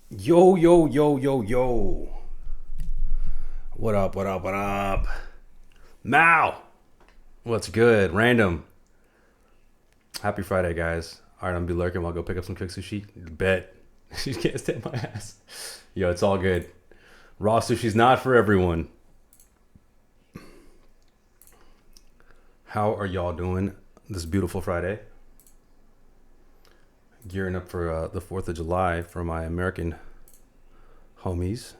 Yo, yo, yo, yo, yo. What up, what up, what up? Mao! What's good? Random. Happy Friday, guys. All right, I'm gonna be lurking while I go pick up some cooked sushi. Bet. She can't stand my ass. Yo, it's all good. Raw sushi's not for everyone. How are y'all doing this beautiful Friday? Gearing up for the 4th of July for my American homies.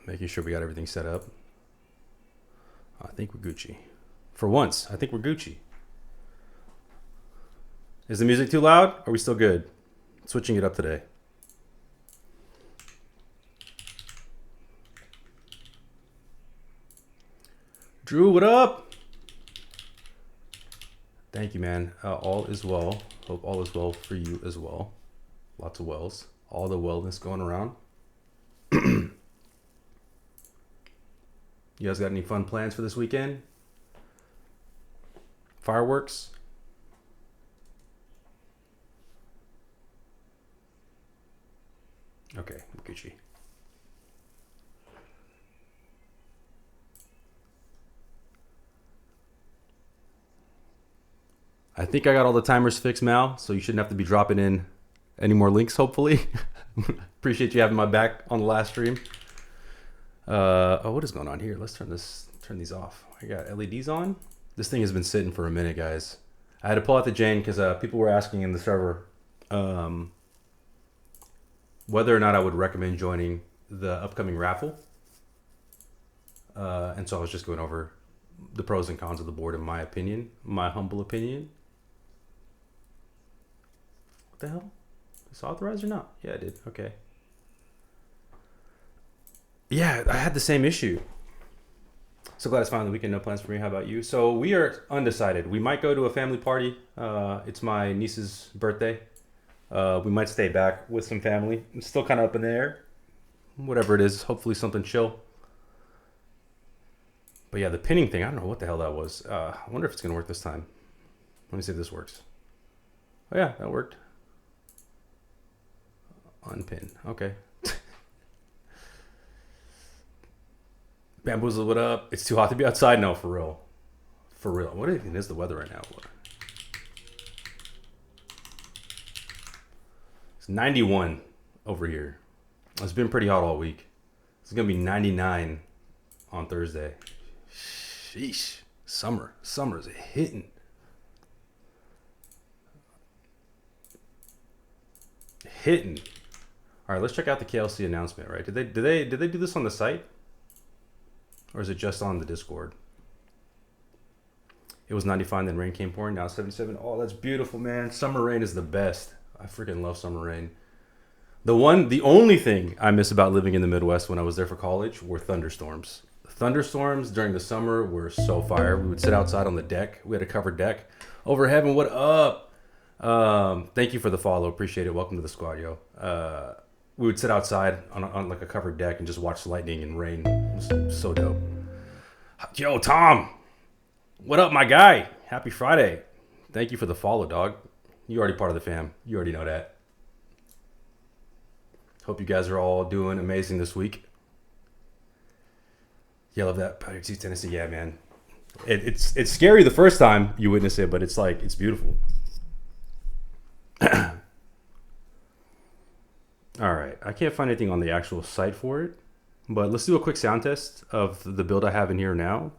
Making sure we got everything set up. I think we're Gucci. For once, I think we're Gucci. Is the music too loud? Are we still good? Switching it up today. Drew, what up? Thank you, man. All is well. Hope all is well for you as well. Lots of wells. All the wellness going around. You guys got any fun plans for this weekend? Fireworks? Okay, Gucci. I think I got all the timers fixed, Mal, so you shouldn't have to be dropping in any more links, hopefully. Appreciate you having my back on the last stream. What is going on here? Let's turn these off. I got LEDs on. This thing has been sitting for a minute, guys. I had to pull out the Jane because people were asking in the server whether or not I would recommend joining the upcoming raffle. And so I was just going over the pros and cons of the board in my opinion, my humble opinion. What the hell? Is this authorized or not? Yeah, I did. Okay. Yeah, I had the same issue. So glad it's finally the weekend. No plans for me. How about you? So we are undecided. We might go to a family party. It's my niece's birthday. We might stay back with some family. It's still kind of up in the air. Whatever it is, hopefully something chill. But yeah, the pinning thing, I don't know what the hell that was. I wonder if it's going to work this time. Let me see if this works. Oh yeah, that worked. Unpin. Okay. Bamboozle, what up? It's too hot to be outside? No, for real. For real. What even is the weather right now? It's 91 over here. It's been pretty hot all week. It's going to be 99 on Thursday. Sheesh. Summer's hitting. All right, let's check out the KLC announcement, right? Did they do this on the site? Or is it just on the Discord? It was 95, then rain came pouring. Now 77. Oh, that's beautiful, man. Summer rain is the best. I freaking love summer rain. The only thing I miss about living in the Midwest when I was there for college were thunderstorms. Thunderstorms during the summer were so fire. We would sit outside on the deck. We had a covered deck. Over heaven, what up? Thank you for the follow. Appreciate it. Welcome to the squad, yo. We would sit outside on like a covered deck and just watch lightning and rain. It was so dope. Yo, Tom. What up, my guy? Happy Friday. Thank you for the follow, dog. You already part of the fam. You already know that. Hope you guys are all doing amazing this week. Yeah, I love that. Powder Tooth, Tennessee. Yeah, man. It's scary the first time you witness it, but it's like, it's beautiful. All right. I can't find anything on the actual site for it, but let's do a quick sound test of the build I have in here now.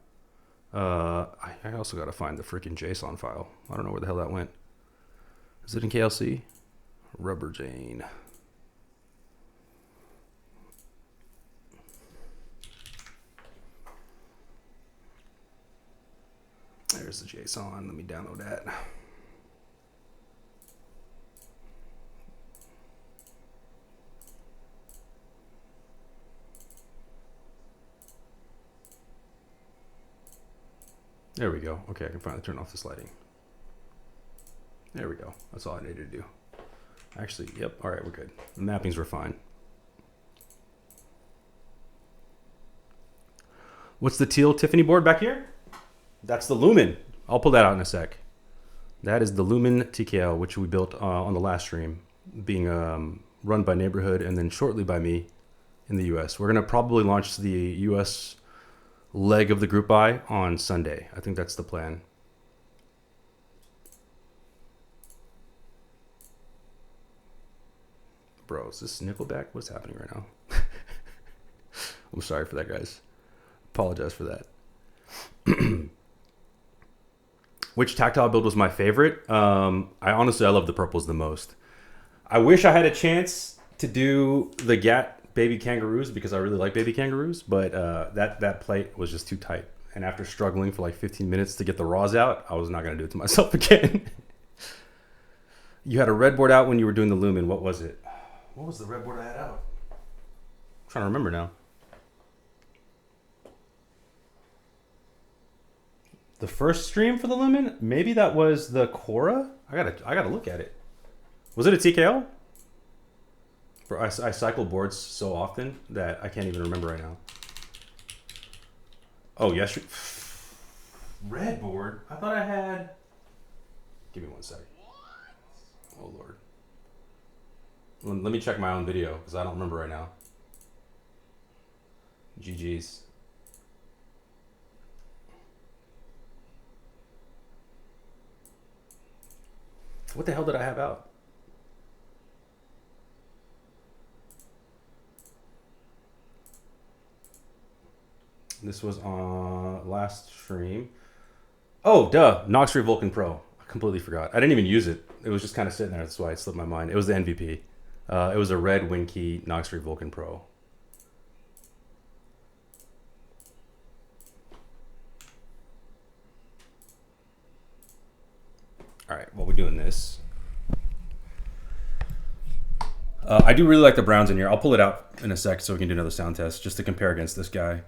I also got to find the freaking JSON file. I don't know where the hell that went. Is it in KLC? Rubber Jane. There's the JSON. Let me download that. There we go. Okay, I can finally turn off this lighting. There we go. That's all I needed to do. Actually, yep. All right, we're good. The mappings were fine. What's the teal Tiffany board back here? That's the Lumen. I'll pull that out in a sec. That is the Lumen TKL, which we built on the last stream. being run by Neighborhood and then shortly by me in the U.S. We're going to probably launch the U.S. leg of the group buy on Sunday. I think that's the plan. Bro, is this Nickelback? What's happening right now? I'm sorry for that, guys. Apologize for that. Which tactile build was my favorite? I love the purples the most. I wish I had a chance to do the GAT baby kangaroos because I really like baby kangaroos, but that plate was just too tight. And after struggling for like 15 minutes to get the raws out, I was not going to do it to myself again. You had a red board out when you were doing the Lumen. What was it? What was the red board I had out? I'm trying to remember now. The first stream for the Lumen? Maybe that was the Cora? I gotta look at it. Was it a TKL? Bro, I cycle boards so often that I can't even remember right now. Oh, yes. Red board? I thought I had... Give me 1 second. Oh, Lord. Let me check my own video because I don't remember right now. GG's. What the hell did I have out? This was on last stream. Oh, duh. Nox 3 Vulcan Pro. I completely forgot. I didn't even use it. It was just kind of sitting there. That's why it slipped my mind. It was the MVP. It was a red Winky Nox 3 Vulcan Pro. All right, while we're doing this, I do really like the browns in here. I'll pull it out in a sec so we can do another sound test just to compare against this guy.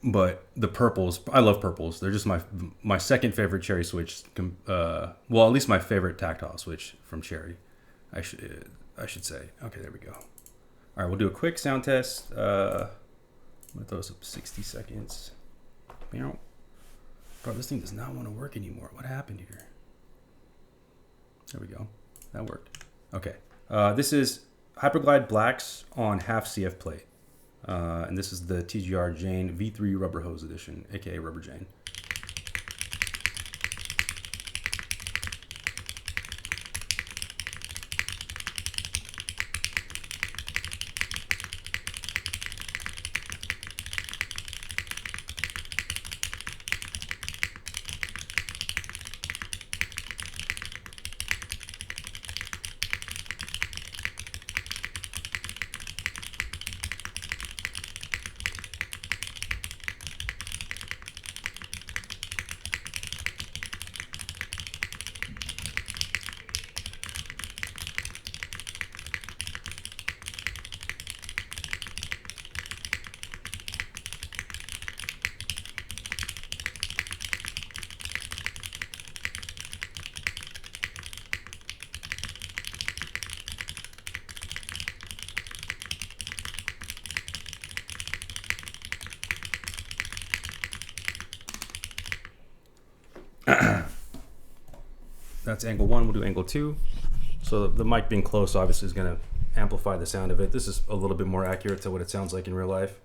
But the purples, I love purples. They're just my second favorite Cherry switch. Well, at least my favorite tactile switch from Cherry. I should say. Okay, there we go. All right, we'll do a quick sound test. I'm gonna throw this up 60 seconds. Meow. Bro, this thing does not want to work anymore. What happened here? There we go. That worked. Okay. This is Hyperglide Blacks on half CF plate. And this is the TGR Jane V3 Rubber Hose Edition, aka Rubber Jane. That's angle 1. We'll do angle 2. So the mic being close obviously is going to amplify the sound of it. This is a little bit more accurate to what it sounds like in real life.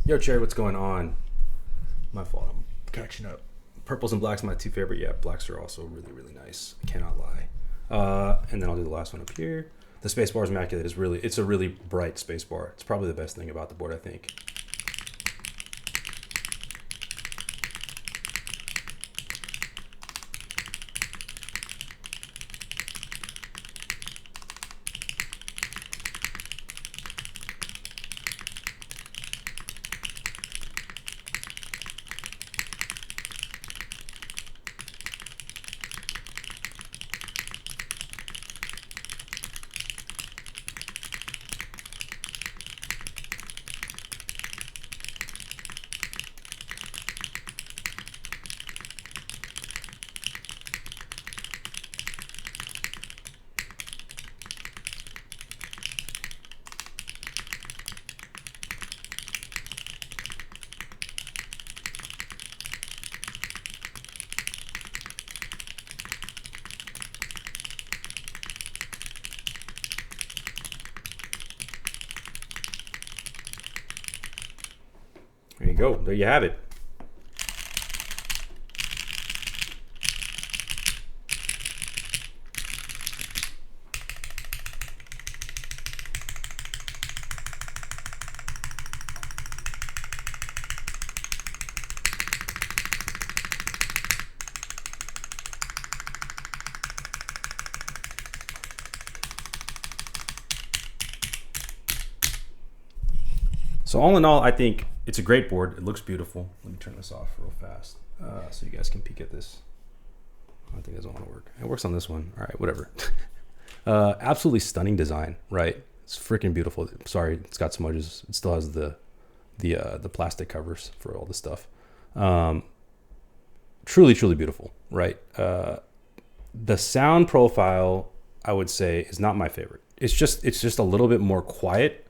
Yo, Cherry, what's going on? My fault. I'm catching up. Purples and blacks my two favorite. Yeah, blacks are also really, really nice. I cannot lie. And then I'll do the last one up here. The spacebar is immaculate. It's a really bright spacebar. It's probably the best thing about the board, I think. There you go. There you have it. So all in all, I think it's a great board. It looks beautiful. Let me turn this off real fast so you guys can peek at this. I think it doesn't want to work. It works on this one. All right, whatever. Absolutely stunning design, right? It's freaking beautiful. Sorry, it's got smudges. It still has the plastic covers for all the stuff. Truly, truly beautiful, right? The sound profile, I would say, is not my favorite. It's just a little bit more quiet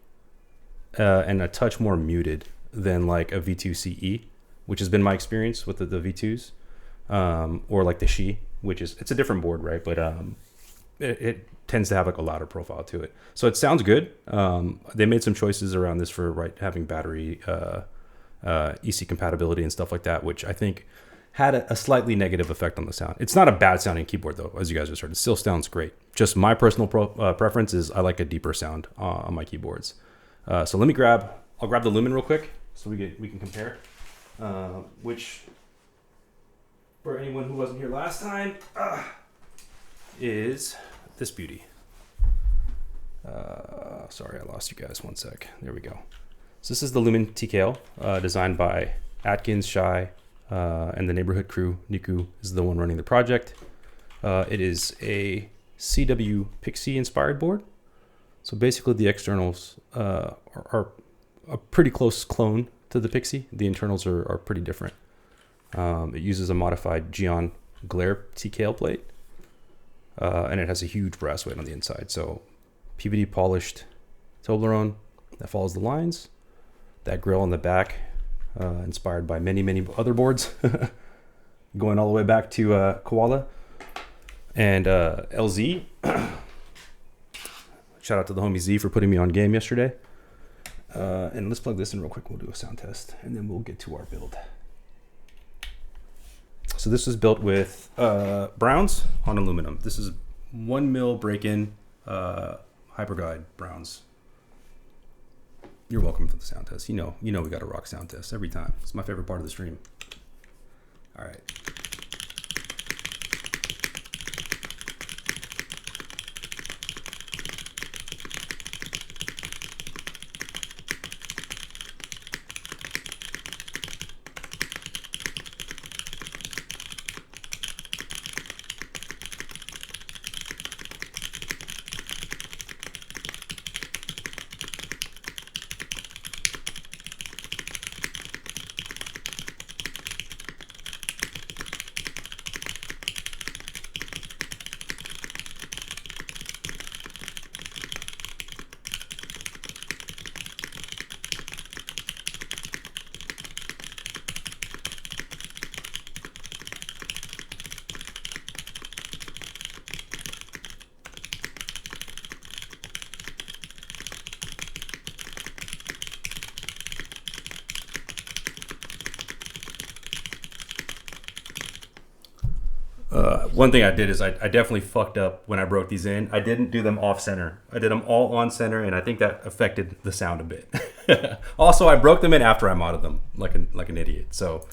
and a touch more muted than like a V2 CE, which has been my experience with the V2s, or like the She, which it's a different board, right? But it tends to have like a louder profile to it. So it sounds good. They made some choices around this for having battery EC compatibility and stuff like that, which I think had a slightly negative effect on the sound. It's not a bad sounding keyboard though, as you guys just heard. It still sounds great. Just my personal preference is I like a deeper sound on my keyboards. So I'll grab the Lumen real quick so we can compare, which for anyone who wasn't here last time is this beauty. Sorry, I lost you guys. One sec. There we go. So this is the Lumen TKL, designed by Atkins, Shy, and the neighborhood crew. Niku is the one running the project. It is a CW Pixie inspired board. So basically the externals are a pretty close clone to the Pixie. The internals are pretty different. It uses a modified Geon glare TKL plate, and it has a huge brass weight on the inside. So PVD polished Toblerone that follows the lines. That grill on the back, inspired by many, many other boards, going all the way back to Koala and LZ. Shout out to the homie Z for putting me on game yesterday. And let's plug this in real quick. We'll do a sound test and then we'll get to our build. So this is built with Browns on aluminum. This is 1 mil break-in Hyperguide Browns. You're welcome for the sound test. You know we got to rock sound test every time. It's my favorite part of the stream. All right. One thing I did is I definitely fucked up when I broke these in. I didn't do them off center. I did them all on center, and I think that affected the sound a bit. Also, I broke them in after I modded them like an idiot. So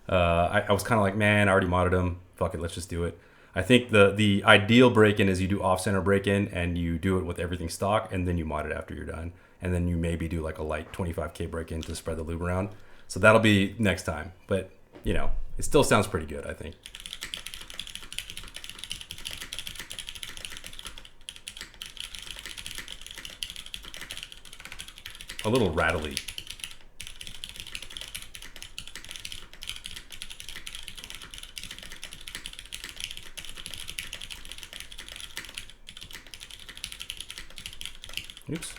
I was kind of like, man, I already modded them. Fuck it, let's just do it. I think the ideal break-in is you do off-center break-in and you do it with everything stock, and then you mod it after you're done. And then you maybe do like a light 25K break-in to spread the lube around. So that'll be next time. But, you know, it still sounds pretty good, I think. A little rattly. Oops.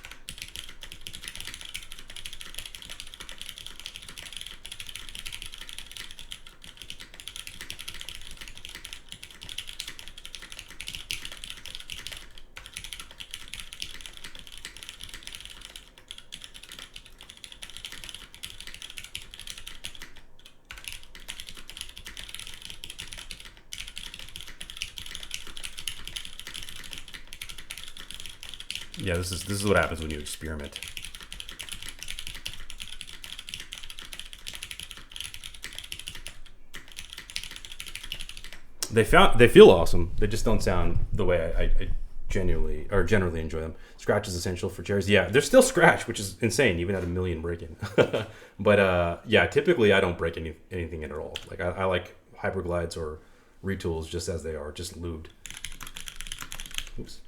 Yeah, this is what happens when you experiment. They feel awesome. They just don't sound the way I generally enjoy them. Scratch is essential for chairs. Yeah, they're still scratch, which is insane, even at a million break-in. But yeah, typically I don't break anything in at all. Like I like Hyperglides or retools just as they are, just lubed. Oops.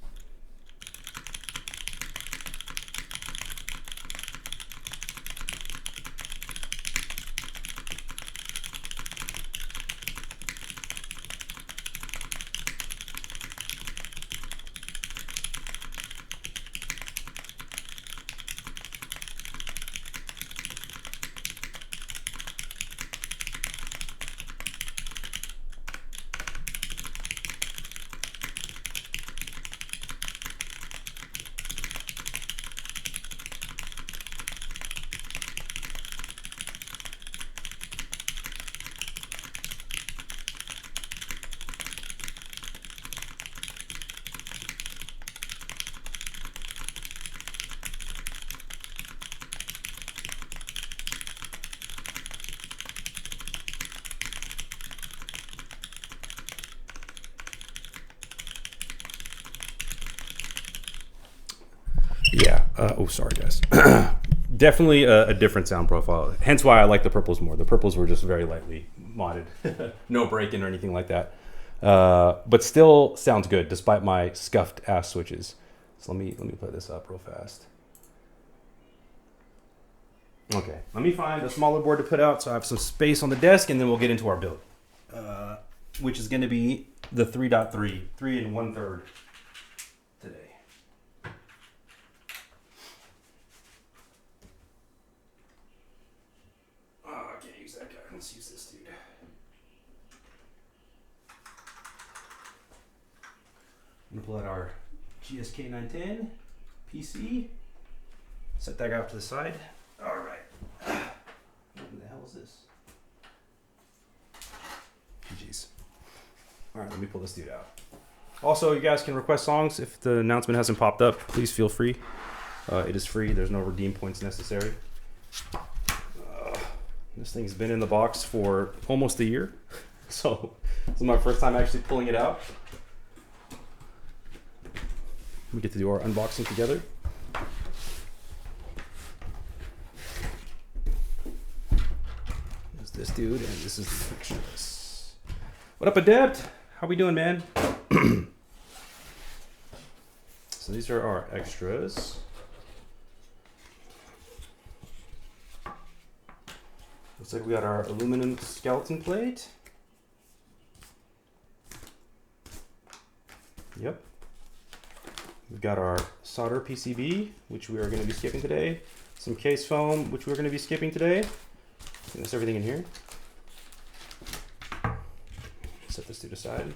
Yeah. Oh, sorry, guys. Definitely a different sound profile. Hence why I like the purples more. The purples were just very lightly modded. No break-in or anything like that. But still sounds good despite my scuffed ass switches. So let me play this up real fast. Okay. Let me find a smaller board to put out so I have some space on the desk, and then we'll get into our build. Which is going to be the 3.3, 3 1/3 today. Let's use this dude. I'm gonna pull out our GSK 910 PC. Set that guy up to the side. All right. What the hell is this? Jeez. All right, let me pull this dude out. Also, you guys can request songs if the announcement hasn't popped up. Please feel free. It is free. There's no redeem points necessary. This thing's been in the box for almost a year. So this is my first time actually pulling it out. We get to do our unboxing together. There's this dude, and this is the extras. What up, Adept? How we doing, man? So these are our extras. Looks like we got our aluminum skeleton plate. Yep. We've got our solder PCB, which we are going to be skipping today. Some case foam, which we're going to be skipping today. And that's everything in here. Set this to the side.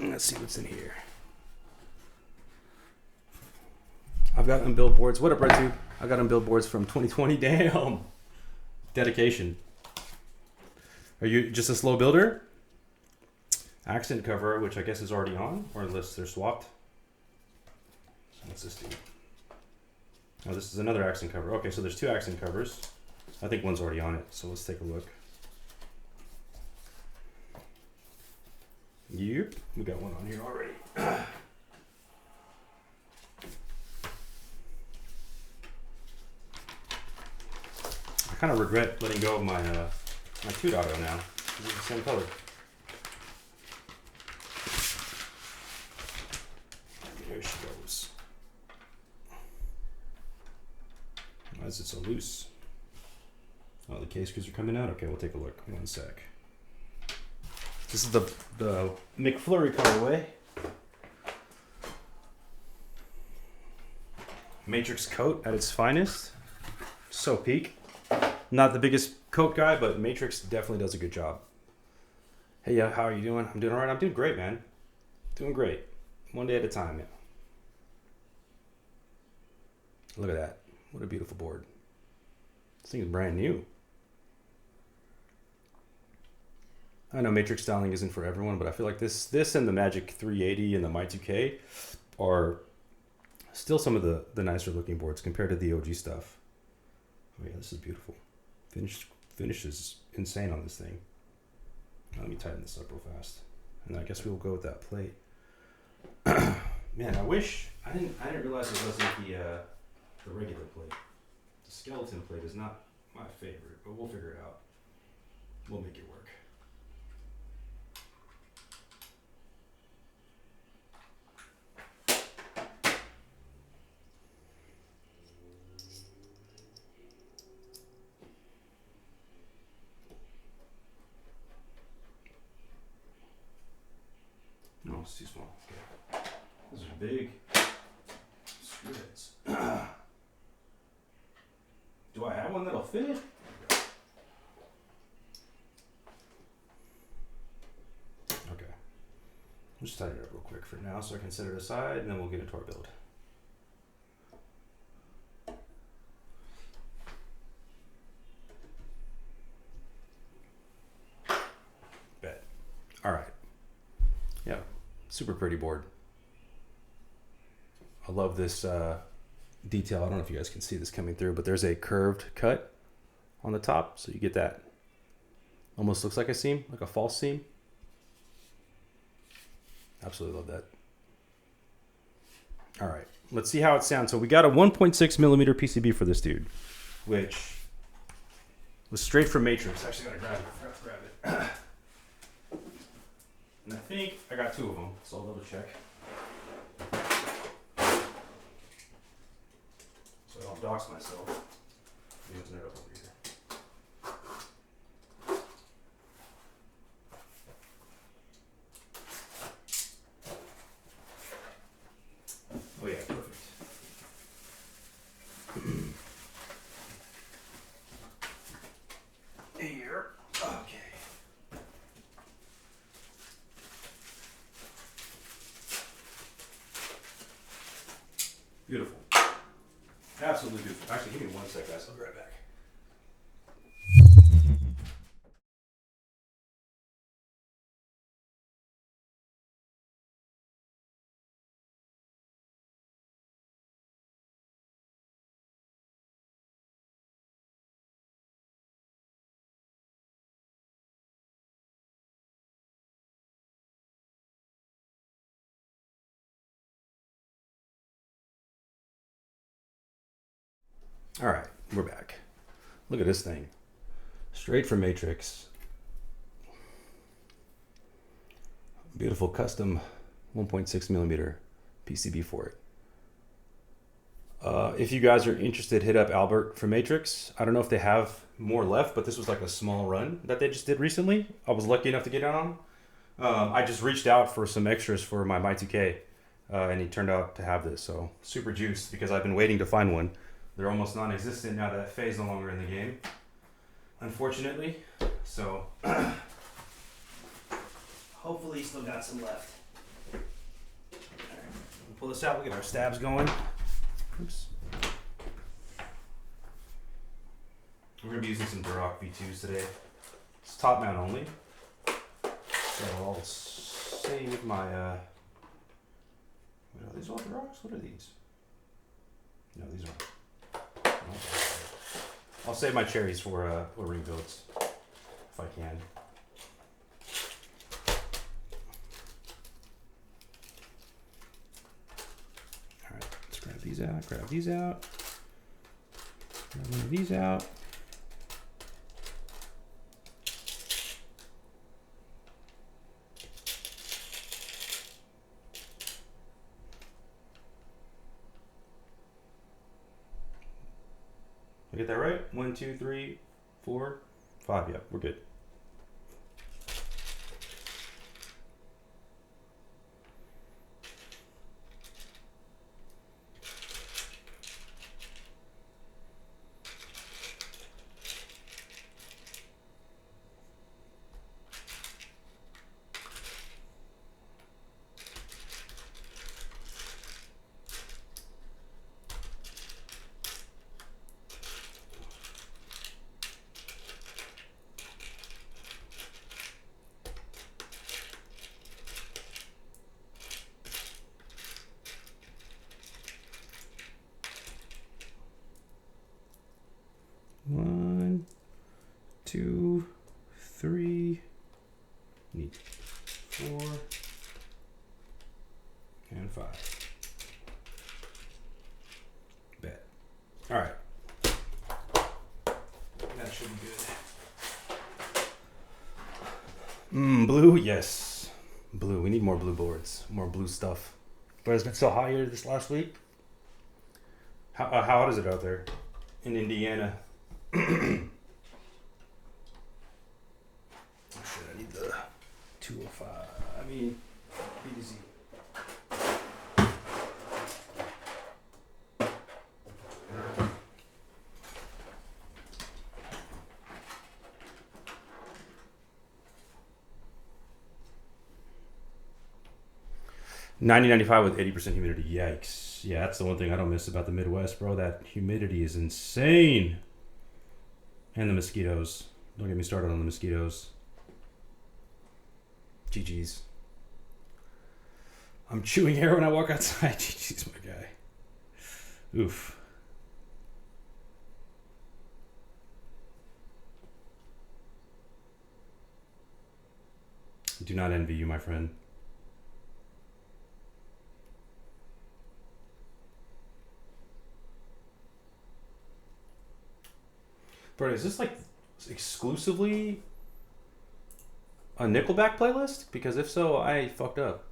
Let's see what's in here. I've got unbuilt boards. What up, RedTube? I got unbuilt boards from 2020. Damn. Dedication. Are you just a slow builder? Accent cover, which I guess is already on, or unless they're swapped. What's this do? Oh, this is another accent cover. Okay, so there's 2 accent covers. I think one's already on it, so let's take a look. Yep, we got one on here already. I kind of regret letting go of my my 2.0 now. It's the same color. There she goes. Why is it so loose? Oh, the case screws are coming out? Okay, we'll take a look. One sec. This is the McFlurry colorway. Matrix coat at its finest. So peak. Not the biggest coat guy, but Matrix definitely does a good job. Hey, how are you doing? I'm doing all right. I'm doing great, man. Doing great. One day at a time, yeah. Look at that. What a beautiful board. This thing is brand new. I know matrix styling isn't for everyone, but I feel like this and the Magic 380 and the My 2K are still some of the nicer looking boards compared to the OG stuff. Oh yeah, this is beautiful. Finish is insane on this thing. Let me tighten this up real fast, and I guess we'll go with that plate. Man, I wish I didn't realize it wasn't the regular plate. The skeleton plate is not my favorite, but we'll figure it out. We'll make it work. No, it's too small. Okay. Those are big screw heads. Do I have one that'll fit? Okay. I'll just tighten it up real quick for now so I can set it aside, and then we'll get into our build. Bet. All right. Yeah, super pretty board. I love this detail. I don't know if you guys can see this coming through, but there's a curved cut on the top, so you get that. Almost looks like a seam, like a false seam. Absolutely love that. All right, let's see how it sounds. So we got a 1.6 millimeter PCB for this dude, which was straight from Matrix. Actually, gotta grab it. I forgot to grab it. And I think I got 2 of them, so I'll double check. So I don't dox myself. Let me open it up over here. Oh yeah, perfect. Here. Okay. Beautiful. Absolutely beautiful. Actually, give me 1 sec, guys. I'll be right back. All right, we're back. Look at this thing. Straight from Matrix. Beautiful custom 1.6 millimeter PCB for it. If you guys are interested, hit up Albert from Matrix. I don't know if they have more left, but this was like a small run that they just did recently. I was lucky enough to get on. I just reached out for some extras for my My2K, and he turned out to have this. So super juiced because I've been waiting to find one. They're almost non-existent now that Faye's no longer in the game, unfortunately. So hopefully he's still got some left. All right, we'll pull this out. We'll get our stabs going. Oops. We're gonna be using some Duroc V2s today. It's top mount only. So I'll save my, what are these Orthodox? What are these? No, these aren't. I'll save my cherries for ring builds, if I can. All right, let's grab these out, grab these out. Grab one of these out. I get that right? 1, 2, 3, 4, 5. Yeah, we're good. One, 2, 3, neat. 4 and 5. Bet. All right. That should be good. Blue, yes. Blue. We need more blue boards, more blue stuff. But it's been so hot here this last week. How hot is it out there in Indiana? Oh shit, I need the 205. I mean, easy. $90.95 with 80% humidity. Yikes. Yeah, that's the one thing I don't miss about the Midwest, bro. That humidity is insane. And the mosquitoes. Don't get me started on the mosquitoes. GG's. I'm chewing air when I walk outside. GG's, my guy. Oof. Do not envy you, my friend. Bro, is this like exclusively a Nickelback playlist? Because if so, I fucked up.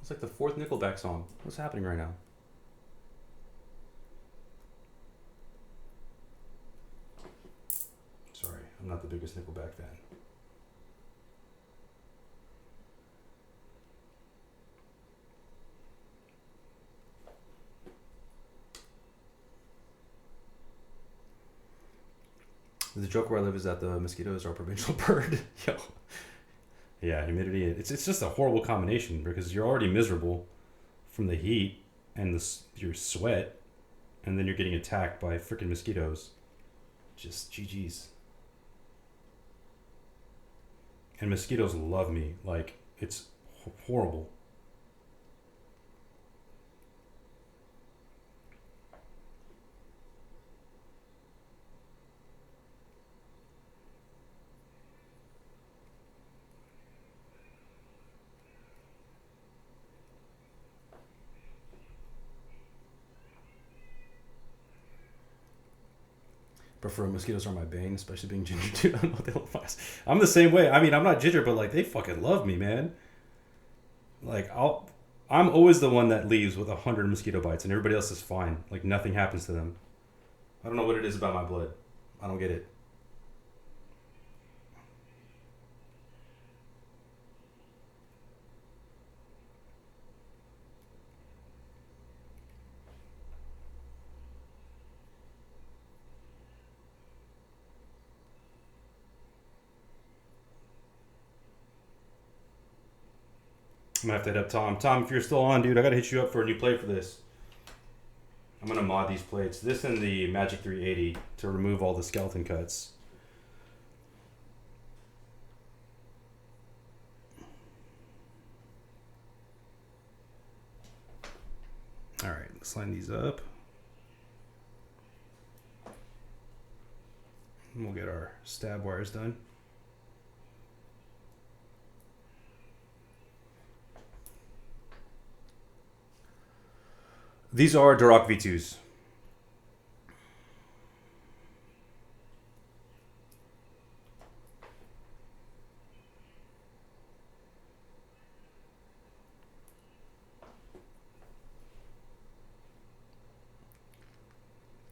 It's like the 4th Nickelback song. What's happening right now? Sorry, I'm not the biggest Nickelback fan. The joke where I live is that the mosquitoes are a provincial bird. Yo. Yeah, humidity. It's just a horrible combination because you're already miserable from the heat and your sweat, and then you're getting attacked by freaking mosquitoes. Just GG's. And mosquitoes love me. Like, it's horrible. Prefer mosquitoes are my bane, especially being ginger too. I don't know what they look like. I'm the same way. I mean, I'm not ginger, but like they fucking love me, man. Like I'm always the one that leaves with 100 mosquito bites, and everybody else is fine. Like nothing happens to them. I don't know what it is about my blood. I don't get it. I'm gonna have to hit up Tom. Tom, if you're still on, dude, I gotta hit you up for a new plate for this. I'm gonna mod these plates. This and the Magic 380 to remove all the skeleton cuts. All right, let's line these up. And we'll get our stab wires done. These are Duroc V2s.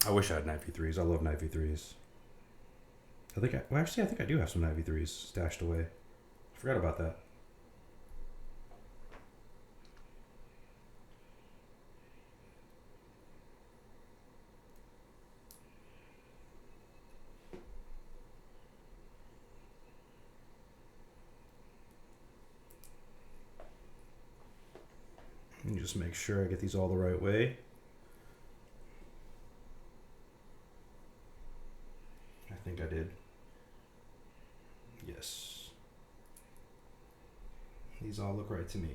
I wish I had knife V3s. I love knife V3s. I think I do have some knife V3s stashed away. I forgot about that. And just make sure I get these all the right way. I think I did. Yes. These all look right to me.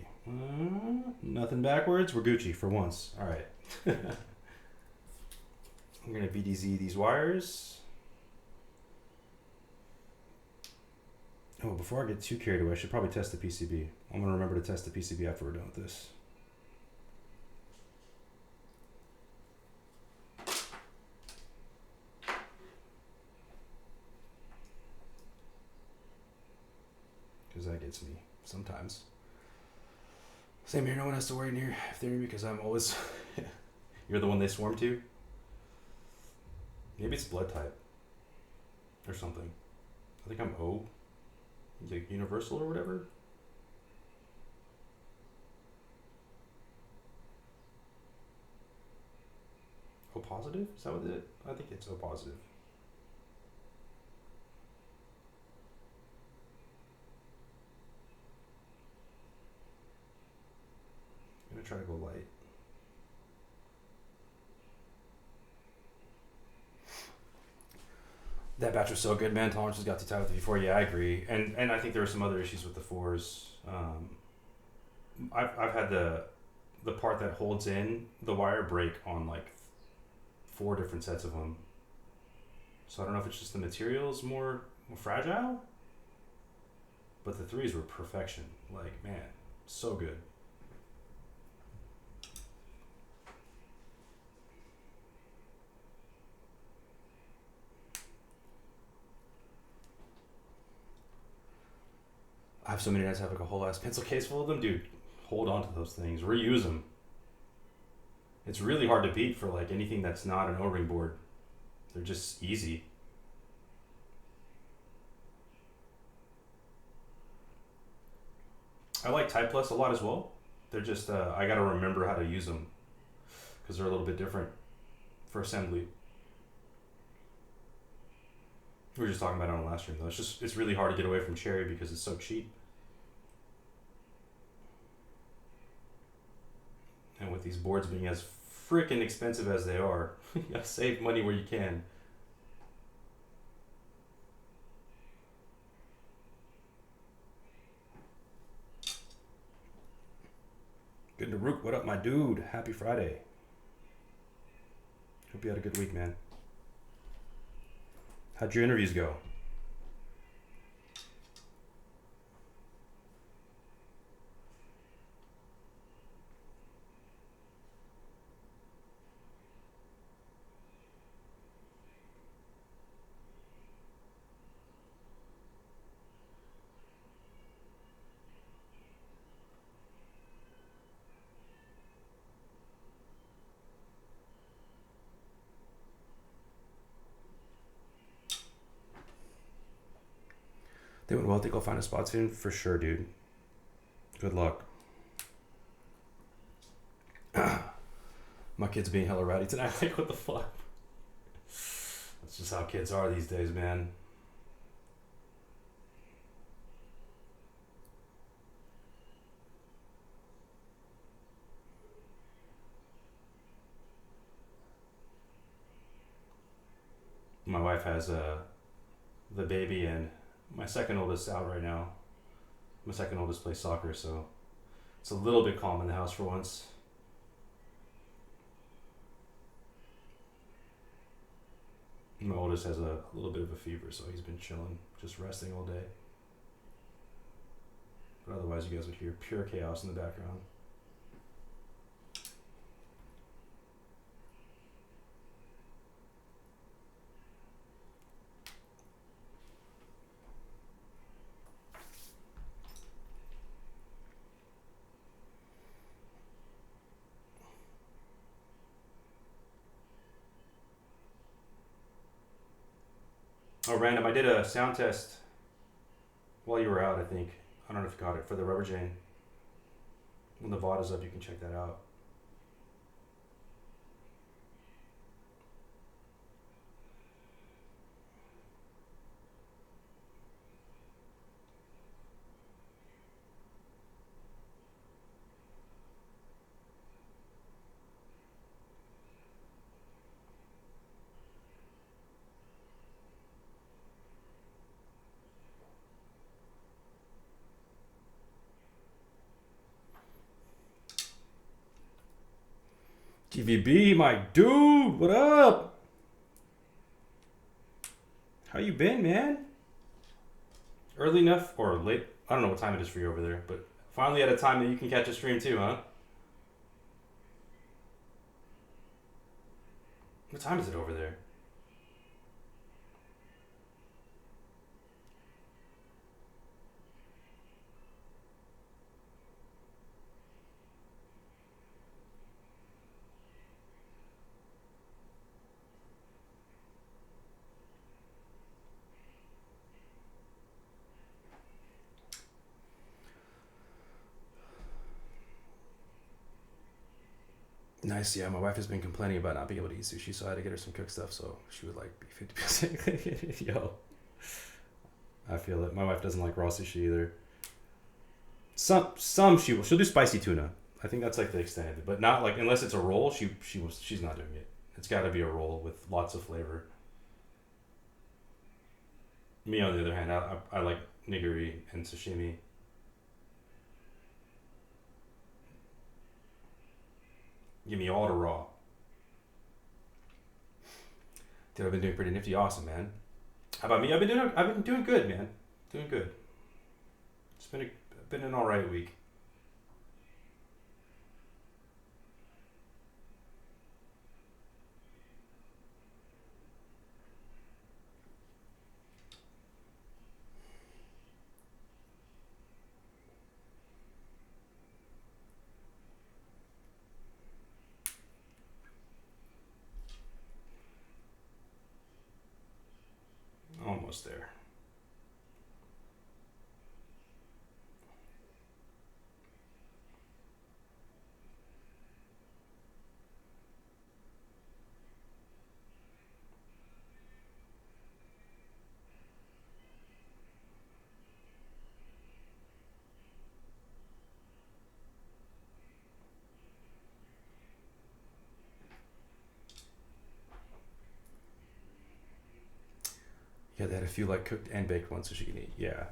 Nothing backwards. We're Gucci for once. All right. I'm going to VDZ these wires. Oh, before I get too carried away, I should probably test the PCB. I'm going to remember to test the PCB after we're done with this. Because that gets me sometimes. Same here, no one has to worry in here if they're because I'm always you're the one they swarm to. Maybe it's blood type or something. I think I'm O, like universal or whatever. O positive? Is that what it is? I think it's O positive. I'm gonna try to go light. That batch was so good, man. Tolerances got too tight with the V4. Yeah, I agree. And I think there were some other issues with the 4s. I've had the part that holds in the wire break on like 4 different sets of them. So I don't know if it's just the material's more fragile, but the 3s were perfection. Like, man, so good. I have so many nights I have like a whole ass pencil case full of them, dude. Hold on to those things. Reuse them. It's really hard to beat for like anything that's not an O-ring board. They're just easy. I like Type Plus a lot as well. They're just I gotta remember how to use them because they're a little bit different for assembly. We were just talking about it on the last stream though. It's really hard to get away from Cherry because it's so cheap. And with these boards being as freaking expensive as they are, you gotta save money where you can. Good to Rook, what up, my dude? Happy Friday. Hope you had a good week, man. How'd your interviews go? They went well. Think I'll find a spot soon? For sure, dude. Good luck. My kid's being hella rowdy tonight. Like, what the fuck? That's just how kids are these days, man. My wife has the baby and my second oldest out right now. My second oldest plays soccer, so it's a little bit calm in the house for once. My oldest has a little bit of a fever, so he's been chilling, just resting all day. But otherwise, you guys would hear pure chaos in the background. Oh, random. I did a sound test while you were out, I think. I don't know if you caught it, for the Rubber Jane. When the VOD is up, you can check that out. TVB, my dude, what up? How you been, man? Early enough or late? I don't know what time it is for you over there, but finally at a time that you can catch a stream too, huh? What time is it over there? Nice, yeah. My wife has been complaining about not being able to eat sushi, so I had to get her some cooked stuff. So she would like be 50%. Yo, I feel it. My wife doesn't like raw sushi either. Some she'll do spicy tuna. I think that's like the extent of it, but not like unless it's a roll. She's not doing it. It's got to be a roll with lots of flavor. Me on the other hand, I like nigiri and sashimi. Give me all the raw. Dude, I've been doing pretty nifty. Awesome, man. How about me? I've been doing good, man. Doing good. It's been an all right week. Almost there. Yeah, they had a few like cooked and baked ones so she can eat. Yeah.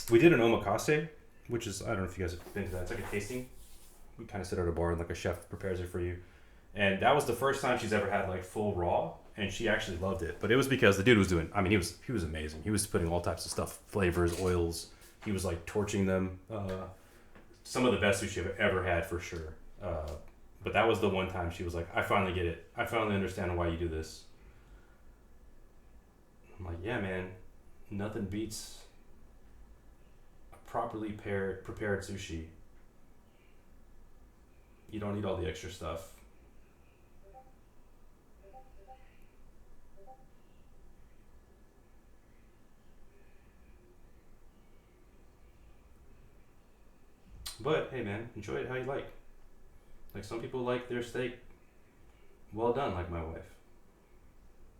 We did an omakase, which is, I don't know if you guys have been to that. It's like a tasting. We kind of sit at a bar and like a chef prepares it for you. And that was the first time she's ever had like full raw, and she actually loved it. But it was because the dude was doing. I mean, he was amazing. He was putting all types of stuff, flavors, oils. He was like torching them. Some of the best sushi I've ever had for sure. But that was the one time she was like, I finally get it. I finally understand why you do this. I'm like, yeah, man. Nothing beats a properly prepared sushi. You don't need all the extra stuff. But hey, man, enjoy it how you like. Like some people like their steak well done, like my wife.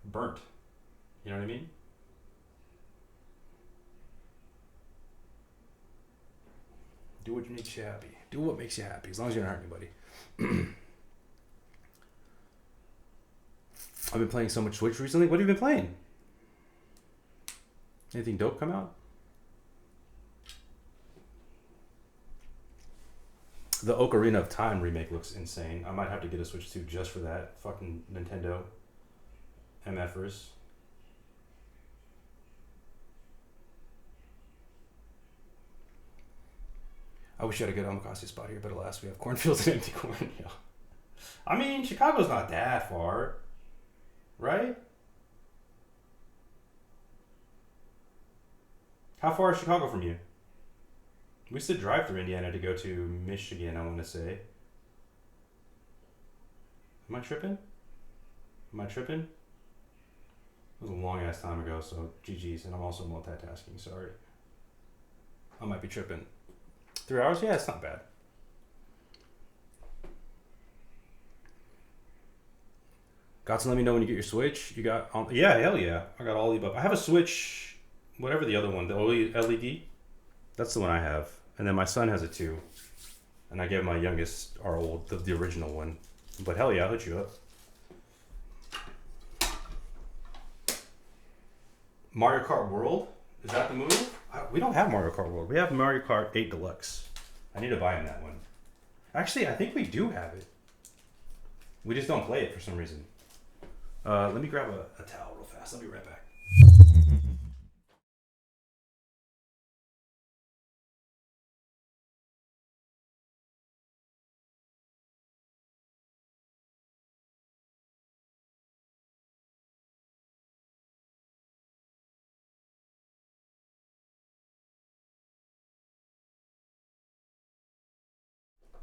Burnt. You know what I mean? Do what makes you happy. Do what makes you happy, as long as you don't hurt anybody. I've been playing so much Switch recently. What have you been playing? Anything dope come out? The Ocarina of Time remake looks insane. I might have to get a Switch 2 just for that. Fucking Nintendo MFers. I wish I had a good omakase spot here, but alas, we have cornfields and empty corn. Yeah. I mean, Chicago's not that far, right? How far is Chicago from you? We used to drive through Indiana to go to Michigan, I want to say. Am I tripping? Am I tripping? It was a long ass time ago, so GG's, and I'm also multitasking, sorry. I might be tripping. 3 hours? Yeah, it's not bad. GODSSON, let me know when you get your Switch. You got, yeah, hell yeah. I got all the above. I have a Switch, whatever the other one, the LED. That's the one I have. And then my son has it too. And I gave my youngest our old, the original one. But hell yeah, I'll hit you up. Mario Kart World? Is that the move? We don't have Mario Kart World. We have Mario Kart 8 Deluxe. I need to buy him that one. Actually, I think we do have it. We just don't play it for some reason. Let me grab a towel real fast. I'll be right back.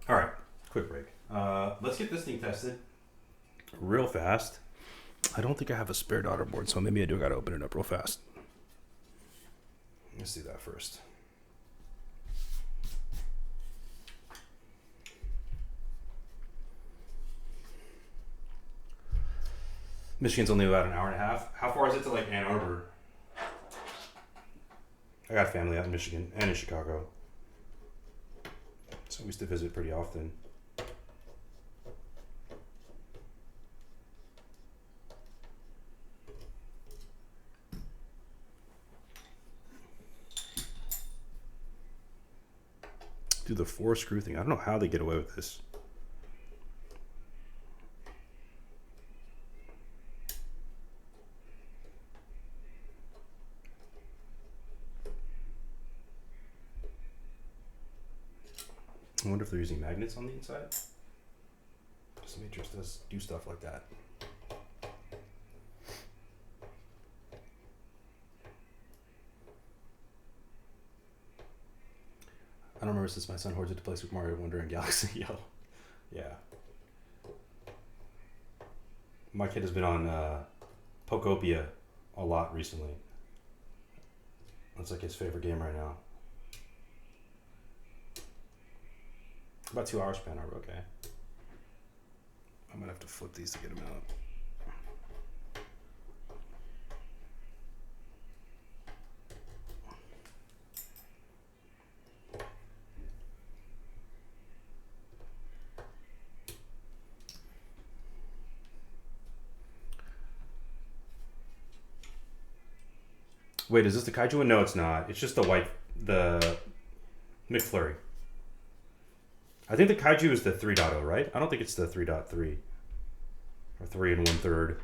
All right, quick break. Let's get this thing tested real fast. I don't think I have a spare daughter board, so maybe I do got to open it up real fast. Let's do that first. Michigan's only about an hour and a half. How far is it to like Ann Arbor? I got family out in Michigan and in Chicago, so we used to visit pretty often. Do the 4-screw thing. I don't know how they get away with this. I wonder if they're using magnets on the inside. This matrix does do stuff like that. I don't remember since my son hoards it to play Super Mario Wonder and Galaxy. Yo, yeah. My kid has been on Pokopia a lot recently. That's like his favorite game right now. About 2 hours per hour, okay. I might have to flip these to get them out. Wait, is this the Kaiju one? No, it's not. It's just the McFlurry. I think the Kaiju is the 3.0, right? I don't think it's the 3.3 or 3 1/3.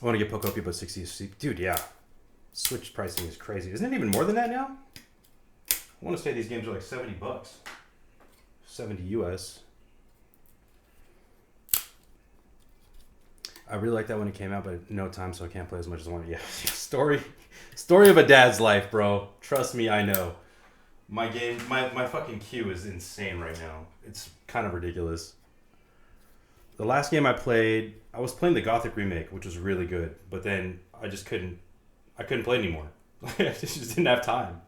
I want to get Pokopia, but 60. Dude, yeah. Switch pricing is crazy. Isn't it even more than that now? I want to say these games are like $70. 70 US. I really liked that when it came out, but no time, so I can't play as much as I want. Yeah, story of a dad's life, bro. Trust me, I know. My fucking queue is insane right now. It's kind of ridiculous. The last game I played, I was playing the Gothic remake, which was really good, but then I couldn't play anymore. I just didn't have time.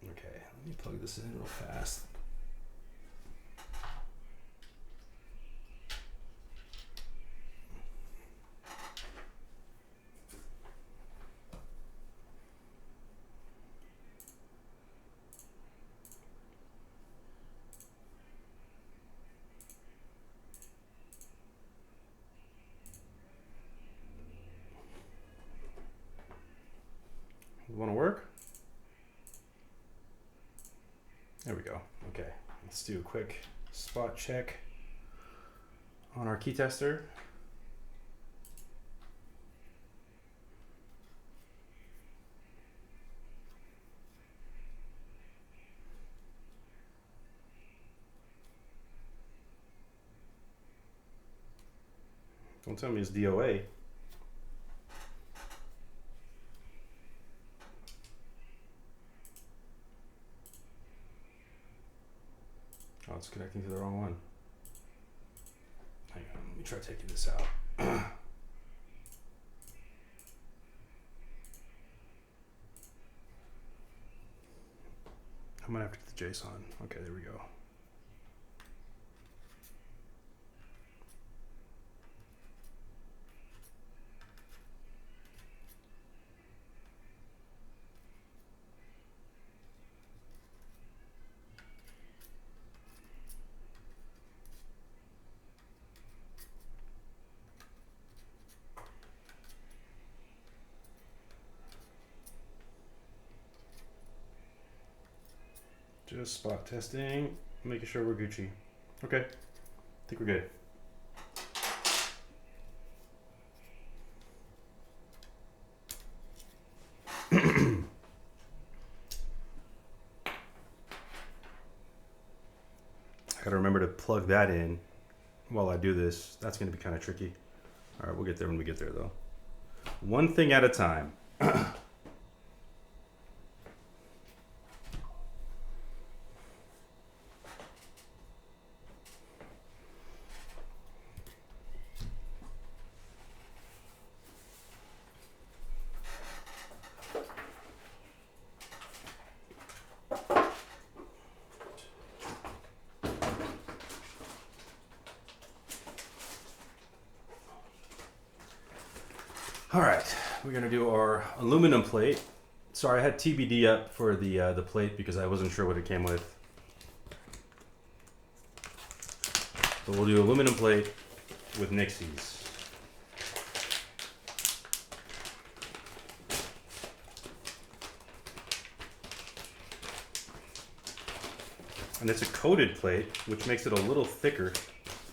Okay, let me plug this in real fast. Want to work? There we go. Okay, let's do a quick spot check on our key tester. Don't tell me it's DOA. Oh, it's connecting to the wrong one. Hang on, let me try taking this out. I'm gonna have to get the JSON. Okay, there we go. Just spot testing, making sure we're Gucci. Okay, I think we're good. I gotta remember to plug that in while I do this. That's gonna be kind of tricky. All right, we'll get there when we get there though. One thing at a time. All right, we're gonna do our aluminum plate. Sorry, I had TBD up for the plate because I wasn't sure what it came with. But we'll do aluminum plate with Nixies. And it's a coated plate, which makes it a little thicker,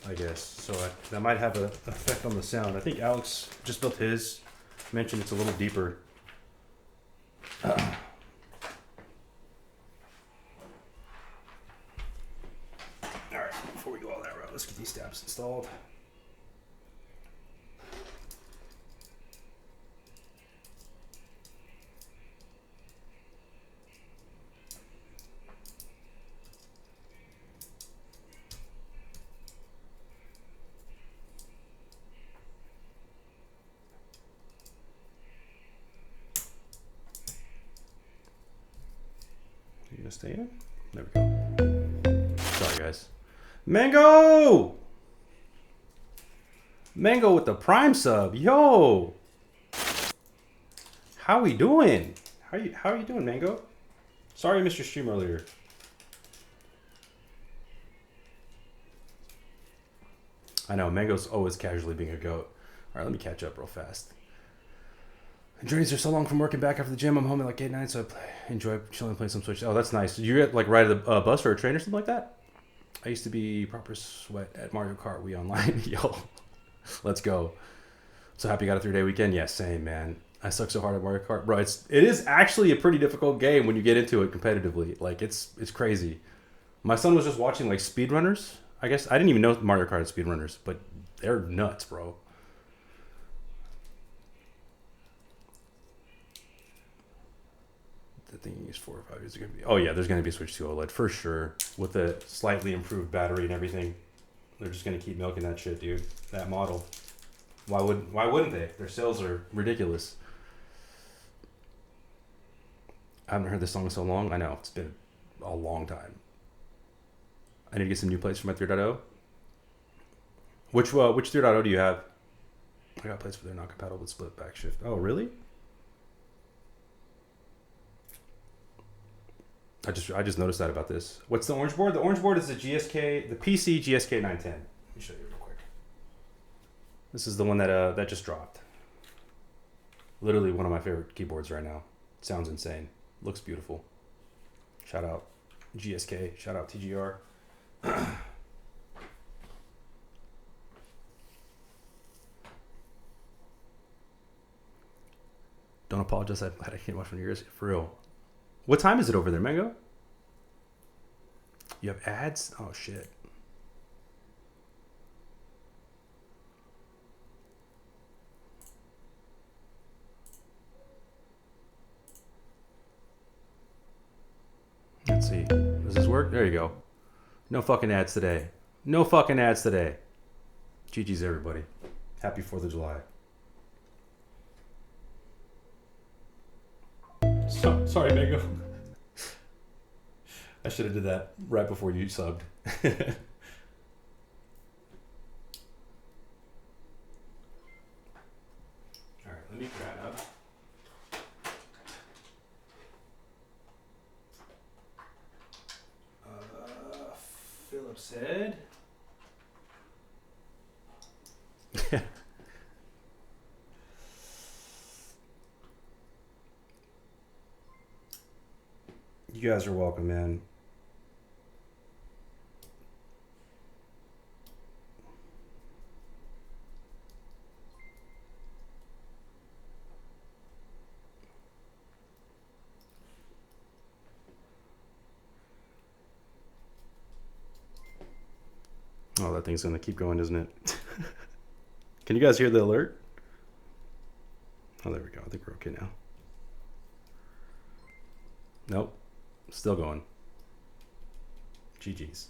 I guess. So that might have an effect on the sound. I think Alex just built his. Mentioned it's a little deeper. All right, before we go all that route, let's get these stabs installed. You gonna stay in? There we go. Sorry, guys. Mango! Mango with the Prime sub. Yo! How we doing? How are you doing, Mango? Sorry I missed your stream earlier. I know, Mango's always casually being a goat. All right, let me catch up real fast. Journeys are so long from working back after the gym. I'm home at like 8, 9, so I enjoy chilling and playing some Switch. Oh, that's nice. You get like ride a bus or a train or something like that? I used to be proper sweat at Mario Kart Wii Online. Yo, let's go. So happy you got a 3-day weekend. Yeah, same, man. I suck so hard at Mario Kart. Bro, it is actually a pretty difficult game when you get into it competitively. Like, it's crazy. My son was just watching like speedrunners. I guess I didn't even know Mario Kart had speedrunners, but they're nuts, bro. The thing is 4 or 5 years ago. Oh yeah, there's gonna be a Switch 2 OLED for sure with the slightly improved battery and everything. They're just gonna keep milking that shit, dude. That model. Why wouldn't they? Their sales are ridiculous. I haven't heard this song in so long. I know it's been a long time. I need to get some new plates for my 3.0. Which 3.0 do you have? I got plates, but they're not compatible with split back shift. Oh really? I just noticed that about this. What's the orange board? The orange board is the GSK, the PC GSK 910. Let me show you real quick. This is the one that just dropped. Literally one of my favorite keyboards right now. Sounds insane. Looks beautiful. Shout out GSK. Shout out TGR. Don't apologize. I can't watch one of yours. For real. What time is it over there, Mango? You have ads? Oh, shit. Let's see. Does this work? There you go. No fucking ads today. No fucking ads today. GG's, everybody. Happy 4th of July. Sorry, Mango. I should have did that right before you subbed. All right, let me grab up. Phillips head. You guys are welcome, man. Oh, that thing's gonna keep going, isn't it? Can you guys hear the alert? Oh, there we go. I think we're okay now. Nope. Still going. GG's.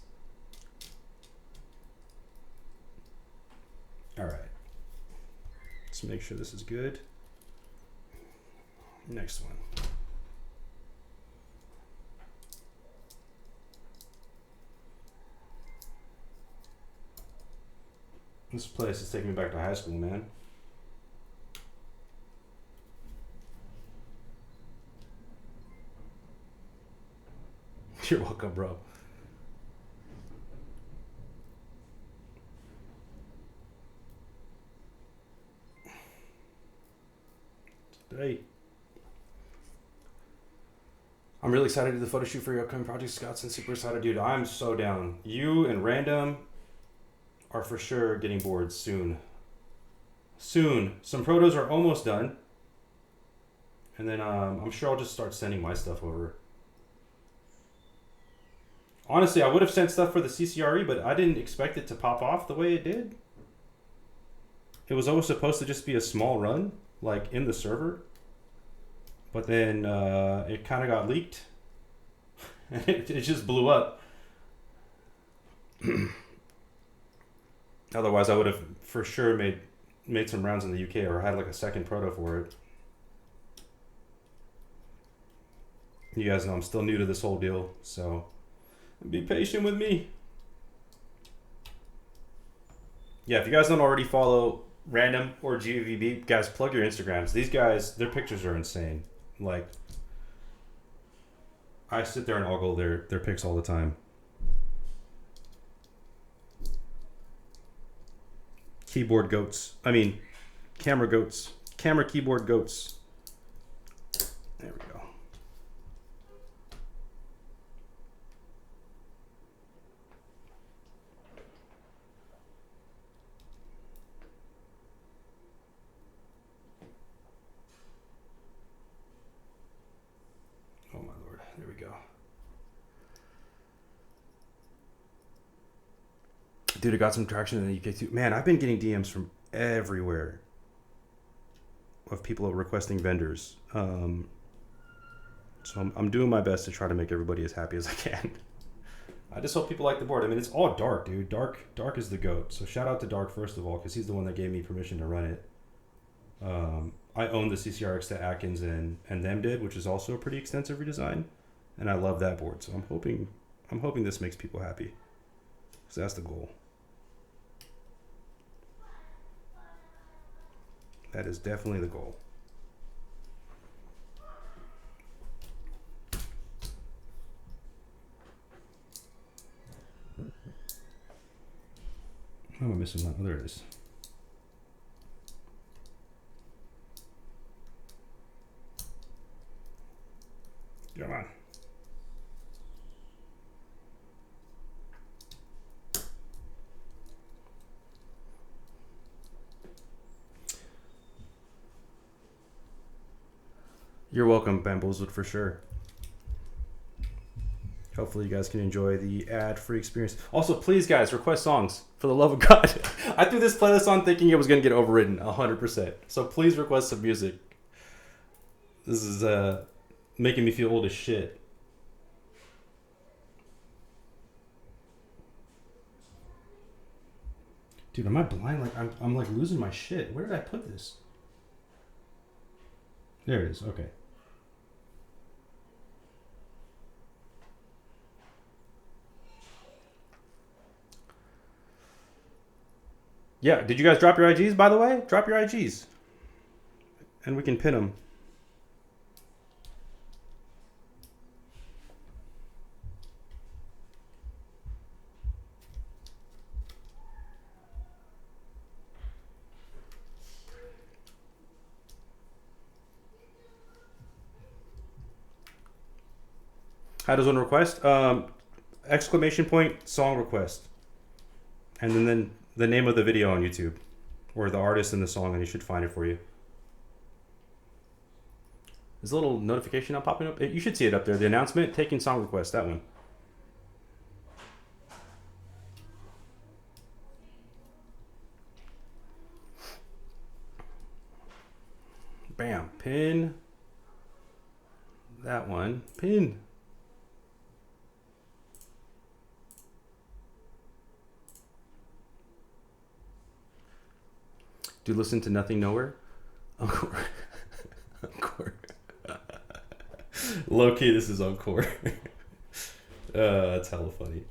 All right. Let's make sure this is good. Next one. This place is taking me back to high school, man. You're welcome, bro. Great. I'm really excited to do the photo shoot for your upcoming project, GODSSON. Super excited, dude. I'm so down. You and Random are for sure getting boards soon. Soon. Some protos are almost done. And then I'm sure I'll just start sending my stuff over. Honestly, I would have sent stuff for the CCRE, but I didn't expect it to pop off the way it did. It was always supposed to just be a small run, like in the server. But then it kind of got leaked. And it just blew up. Otherwise, I would have for sure made some rounds in the UK or had like a second proto for it. You guys know I'm still new to this whole deal, so be patient with me. Yeah, if you guys don't already follow Random or GVB, guys, plug your Instagrams. These guys, their pictures are insane. Like, I sit there and ogle their pics all the time. Keyboard goats. I mean, camera goats. Camera keyboard goats. There we go. Oh my lord. There we go. Dude, I got some traction in the UK too. Man, I've been getting DMs from everywhere of people requesting vendors. So I'm doing my best to try to make everybody as happy as I can. I just hope people like the board. I mean, it's all Dark, dude. Dark is the GOAT. So shout out to Dark first of all, because he's the one that gave me permission to run it. I own the CCRX that Atkins and them did, which is also a pretty extensive redesign, and I love that board. So I'm hoping this makes people happy, because that's the goal. That is definitely the goal. How am I missing that? Oh, there it is. Come on. You're welcome, Bamboozled, for sure. Hopefully you guys can enjoy the ad-free experience. Also, please, guys, request songs. For the love of God. I threw this playlist on thinking it was going to get overwritten 100%. So please request some music. This is making me feel old as shit. Dude, am I blind? Like I'm like losing my shit. Where did I put this? There it is. Okay. Yeah, did you guys drop your IGs, by the way? Drop your IGs. And we can pin them. How does one request? Exclamation point, song request. And then the name of the video on YouTube. Or the artist in the song, and he should find it for you. There's a little notification not popping up. You should see it up there. The announcement, taking song request, that one. Bam, pin. That one, pin. Do you listen to Nothing Nowhere? Encore. Encore. Low key, this is Encore. That's hella funny.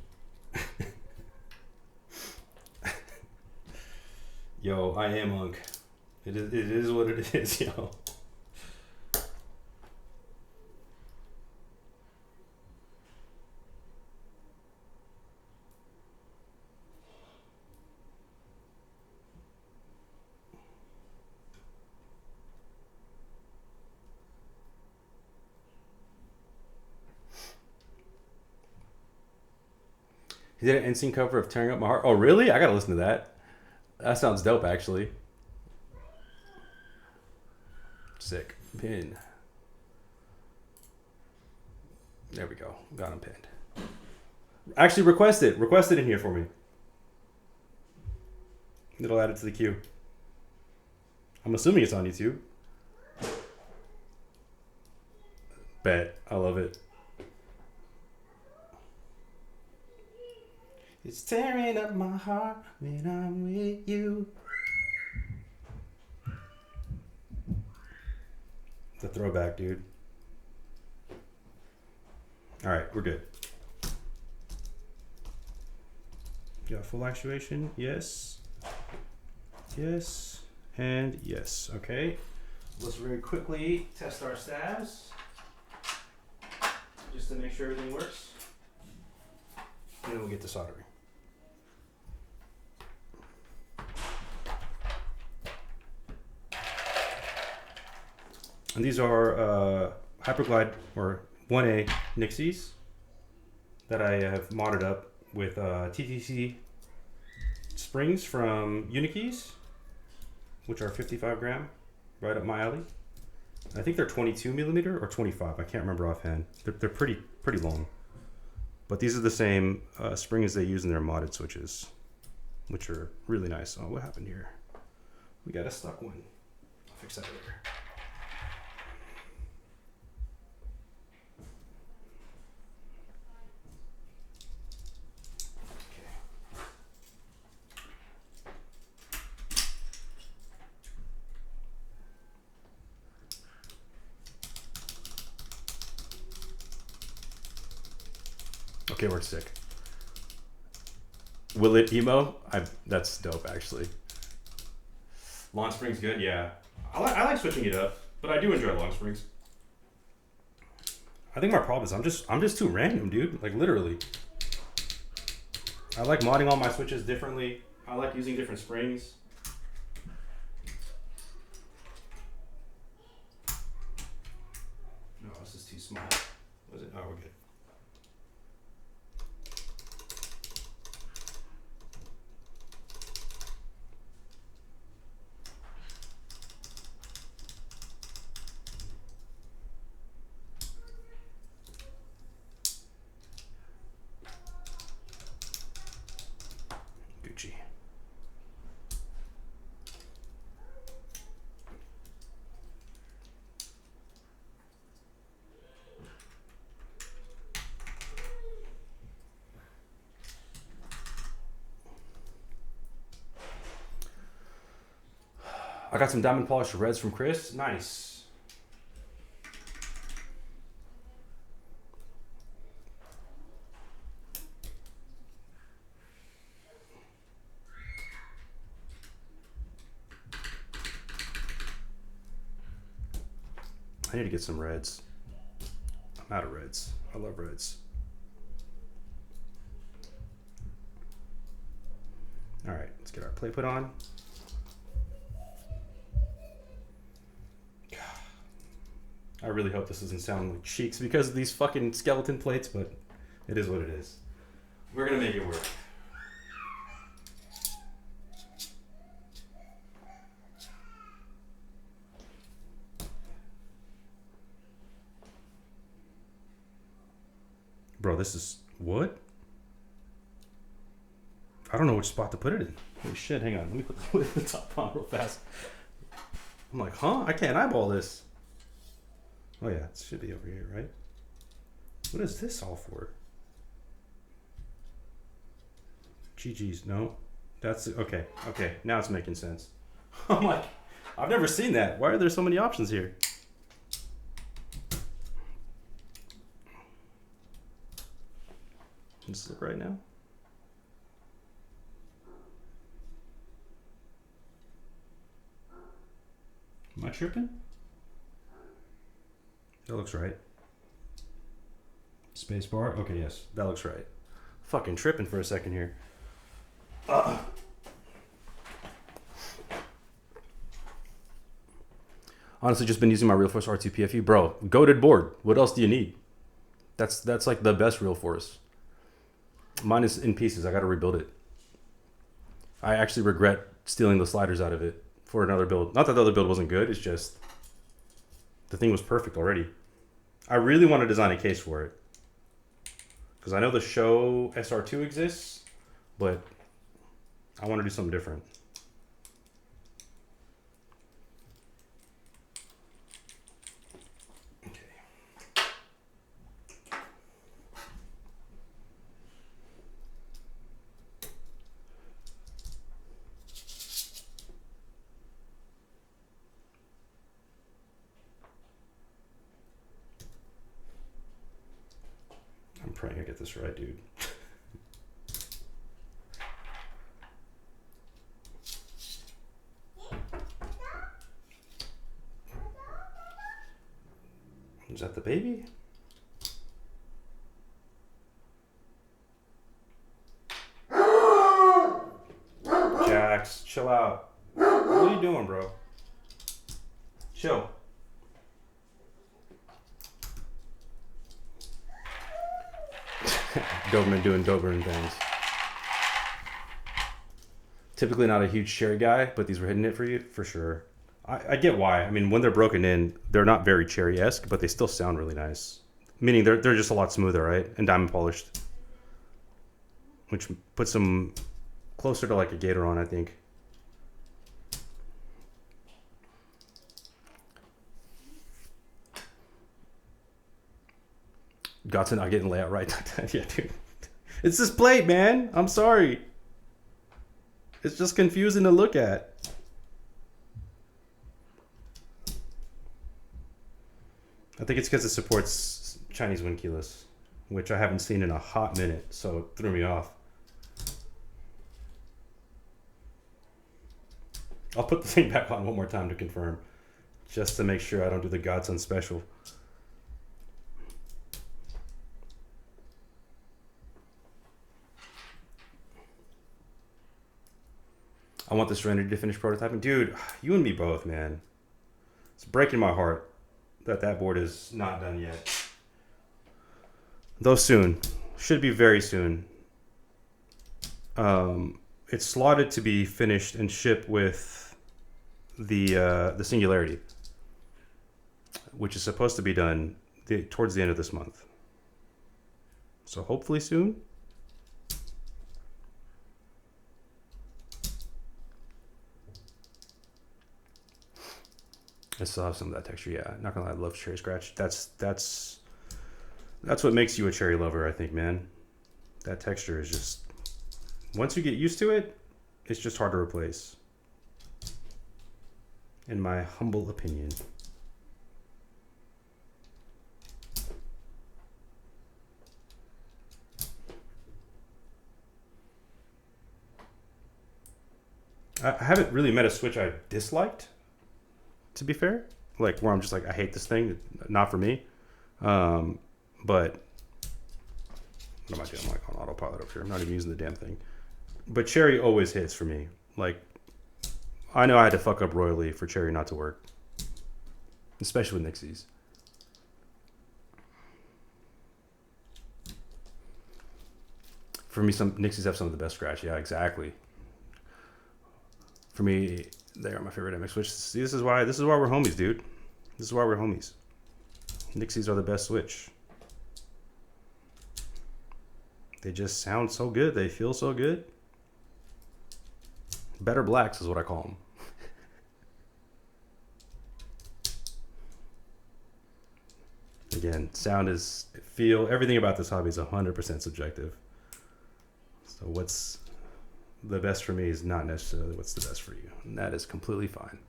Yo, I am Unk. It is what it is, yo. He did an NSYNC cover of Tearing Up My Heart. Oh, really? I gotta listen to that. That sounds dope, actually. Sick. Pin. There we go. Got him pinned. Actually, request it. Request it in here for me. It'll add it to the queue. I'm assuming it's on YouTube. Bet. I love it. It's tearing up my heart when I'm with you. It's a throwback, dude. All right, we're good. Got full actuation? Yes. Yes. And yes. Okay. Let's very quickly test our stabs just to make sure everything works. And then we'll get to soldering. And these are Hyperglide or 1A Nixies that I have modded up with TTC springs from Unikeys, which are 55 gram, right up my alley. I think they're 22 millimeter or 25. I can't remember offhand. They're pretty long. But these are the same springs they use in their modded switches, which are really nice. Oh, what happened here? We got a stuck one. I'll fix that later. Okay, we're sick. Will it emo? That's dope, actually. Long springs good, yeah. I like switching it up, but I do enjoy long springs. I think my problem is I'm just too random, dude. Like literally. I like modding all my switches differently. I like using different springs. No, this is too small. Was it? Oh, we're good. Gucci. I got some diamond polished reds from Chris. Nice. I need to get some reds. I'm out of reds. I love reds. All right, let's get our plate put on. I really hope this doesn't sound like cheeks because of these fucking skeleton plates, but it is what it is. We're gonna make it work. Bro, this is what? I don't know which spot to put it in. Holy shit, hang on. Let me put the top on real fast. I'm like, huh? I can't eyeball this. Oh yeah, it should be over here, right? What is this all for? GG's, no. That's, okay, okay, now it's making sense. I'm like, I've never seen that. Why are there so many options here? Is it right now? Am I tripping? That looks right. Space bar? Okay, yes, that looks right. Fucking tripping for a second here. Honestly, just been using my Real Force R2 PFU. Bro, goated board. What else do you need? That's like the best Real Force. Mine is in pieces. I got to rebuild it. I actually regret stealing the sliders out of it for another build. Not that the other build wasn't good. It's just the thing was perfect already. I really want to design a case for it because I know the Show SR2 exists, but I want to do something different. I'm praying I get this right, dude. Is that the baby? Jax, chill out. What are you doing, bro? Chill. Doberman doing Doberman things. Typically not a huge cherry guy, but these were hitting it for you, for sure. I get why. I mean, when they're broken in, they're not very cherry-esque, but they still sound really nice. Meaning they're just a lot smoother, right? And diamond polished. Which puts them closer to like a Gatoron, I think. GODSSON not getting layout right. Yeah, dude. It's this plate, man. I'm sorry. It's just confusing to look at. I think it's because it supports Chinese wind keyless, which I haven't seen in a hot minute, so it threw me off. I'll put the thing back on one more time to confirm, just to make sure I don't do the GODSSON special. I want this Serenity to finish prototyping. Dude, you and me both, man. It's breaking my heart that board is not done yet. Though soon. Should be very soon. It's slotted to be finished and shipped with the Singularity, which is supposed to be done towards the end of this month. So hopefully soon. I still have some of that texture. Yeah, not gonna lie, I love cherry scratch. That's what makes you a cherry lover, I think, man. That texture is just, once you get used to it, it's just hard to replace, in my humble opinion. I haven't really met a Switch I disliked, to be fair. Like, where I'm just like, I hate this thing, not for me. But what am I doing? I'm like on autopilot up here. I'm not even using the damn thing. But Cherry always hits for me. Like, I know I had to fuck up royally for Cherry not to work, especially with Nixies. For me, some Nixies have some of the best scratch. Yeah, exactly. For me, they are my favorite MX Switch. See, this is why we're homies, dude. This is why we're homies. Nixies are the best Switch. They just sound so good. They feel so good. Better blacks is what I call them. Again, sound is, feel, everything about this hobby is 100% subjective. So what's the best for me is not necessarily what's the best for you. And that is completely fine.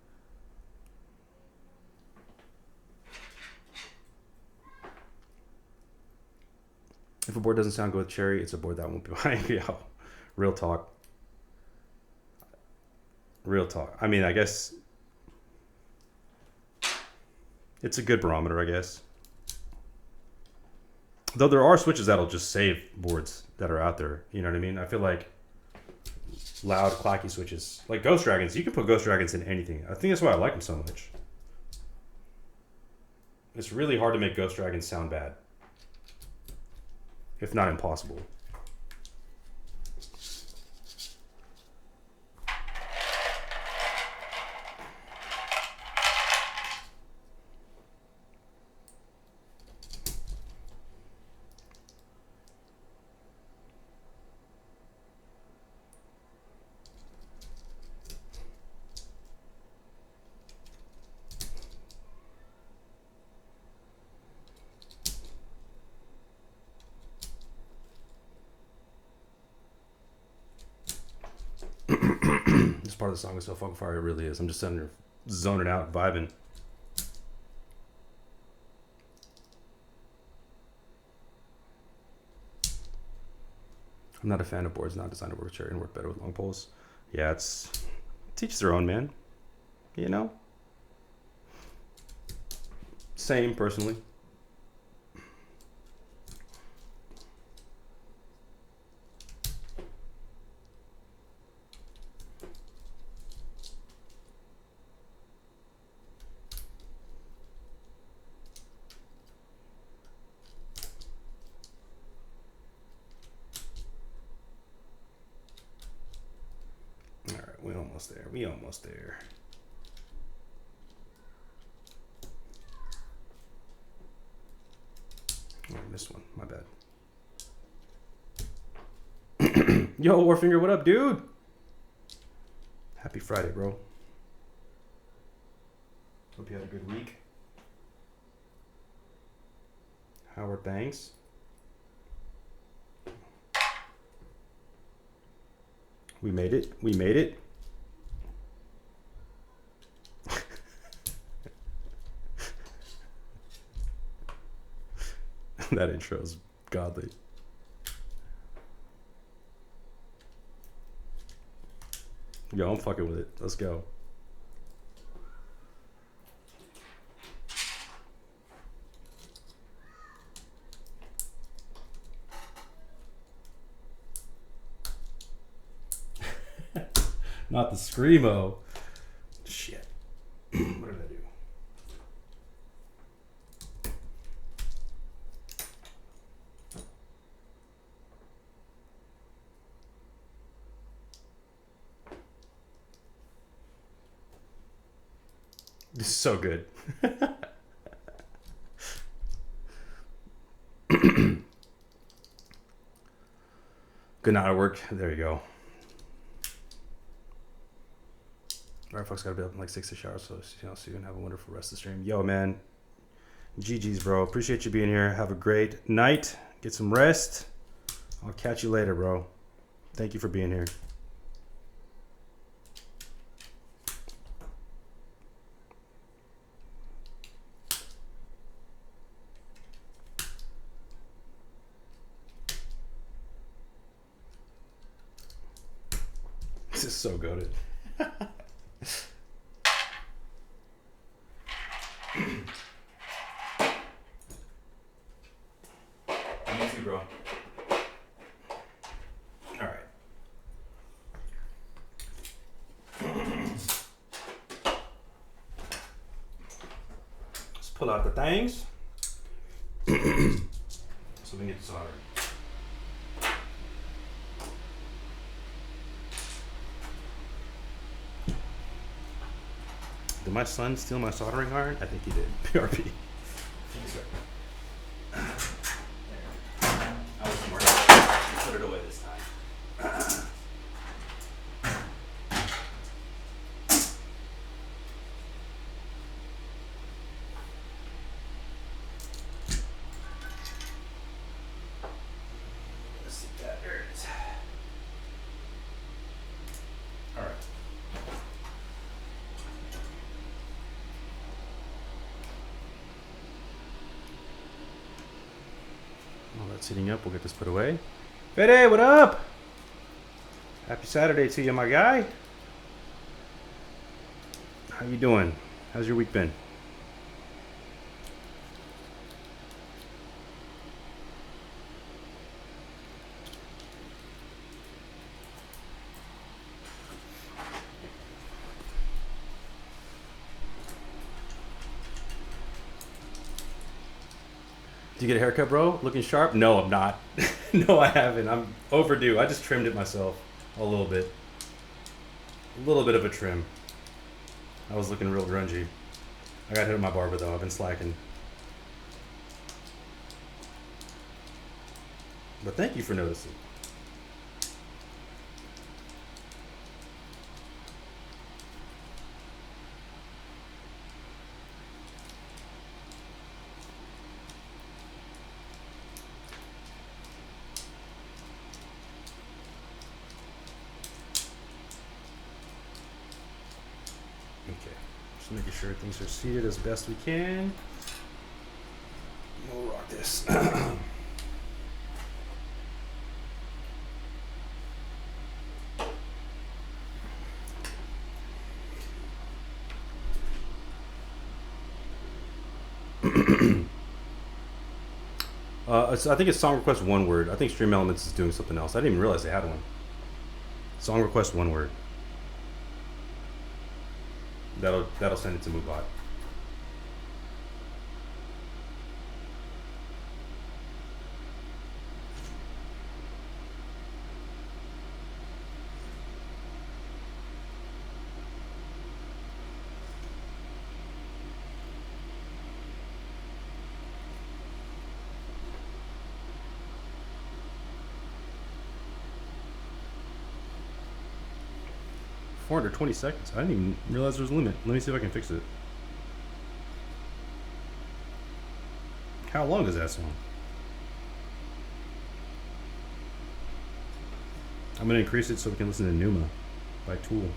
If a board doesn't sound good with Cherry, it's a board that won't be buying me out. Real talk. Real talk. I mean, I guess it's a good barometer, I guess. Though there are Switches that'll just save boards that are out there. You know what I mean? I feel like loud, clacky Switches, like Ghost Dragons, you can put Ghost Dragons in anything. I think that's why I like them so much. It's really hard to make Ghost Dragons sound bad, if not impossible. This part of the song is so fucking fire. It really is. I'm just sitting there zoning out, vibing. I'm not a fan of boards not designed to work with Cherry and work better with long poles. Yeah, it's teach their own, man. You know? Same, personally. We almost there. Oh, I missed one. My bad. Yo, Warfinger, what up, dude? Happy Friday, bro. Hope you had a good week. Howard, thanks. We made it. We made it. That intro is godly. Yo, I'm fucking with it. Let's go. Not the Screamo. Shit. What did I do? This is so good. Good night at work. There you go. All right, folks, gotta be up in like 6 hours, so you can have a wonderful rest of the stream. Yo, man, GG's, bro. Appreciate you being here. Have a great night. Get some rest. I'll catch you later, bro. Thank you for being here. This is so goated. Me too, bro. All right. Let's pull out the things. So we can get soldered. Did my son steal my soldering iron? I think he did. PRP. I was smart. Put it away this time. Let's see that. There it is. All right. While that's heating up, we'll get this put away. Fede, what up? Happy Saturday to you, my guy. How you doing? How's your week been? Did you get a haircut, bro? Looking sharp? No, I'm not. No, I haven't. I'm overdue. I just trimmed it myself a little bit. A little bit of a trim. I was looking real grungy. I got hit with my barber, though. I've been slacking. But thank you for noticing. Just making sure things are seated as best we can. We'll rock this. I think it's song request one word. I think Stream Elements is doing something else. I didn't even realize they had one. Song request one word. That'll send it to MoveBot. Under 20 seconds. I didn't even realize there was a limit. Let me see if I can fix it. How long is that song? I'm going to increase it so we can listen to Numa by Tool.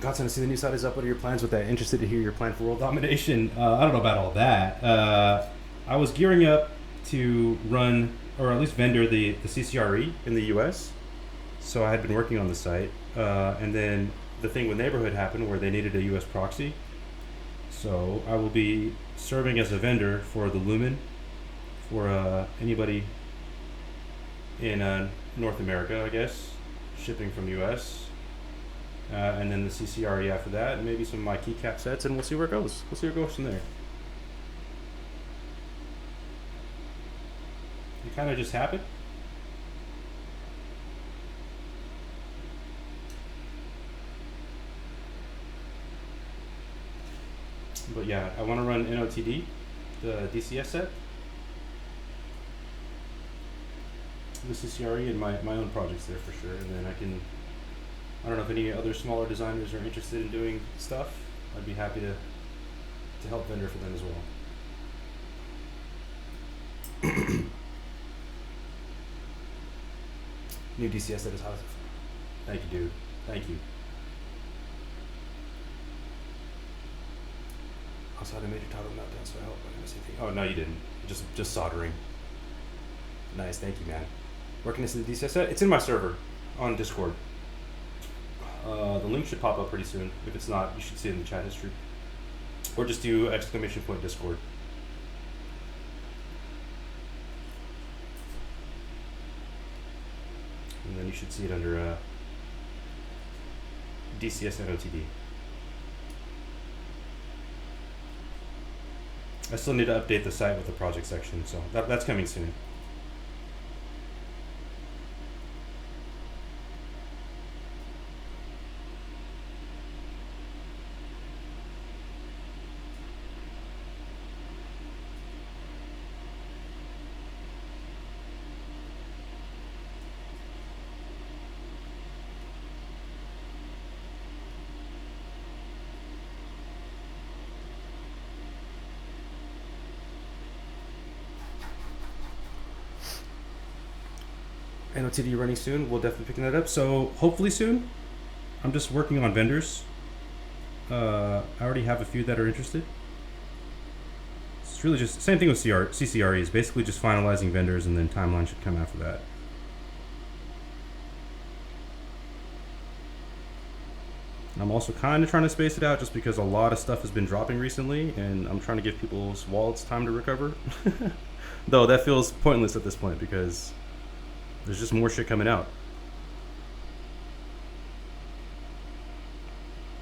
Godson, I see the new site is up. What are your plans with that? Interested to hear your plan for world domination. I don't know about all that. I was gearing up to run, or at least vendor, the CCRE in the US. So I had been working on the site. And then the thing with Neighborhood happened where they needed a US proxy. So I will be serving as a vendor for the Lumen for anybody in North America, I guess, shipping from US. And then the CCRE after that, and maybe some of my keycap sets, and we'll see where it goes. We'll see where it goes from there. It kind of just happened. But yeah, I want to run NOTD, the DCS set, the CCRE, and my own projects there for sure. And then I don't know if any other smaller designers are interested in doing stuff. I'd be happy to help vendor for them as well. New DCS set is hot. Thank you, dude. Thank you. Also had a major toggle meltdown, so I hope I didn't miss anything. Oh no, you didn't. Just soldering. Nice, thank you, man. Working this in the DCS set. It's in my server on Discord. The link should pop up pretty soon. If it's not, you should see it in the chat history. Or just do !Discord. And then you should see it under DCS NOTD. I still need to update the site with the project section, so that's coming soon. NOTD running soon. We'll definitely picking that up. So hopefully soon. I'm just working on vendors. I already have a few that are interested. It's really just same thing with CCRE. Is basically just finalizing vendors, and then timeline should come after that. And I'm also kind of trying to space it out just because a lot of stuff has been dropping recently, and I'm trying to give people's wallets time to recover. Though that feels pointless at this point because there's just more shit coming out.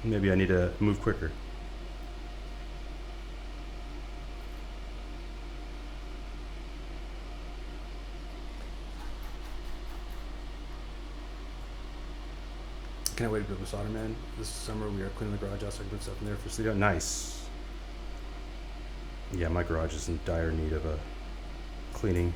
Maybe I need to move quicker. Can't wait to build a solder, man. This summer we are cleaning the garage out so I can put stuff in there for studio. Nice. Yeah, my garage is in dire need of a cleaning.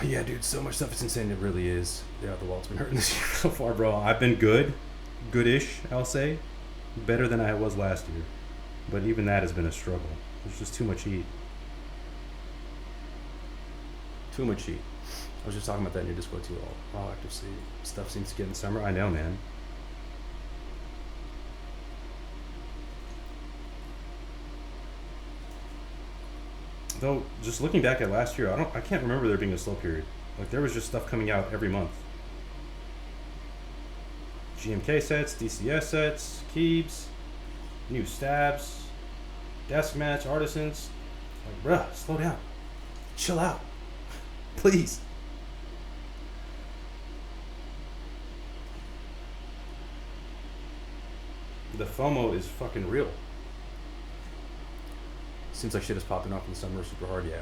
Yeah, dude, so much stuff. It's insane. It really is. Yeah, the wallet's been hurting this year so far, bro. I've been goodish, I'll say. Better than I was last year. But even that has been a struggle. There's just too much heat. Too much heat. I was just talking about that in your Discord too. All active sleep stuff seems to get in summer. I know, man. Though, just looking back at last year, I can't remember there being a slow period. Like, there was just stuff coming out every month. GMK sets, DCS sets, Keebs, new stabs, desk match, artisans. Like, bruh, slow down. Chill out. Please. The FOMO is fucking real. Seems like shit is popping off in the summer super hard. Yeah,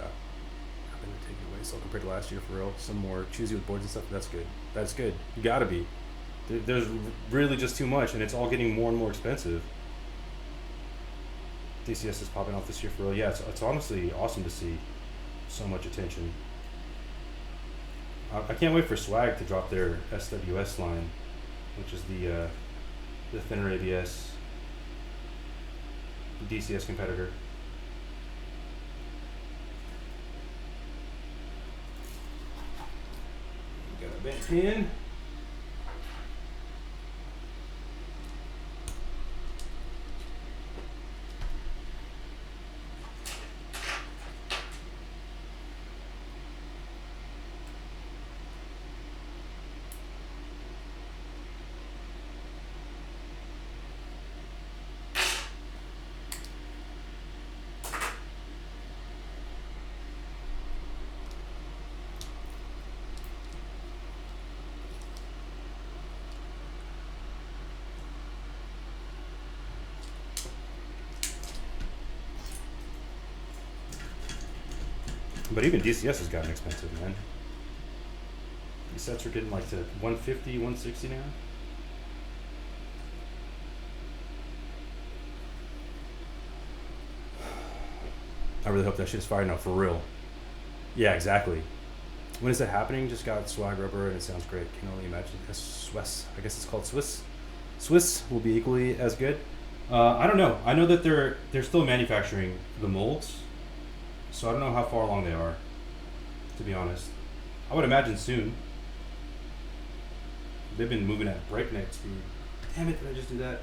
I've definitely take it away. So compared to last year, for real, some more choosy with boards and stuff. That's good. That's good. You gotta be. There's really just too much, and it's all getting more and more expensive. DCS is popping off this year for real. Yeah, it's honestly awesome to see so much attention. I can't wait for Swag to drop their SWS line, which is the thinner ABS DCS competitor. Got a bent pin. But even DCS has gotten expensive, man. These sets are getting like to 150, 160 now. I really hope that shit is fired now, for real. Yeah, exactly. When is that happening? Just got Swag rubber and it sounds great. Can only imagine. Swiss. I guess it's called Swiss. Swiss will be equally as good. I don't know. I know that they're still manufacturing the molds, so I don't know how far along they are, to be honest. I would imagine soon. They've been moving at breakneck speed. Damn it, did I just do that?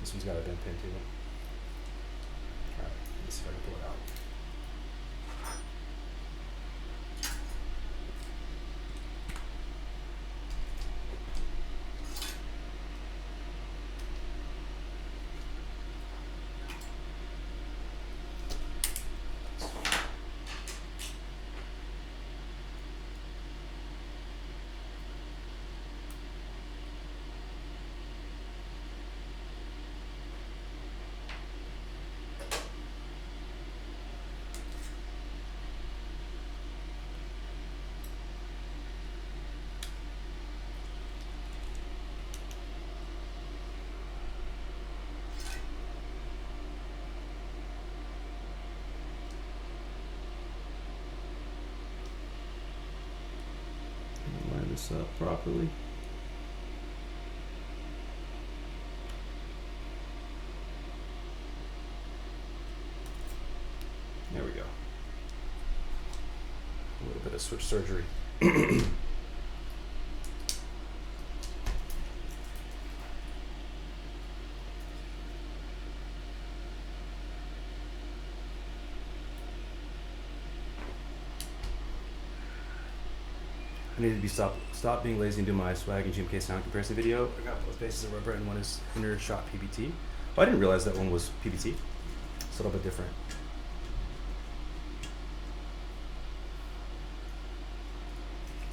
This one's got a bent pin too. Alright, let's see if I can pull it out. Line this up properly. There we go. A little bit of switch surgery. I need to be stop being lazy and do my Swag and GMK sound comparison video. I got both bases of rubber and one is inner shot PBT. Oh, I didn't realize that one was PBT. It's a little bit different.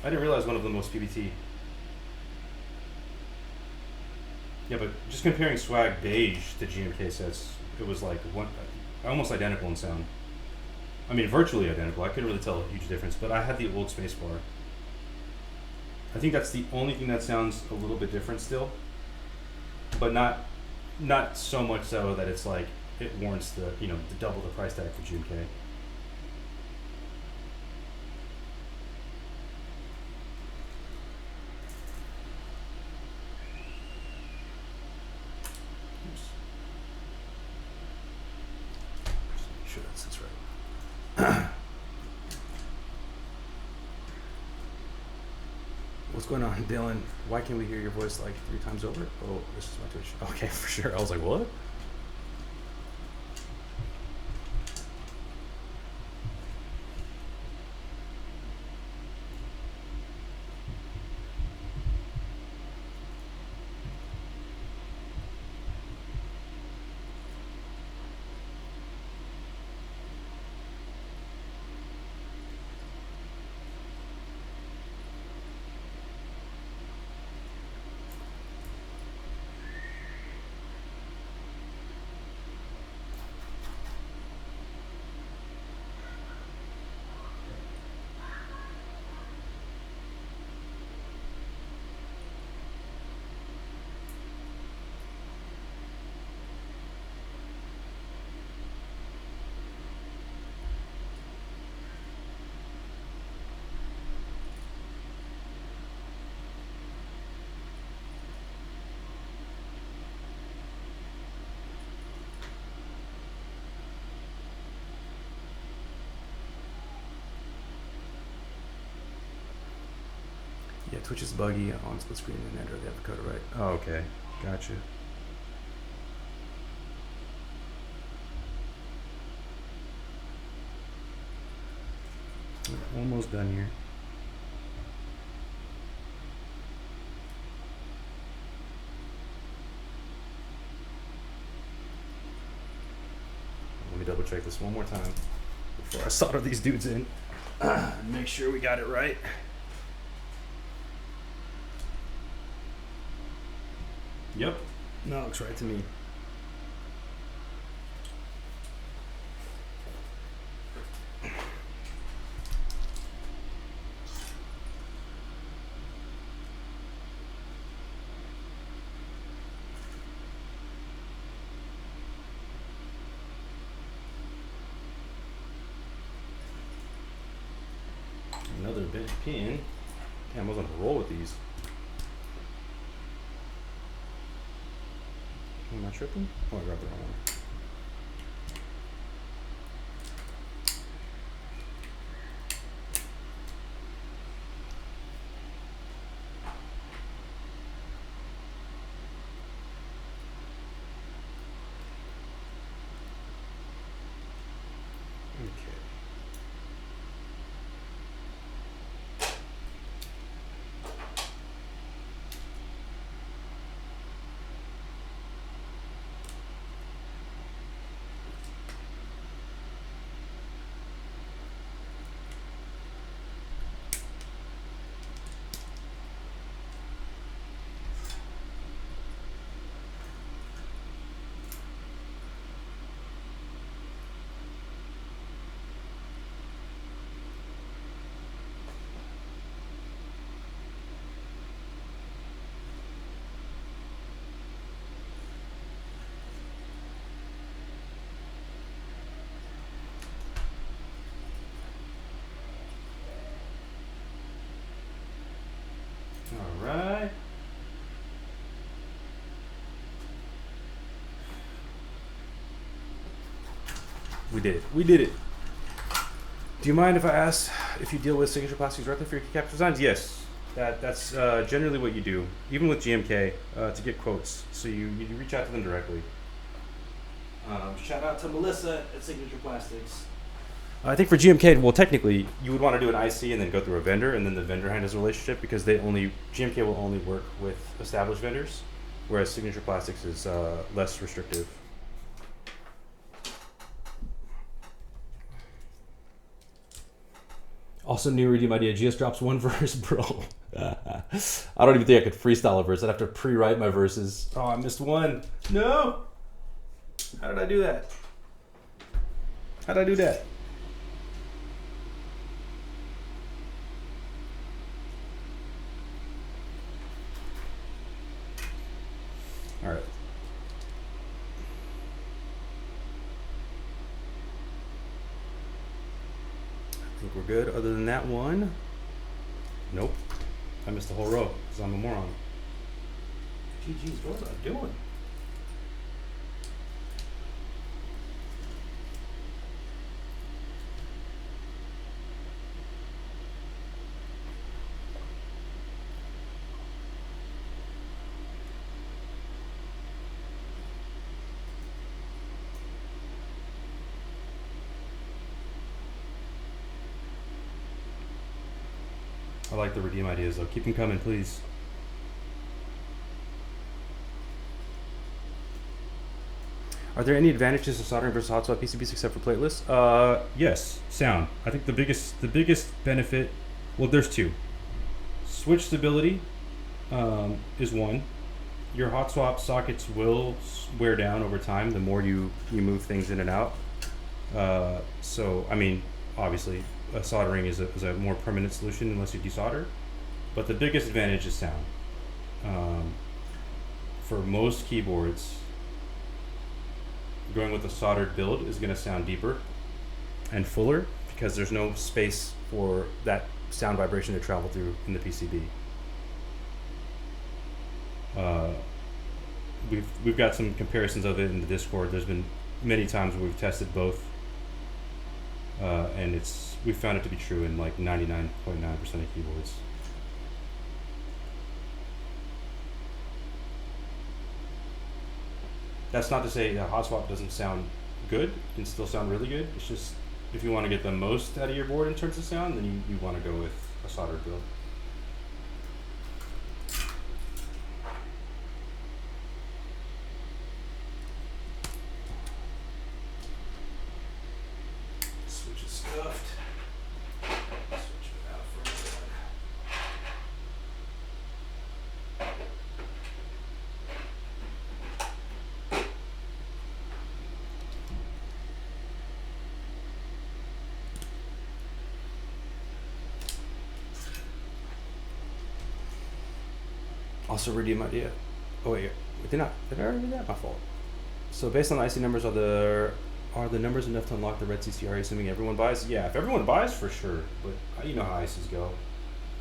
I didn't realize one of them was PBT. Yeah, but just comparing Swag beige to GMK sets, it was like almost identical in sound. I mean, virtually identical. I couldn't really tell a huge difference, but I had the old spacebar. I think that's the only thing that sounds a little bit different still, but not so much so that it's like it warrants the double the price tag for GMK. Sure that sits right. What's going on, Dylan? Why can't we hear your voice like 3 times over? Oh, this is my Twitch. Okay, for sure. I was like, what? Twitch is buggy on split screen and Android. They have the code right. Oh, okay. Gotcha. We're almost done here. Let me double check this one more time before I solder these dudes in. Make sure we got it right. Yep. No, looks right to me. Another bent pin. Damn, I was on a roll with these. Am I tripping? Oh, I grabbed the wrong one. All right. We did it. We did it. Do you mind if I ask if you deal with signature plastics directly for your keycap designs? Yes. That's generally what you do, even with GMK, to get quotes. So you reach out to them directly. Shout out to Melissa at Signature Plastics. I think for GMK, well, technically, you would want to do an IC and then go through a vendor, and then the vendor handles the relationship because GMK will only work with established vendors, whereas Signature Plastics is less restrictive. Also, new redeem idea. GS drops one verse, bro. I don't even think I could freestyle a verse. I'd have to pre-write my verses. Oh, I missed one. No. How did I do that? How did I do that? All right. I think we're good. Other than that one, nope. I missed the whole row because I'm a moron. GG's, what was I doing? I like the redeem ideas though. Keep them coming, please. Are there any advantages to soldering versus hot swap PCBs except for plateless? Yes, sound. I think the biggest benefit, well, there's two. Switch stability is one. Your hot swap sockets will wear down over time the more you move things in and out. So, I mean, obviously, soldering is a more permanent solution unless you desolder. But the biggest advantage is sound. For most keyboards, going with a soldered build is going to sound deeper and fuller because there's no space for that sound vibration to travel through in the PCB. We've got some comparisons of it in the Discord. There's been many times where we've tested both, and we found it to be true in like 99.9% of keyboards. That's not to say that hot swap doesn't sound good. It can still sound really good. It's just if you want to get the most out of your board in terms of sound, then you want to go with a soldered build. Switch is scuffed. Switch it out for a second. Also redeem idea. Oh wait, did I already do that? My fault. So based on IC numbers, are the numbers enough to unlock the red CCR? Assuming everyone buys? Yeah, if everyone buys, for sure. But you know how ICs go.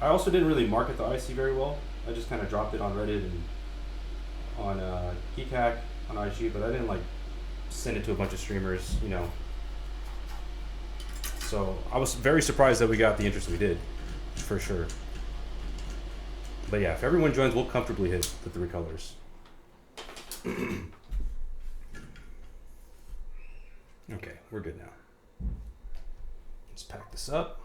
I also didn't really market the IC very well. I just kind of dropped it on Reddit and on Geekhack on IG, but I didn't like send it to a bunch of streamers, you know. So I was very surprised that we got the interest we did, for sure. But yeah, if everyone joins, we'll comfortably hit the 3 colors. Okay, we're good now. Let's pack this up.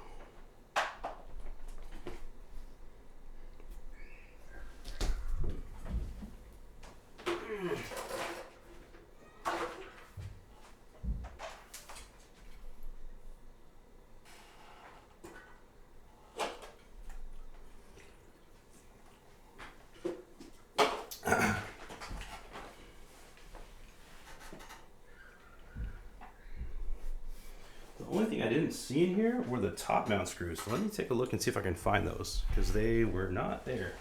The only thing I didn't see in here were the top mount screws. So let me take a look and see if I can find those, because they were not there.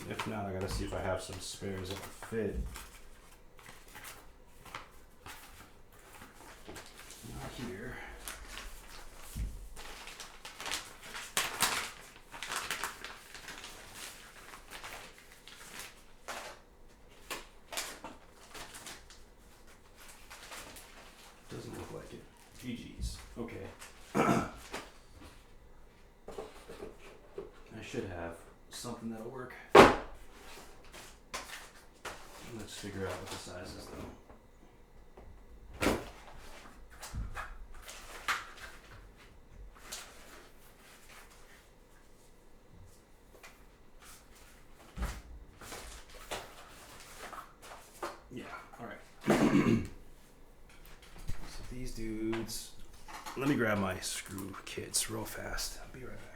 If not, I gotta see if I have some spares that will fit. Not here. Doesn't look like it. GG's. Okay. I should have something that'll work. Let's figure out what the size is though. Yeah, alright. So these dudes, let me grab my screw kits real fast. I'll be right back.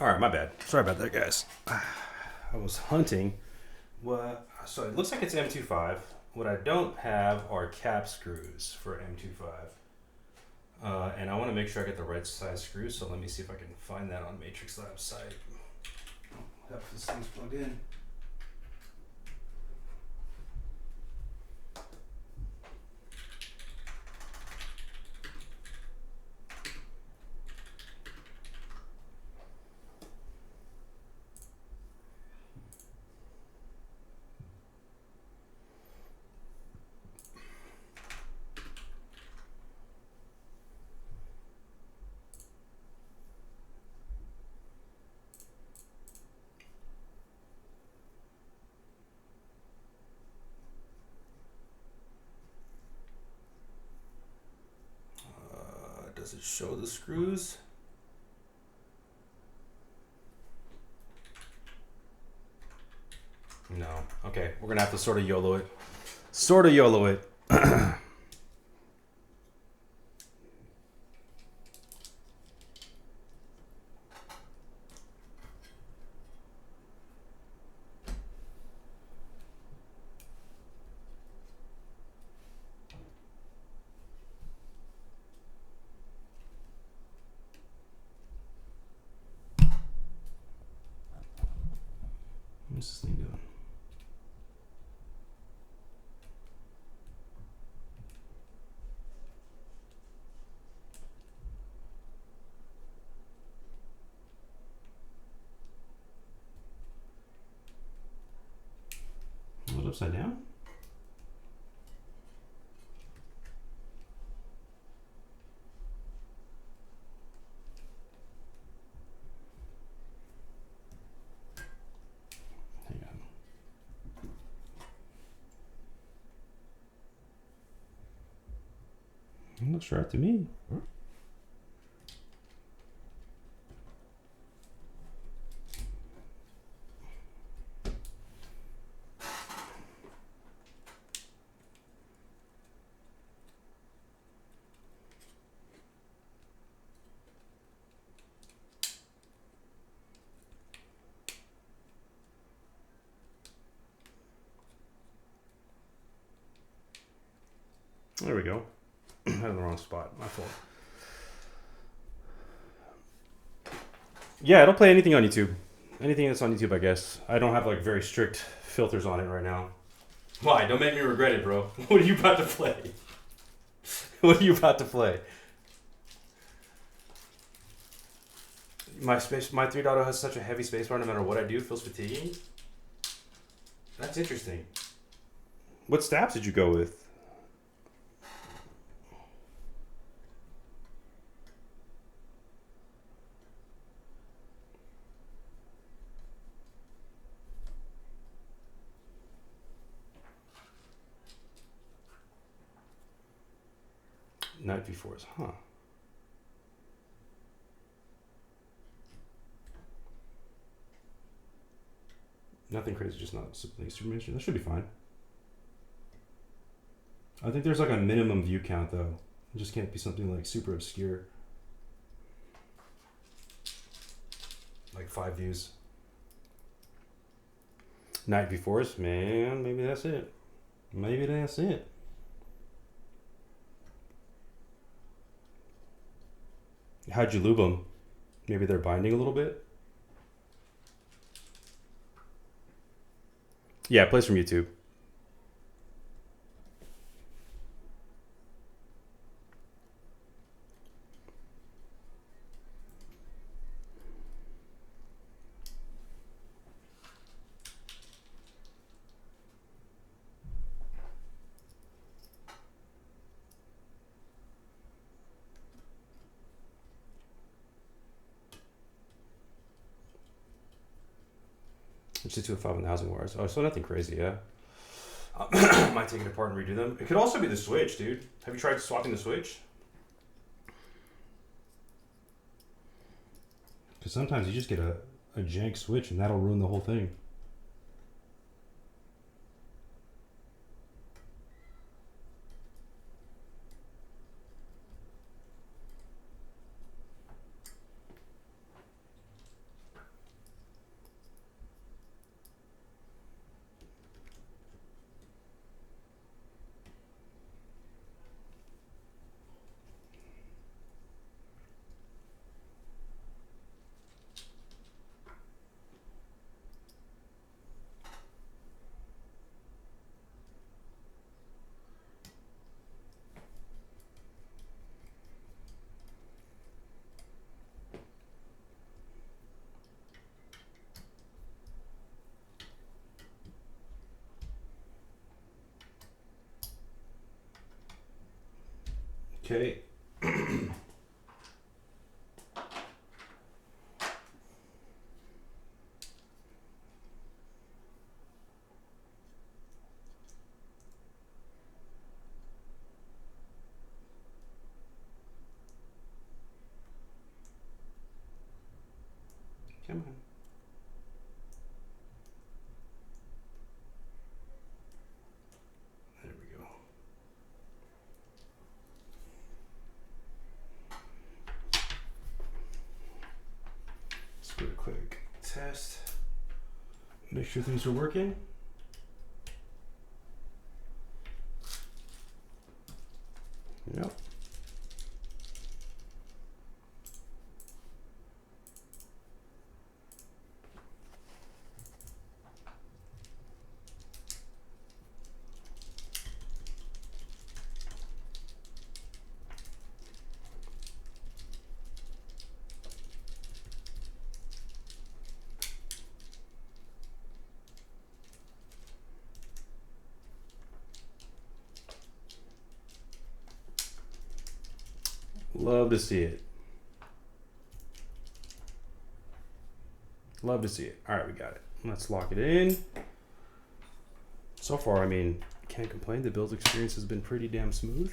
All right, my bad. Sorry about that, guys. I was hunting. What? So it looks like it's M25. What I don't have are cap screws for M25. And I want to make sure I get the right size screws, so let me see if I can find that on Matrix Lab's site. Have this thing's plugged in. Does it show the screws? No. Okay, we're gonna have to sort of YOLO it. Sort of YOLO it. What's this thing doing? Is it upside down? Hang on. It looks right to me. There we go. I had it in the wrong spot. My fault. Yeah, it'll play anything on YouTube. Anything that's on YouTube, I guess. I don't have like very strict filters on it right now. Why? Don't make me regret it, bro. What are you about to play? What are you about to play? My 3.0 has such a heavy spacebar. No matter what I do, it feels fatiguing. That's interesting. What stabs did you go with? Night V4s, huh? Nothing crazy, just not simply instrumentation. That should be fine. I think there's like a minimum view count though. It just can't be something like super obscure. Like 5 views. Night V4s, man, maybe that's it. Maybe that's it. How'd you lube them? Maybe they're binding a little bit? Yeah, it plays from YouTube. Just 205 on the housing wires. Oh, so nothing crazy, yeah. Might take it apart and redo them. It could also be the switch, dude. Have you tried swapping the switch? Because sometimes you just get a jank switch and that'll ruin the whole thing. okay. Come on. There we go. Let's do a quick test. Make sure things are working. Yep. Love to see it. Love to see it. All right, we got it. Let's lock it in. So far, I mean, can't complain. The build experience has been pretty damn smooth.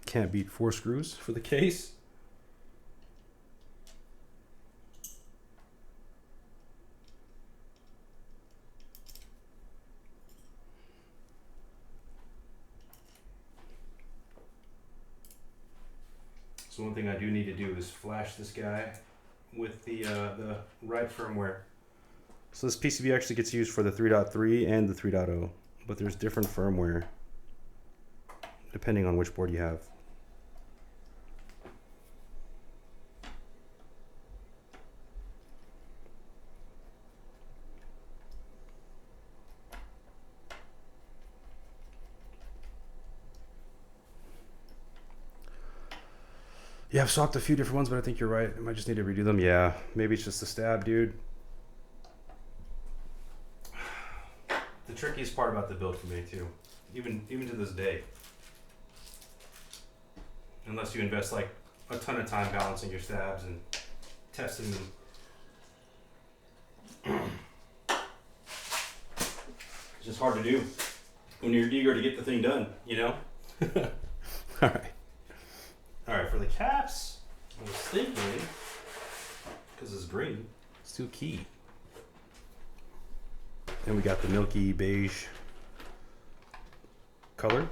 Can't beat 4 screws for the case. So one thing I do need to do is flash this guy with the right firmware. So this PCB actually gets used for the 3.3 and the 3.0, but there's different firmware depending on which board you have. Yeah, I've swapped a few different ones, but I think you're right. I might just need to redo them. Yeah, maybe it's just the stab, dude. The trickiest part about the build for me too, even to this day, unless you invest like a ton of time balancing your stabs and testing them, it's just hard to do when you're eager to get the thing done, you know? All right, for the caps, I was thinking, because it's green, it's too key. And we got the milky beige color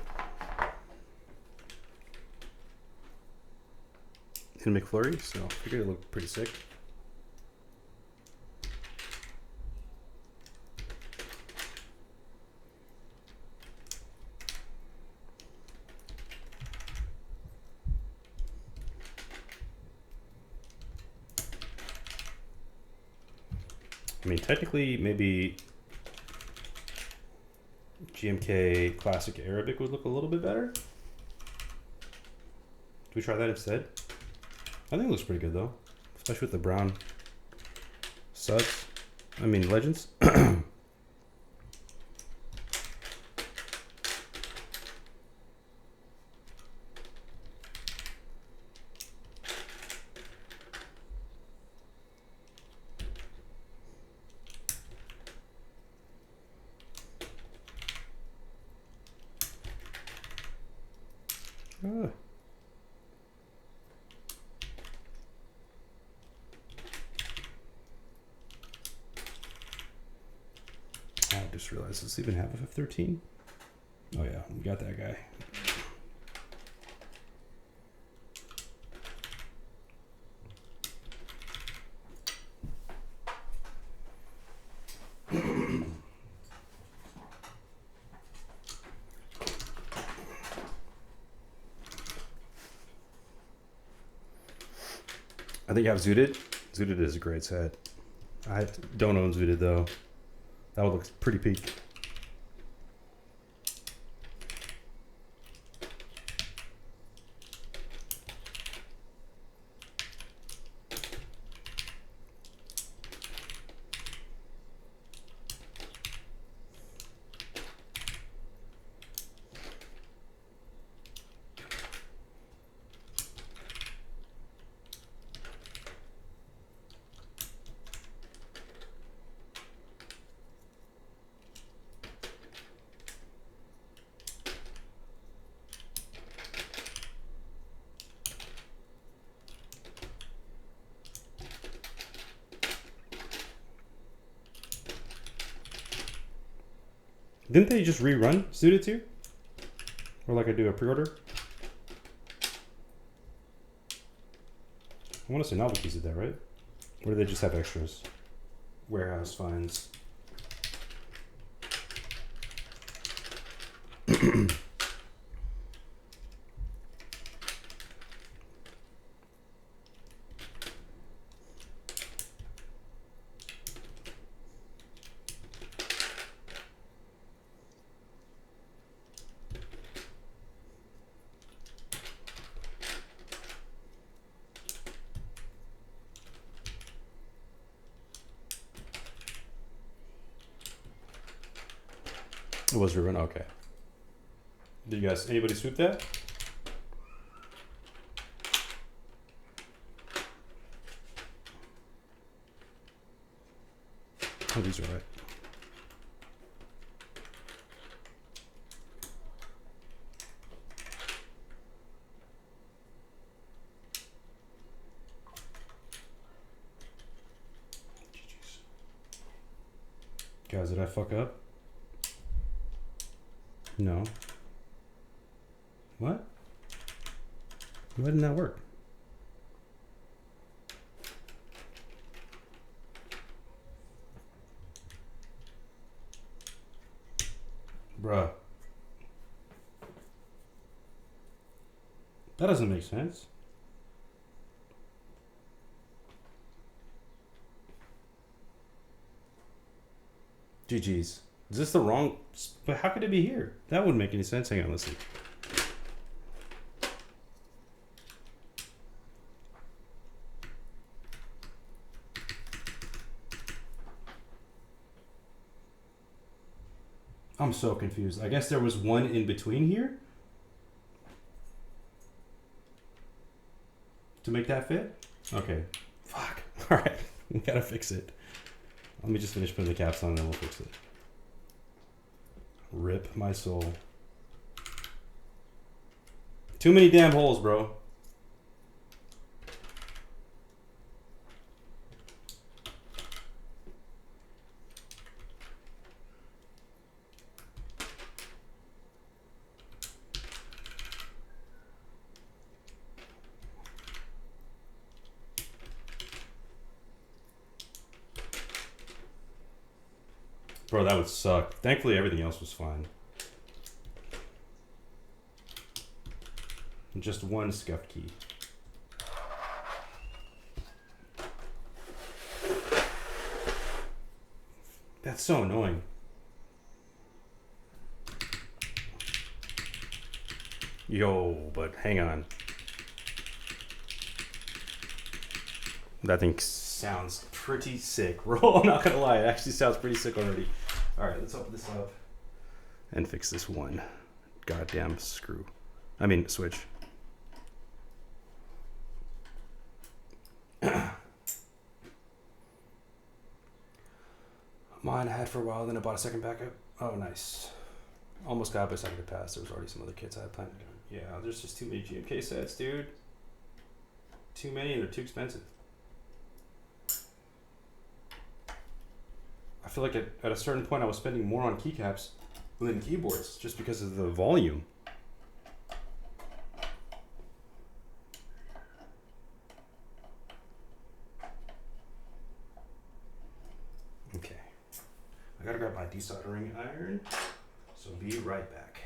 in McFlurry, so I figured it looked pretty sick. I mean, technically, maybe GMK Classic Arabic would look a little bit better. Do we try that instead? I think it looks pretty good though, especially with the brown studs. I mean, Legends. I just realized this even have a F13. Oh yeah, we got that guy. I think I have Zooted. Zooted is a great set. I don't own Zooted though. That would look pretty peak. Didn't they just rerun Suda 2? Or like I do a pre-order? I want to say Novelties did that, right? Or do they just have extras? Warehouse finds. It was rerun. Okay. Did you guys? Anybody swoop that? Oh, these are right. Guys, did I fuck up? No. What? Why didn't that work? Bruh. That doesn't make sense. GG's. Is this the wrong... But how could it be here? That wouldn't make any sense. Hang on, let's see. I'm so confused. I guess there was one in between here? To make that fit? Okay. Fuck. Alright. We gotta fix it. Let me just finish putting the caps on and then we'll fix it. Rip my soul. Too many damn holes, bro. Bro, that would suck. Thankfully, everything else was fine. Just one scuff key. That's so annoying. Yo, but hang on. That thing sounds pretty sick, bro. I'm not gonna lie, it actually sounds pretty sick already. Alright, let's open this up and fix this one goddamn screw. I mean, switch. Mine I had for a while, then I bought a second backup. Oh, nice. Almost got it, but decided to pass. There was already some other kits I had planned to go. Yeah, there's just too many GMK sets, dude. Too many and they're too expensive. I feel like at a certain point I was spending more on keycaps than keyboards just because of the volume. Okay. I gotta grab my desoldering iron, so be right back.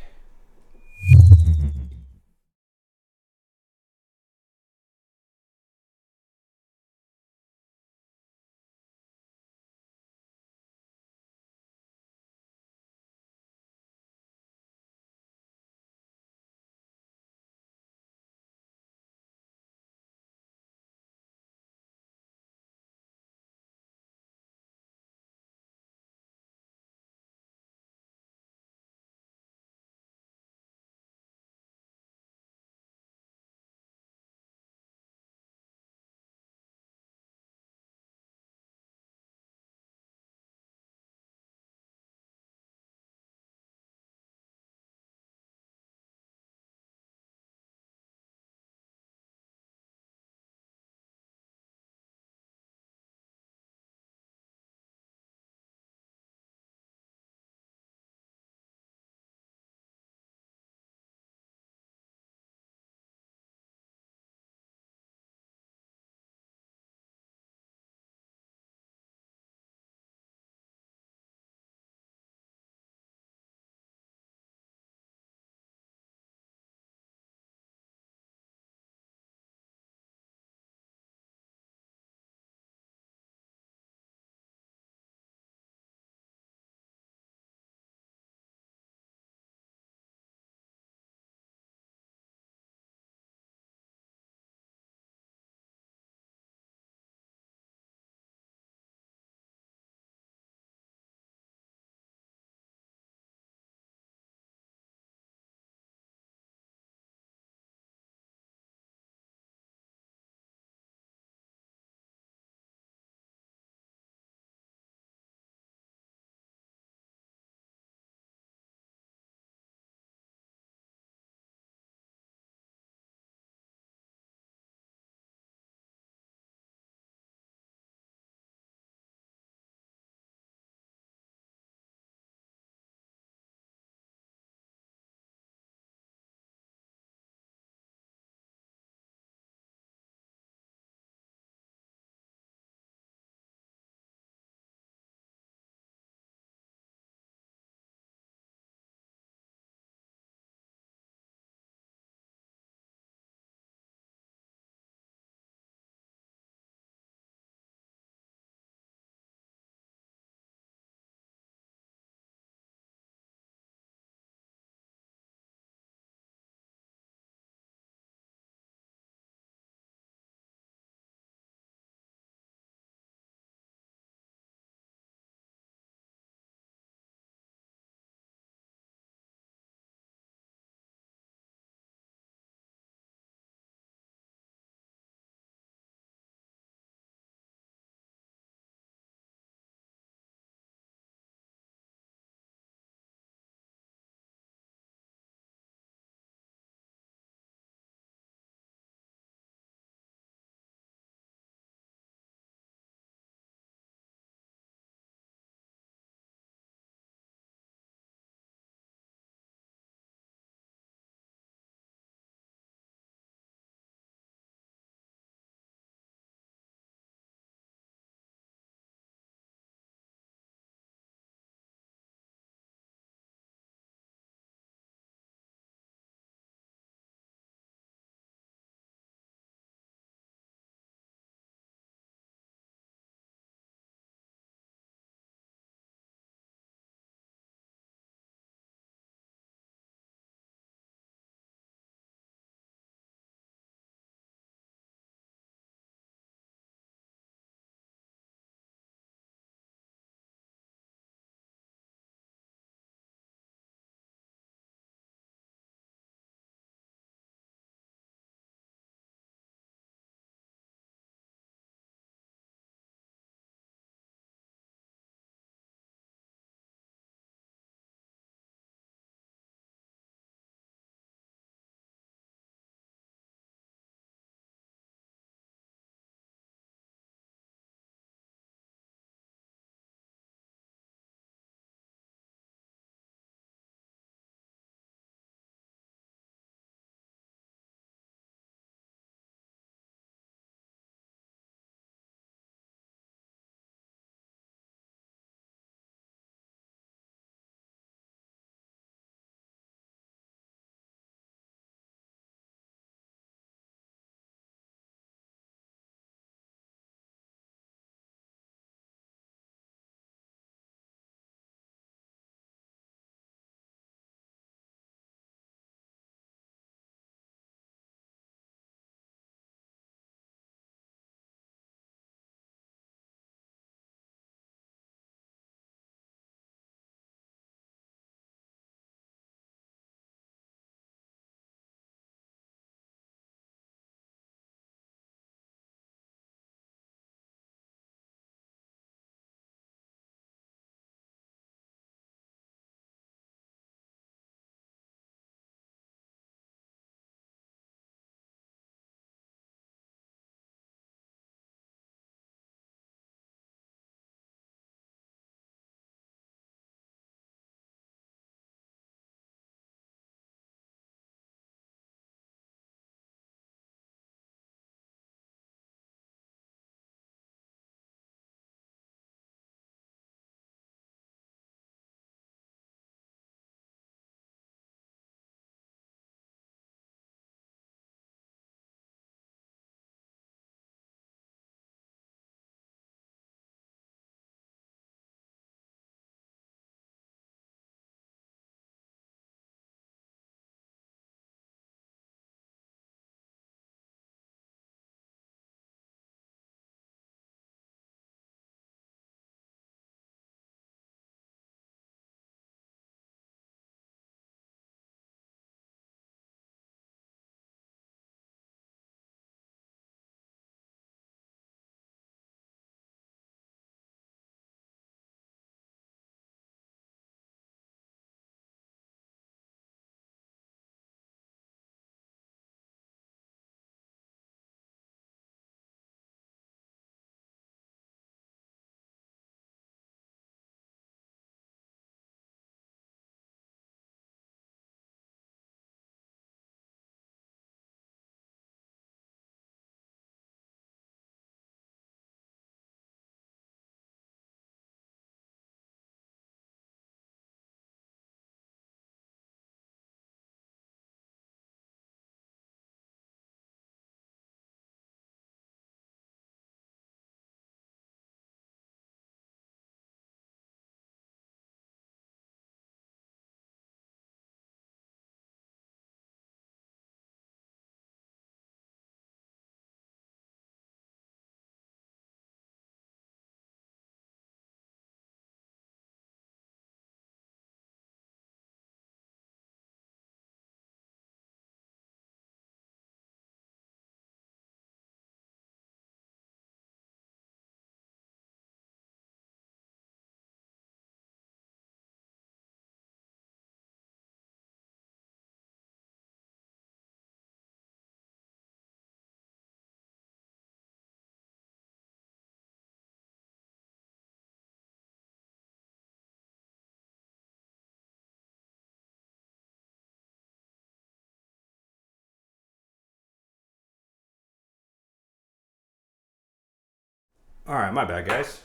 All right, my bad, guys.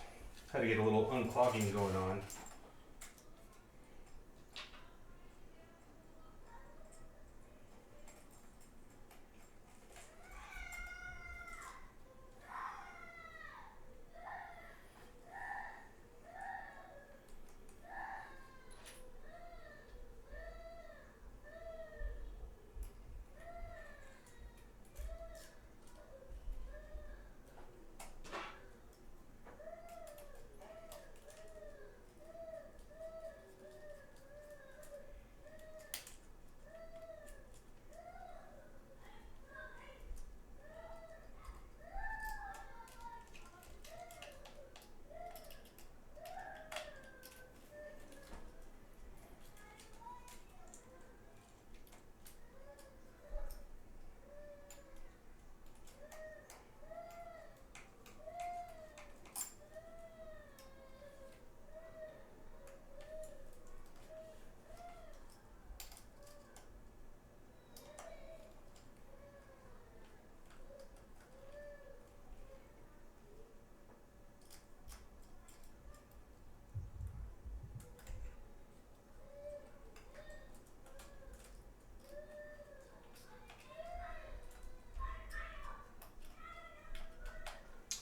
Had to get a little unclogging going on.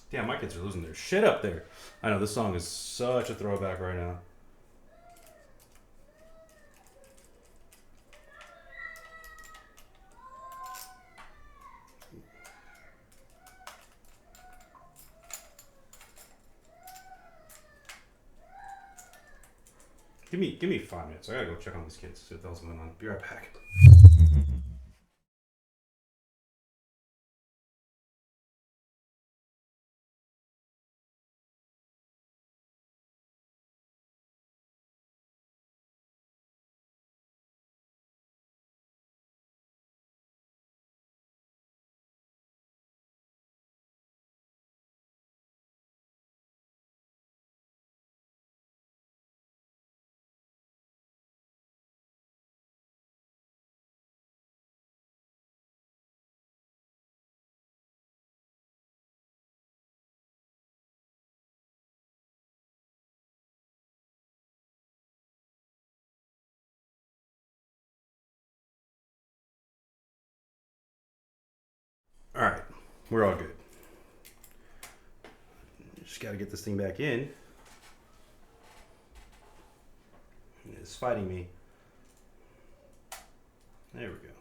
Damn, my kids are losing their shit up there. I know this song is such a throwback right now. Give me 5 minutes. I gotta go check on these kids, see what the hell's going on. Be right back. All right, we're all good. Just gotta get this thing back in. It's fighting me. There we go.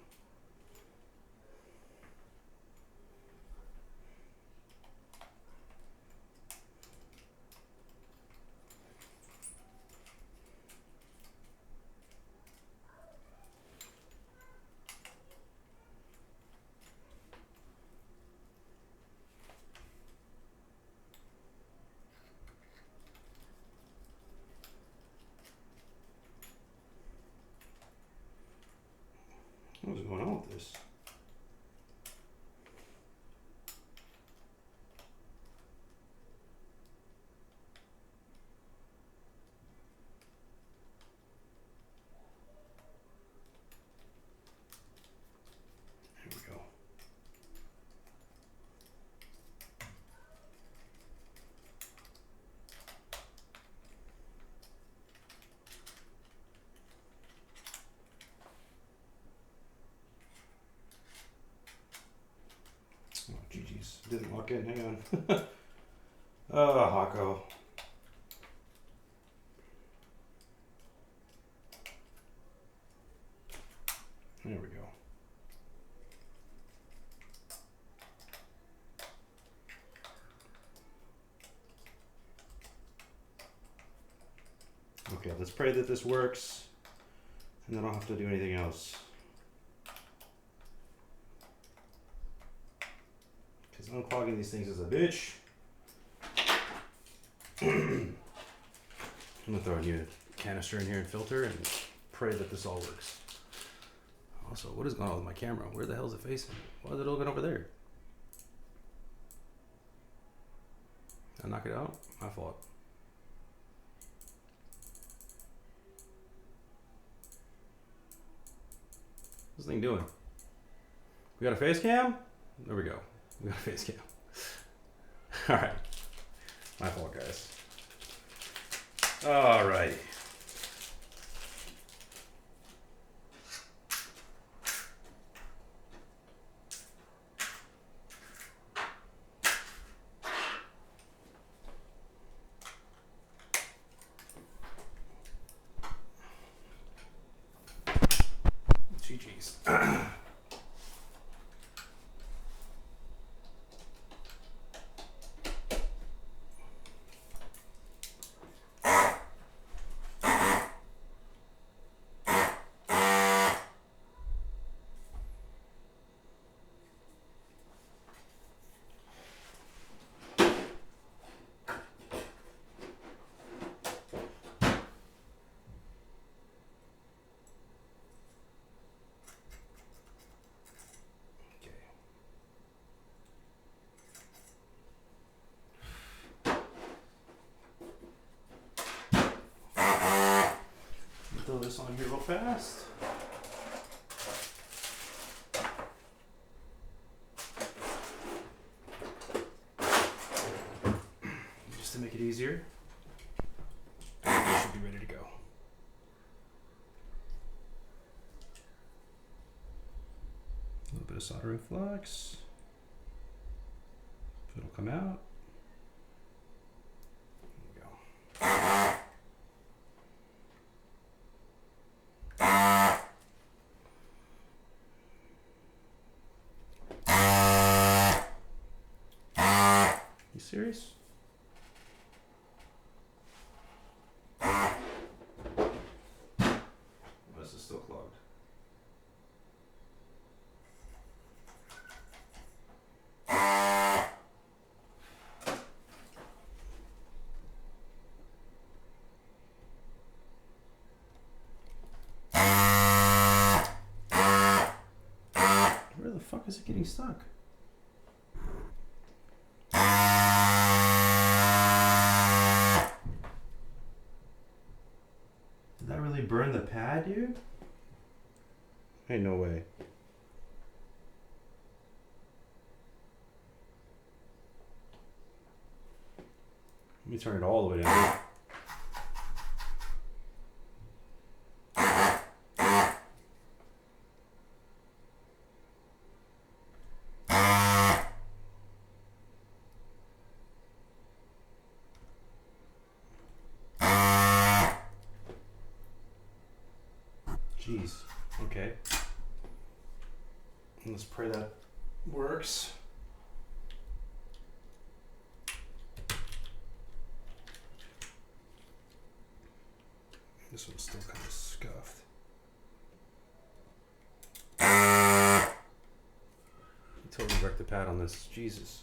What's going on with this? Here we go. Oh, GG's. Didn't lock in. Hang on. Oh, Hako. There we go. Okay, let's pray that this works, and then I don't have to do anything else. Because unclogging these things is a bitch. I'm gonna throw a new canister in here and filter and pray that this all works. Also, what is going on with my camera? Where the hell is it facing? Why is it looking over there? Did I knock it out? My fault. What's this thing doing? We got a face cam? There we go. We got a face cam. All right. My fault, guys. All right. GG's. Throw this on here real fast. Just to make it easier. We should be ready to go. A little bit of soldering flux. It'll come out. There we go. You serious? This is still clogged. Where the fuck is it getting stuck? Did that really burn the pad, dude? Ain't no way. Let me turn it all the way down. Jeez. Okay. Let's pray that works. This one's still kind of scuffed. Totally wrecked the pad on this. Jesus.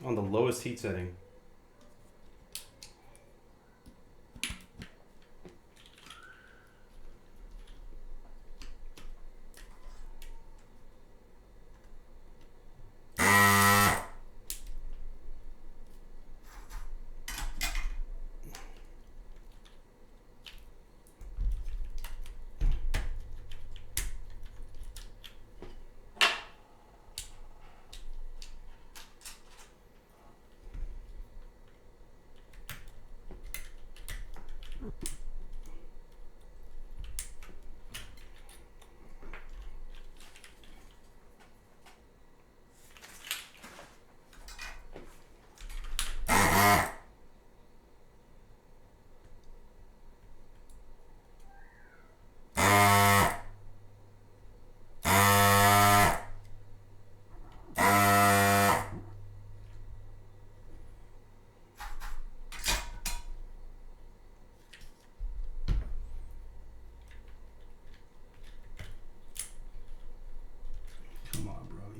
On the lowest heat setting.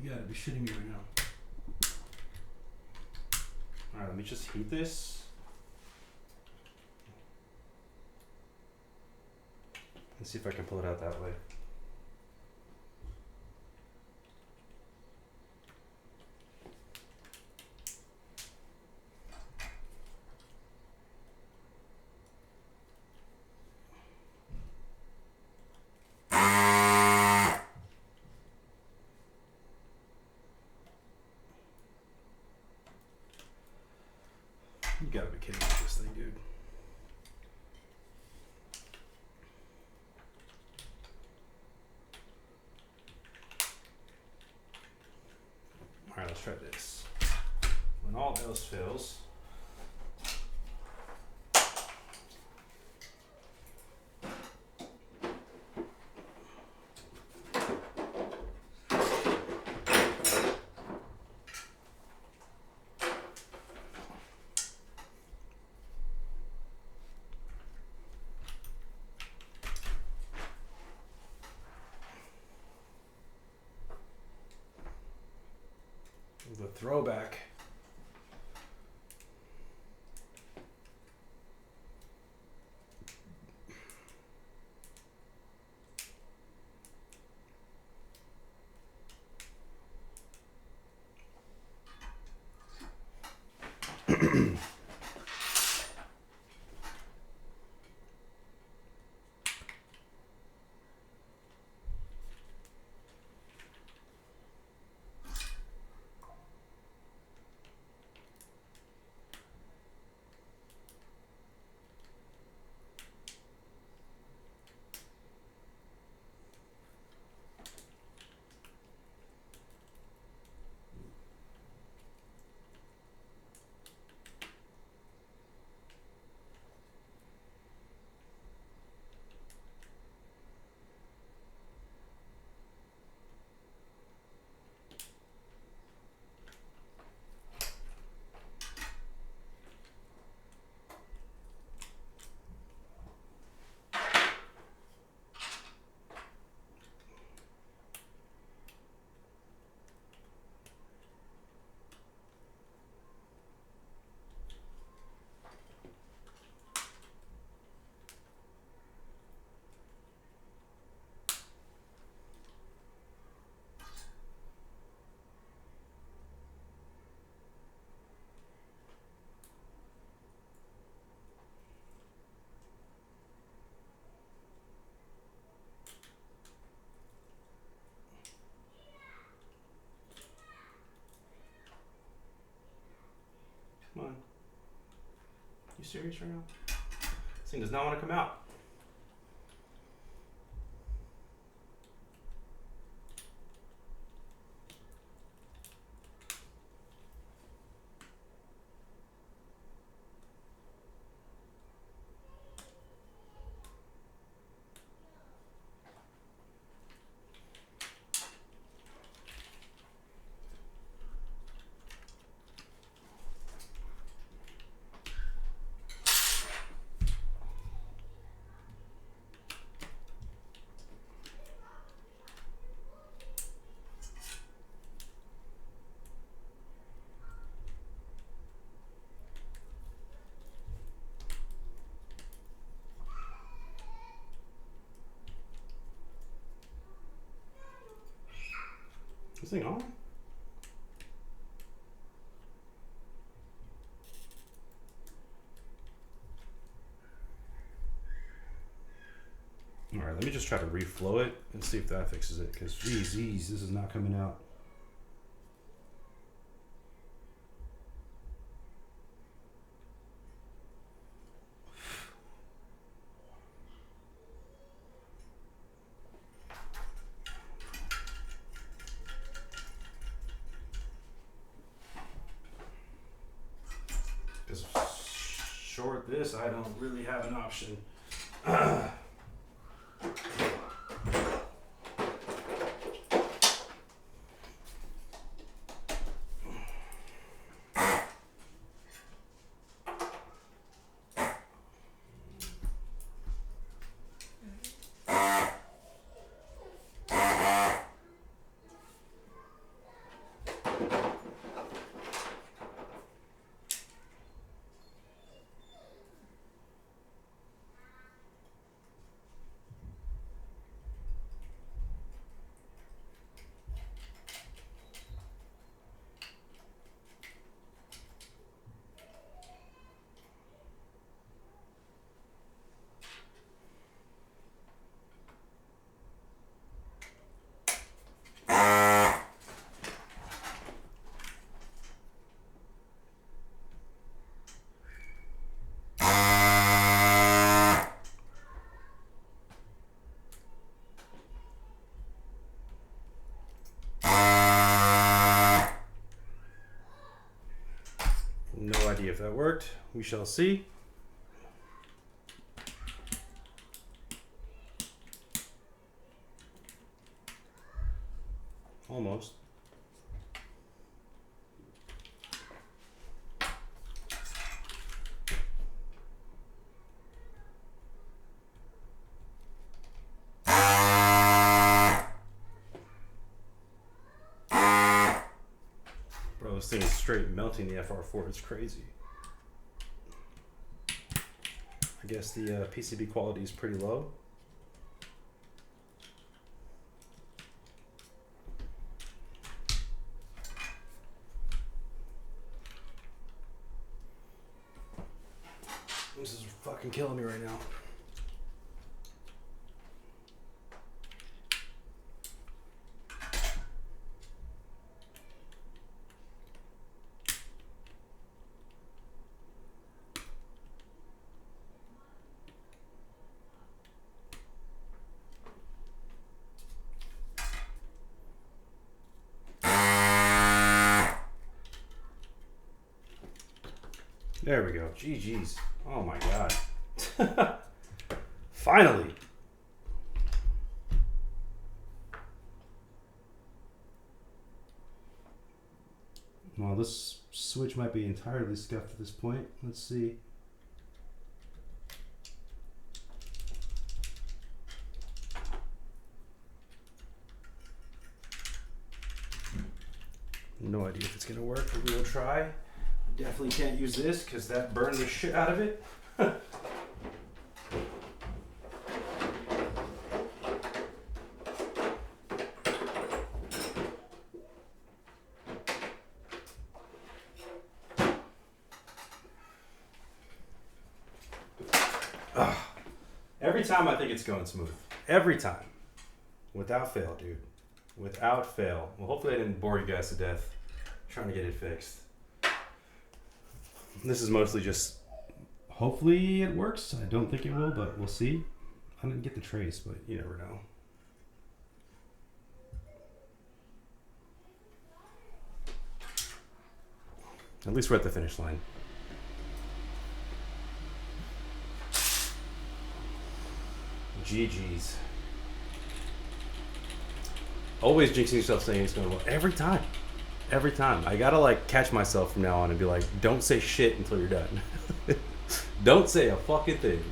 You gotta be shitting me right now. Alright, let me just heat this. And see if I can pull it out that way. this thing, dude. All right, let's try this. When all else fails. The throwback. Come on. You serious right now? This thing does not want to come out. This thing on? All right, let me just try to reflow it and see if that fixes it. Because geez, this is not coming out. Because short this, I don't really have an option. if that worked. We shall see. Almost. Bro, this thing is straight melting the FR4. It's crazy. I guess the PCB quality is pretty low. This is fucking killing me right now. There we go. GG's. Oh my god. Finally. Well, this switch might be entirely scuffed at this point. Let's see. No idea if it's going to work, but we will try. Definitely can't use this because that burned the shit out of it. Every time I think it's going smooth. Every time. Without fail, dude. Without fail. Well, hopefully I didn't bore you guys to death trying to get it fixed. This is mostly just, hopefully it works. I don't think it will, but we'll see. I didn't get the trace, but you never know. At least we're at the finish line. GG's. Always jinxing yourself saying it's going to work. Every time. Every time. I gotta like catch myself from now on and be like, don't say shit until you're done. Don't say a fucking thing.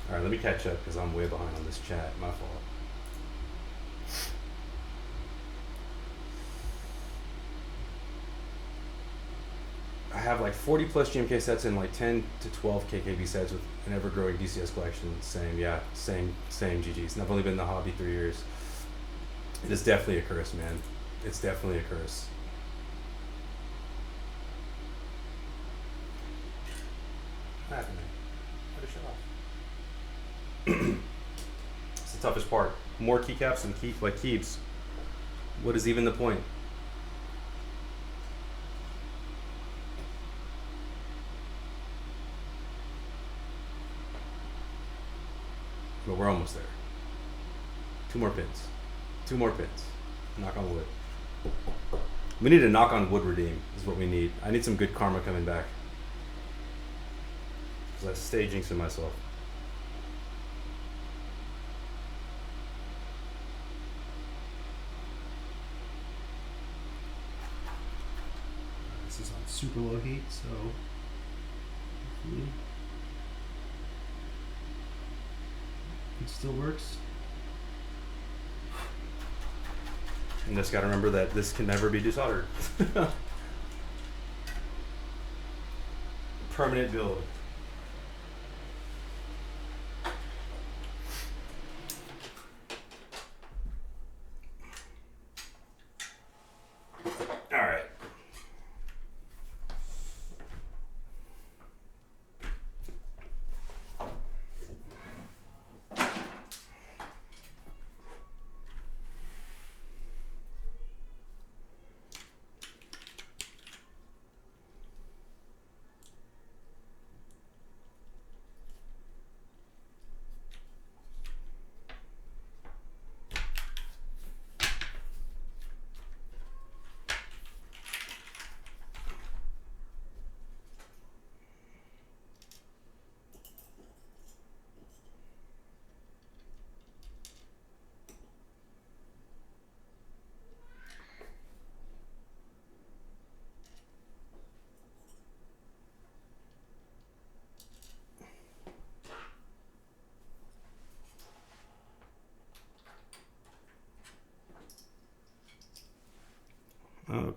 Alright, let me catch up because I'm way behind on this chat. My fault. I have like 40 plus GMK sets and like 10 to 12 KKB sets with an ever-growing DCS collection. Same GG's. And I've only been in the hobby 3 years. It is definitely a curse, man. It's definitely a curse. What happened there? How to shut off? It's the toughest part. More keycaps and keys. What is even the point? But we're almost there. 2 more pins. 2 more pins. Knock on wood. We need to knock on wood redeem is what we need. I need some good karma coming back. Because I stay jinxing myself. This is on super low heat, so hopefully it still works. And just gotta remember that this can never be desoldered. Permanent build. Alright.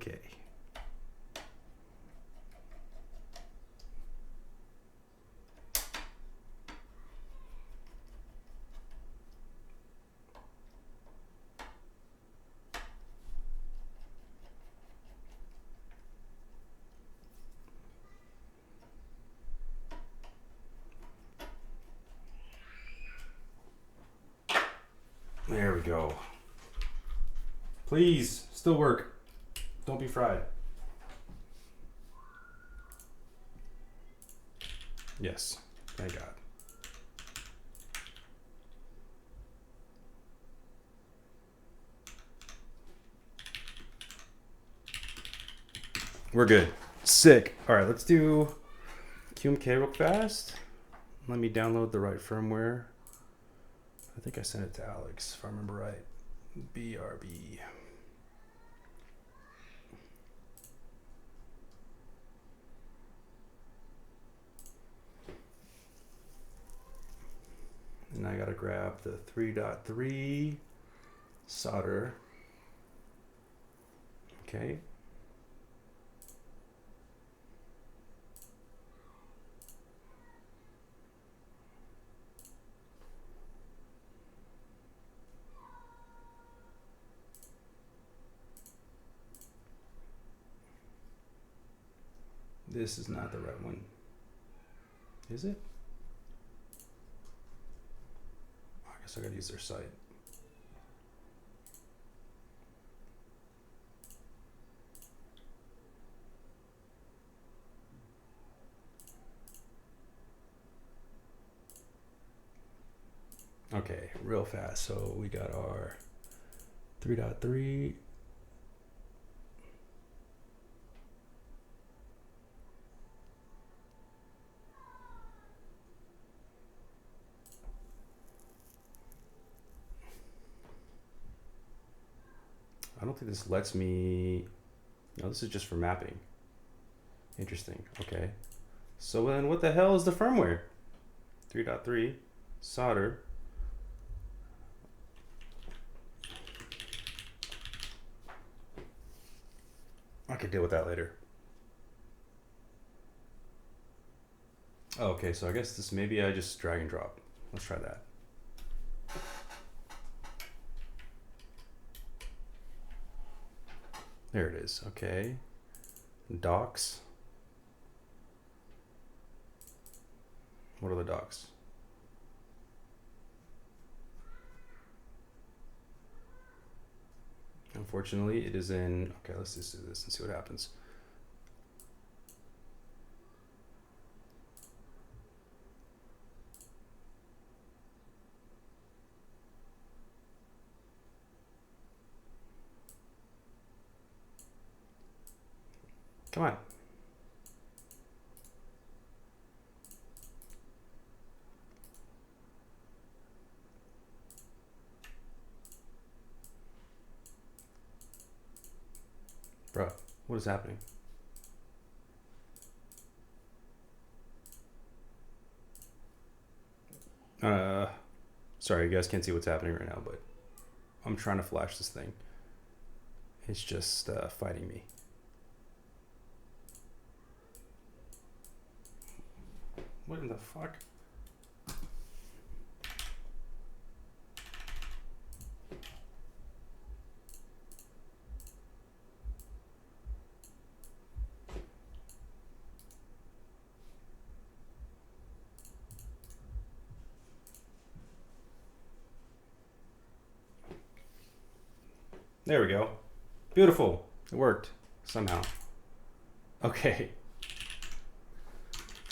Okay. There we go. Please, still work. Don't be fried. Yes, thank God. We're good. Sick. All right, let's do QMK real fast. Let me download the right firmware. I think I sent it to Alex, if I remember right. BRB. And I gotta grab the 3.3 solder. Okay. This is not the right one. Is it? I guess I gotta use their site. Okay, real fast. So we got our 3.3. I don't think this lets me. No, this is just for mapping. Interesting. Okay. So then what the hell is the firmware? 3.3 solder. I could deal with that later. Oh, okay, so I guess this, maybe I just drag and drop. Let's try that. There it is. Okay. Docs. What are the docs? Unfortunately, it is in. Okay, let's just do this and see what happens. Come on. Bro, what is happening? Sorry, you guys can't see what's happening right now, but I'm trying to flash this thing. It's just fighting me. What in the fuck? There we go. Beautiful. It worked somehow. Okay.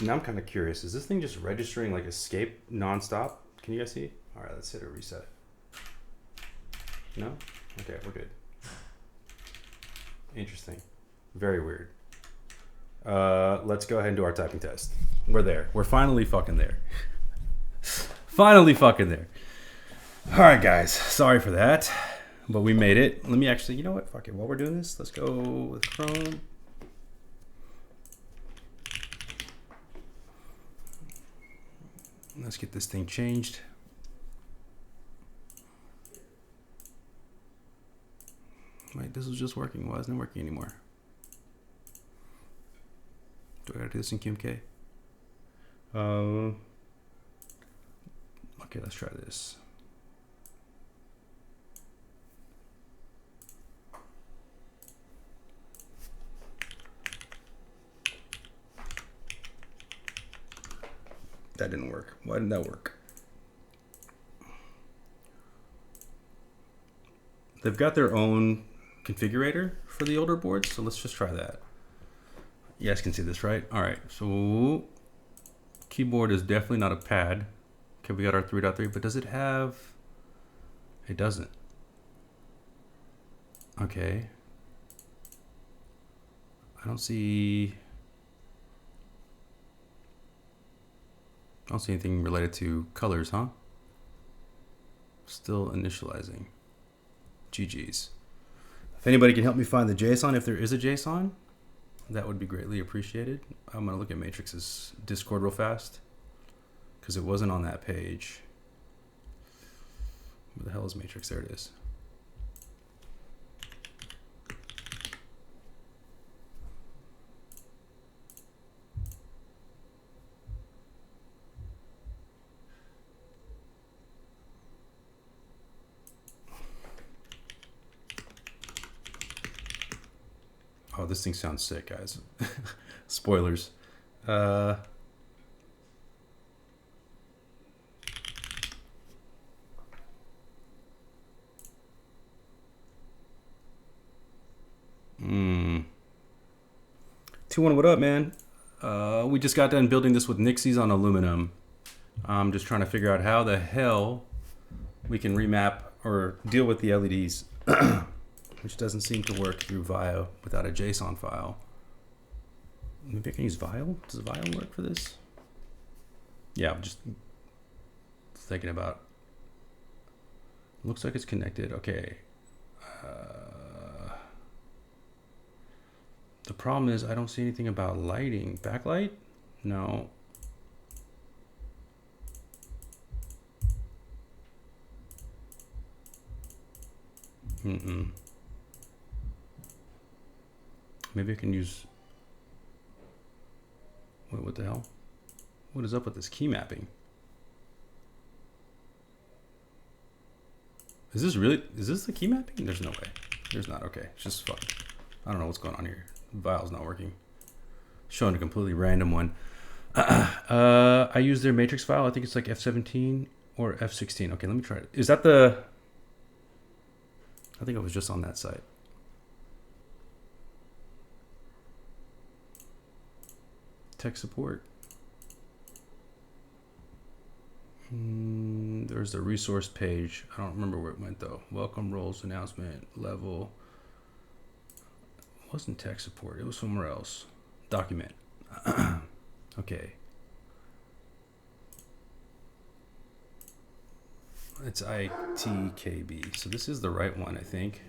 Now I'm kind of curious. Is this thing just registering like escape nonstop? Can you guys see? All right, let's hit a reset. No? Okay, we're good. Interesting. Very weird. Let's go ahead and do our typing test. We're there. We're finally fucking there. Finally fucking there. All right, guys. Sorry for that. But we made it. Let me actually, you know what? Fuck it. While we're doing this, let's go with Chrome. Let's get this thing changed. My Like, this was just working. Why isn't it working anymore? Do I gotta do this in QMK? Okay, let's try this. That didn't work. Why didn't that work? They've got their own configurator for the older boards, so let's just try that. You guys can see this, right? All right, so keyboard is definitely not a pad. Okay, we got our 3.3, but does it have... It doesn't. Okay. I don't see anything related to colors, huh? Still initializing. GG's. If anybody can help me find the JSON, if there is a JSON, that would be greatly appreciated. I'm gonna look at Matrix's Discord real fast because it wasn't on that page. Where the hell is Matrix? There it is. Oh, this thing sounds sick, guys. Spoilers. Hmm. 2-1, what up, man? We just got done building this with Nixies on aluminum. I'm just trying to figure out how the hell we can remap or deal with the LEDs, which doesn't seem to work through VIO without a JSON file. Maybe I can use VIO? Does VIO work for this? Yeah, I'm just thinking about. Looks like it's connected. Okay. The problem is I don't see anything about lighting. Backlight? No. Maybe I can use... Wait, what the hell? What is up with this key mapping? Is this the key mapping? There's no way. There's not. Okay, it's just fuck. I don't know what's going on here. Vial's not working. Showing a completely random one. I use their matrix file. I think it's like F17 or F16. Okay, let me try it. Is that the... I think I was just on that site. Tech support. There's the resource page. I don't remember where it went though. Welcome, roles, announcement, level. It wasn't tech support. It was somewhere else. Document. Okay. It's ITKB. So this is the right one, I think.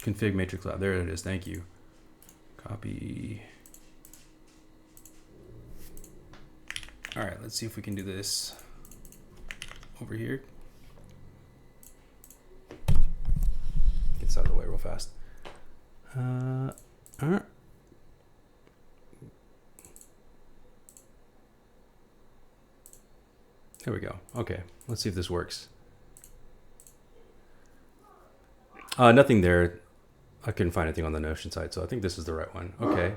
Config matrix lab. There it is. Thank you. Copy. All right, let's see if we can do this over here. Get this out of the way real fast. There we go. Okay, let's see if this works. Nothing there. I couldn't find anything on the Notion site, so I think this is the right one. Okay.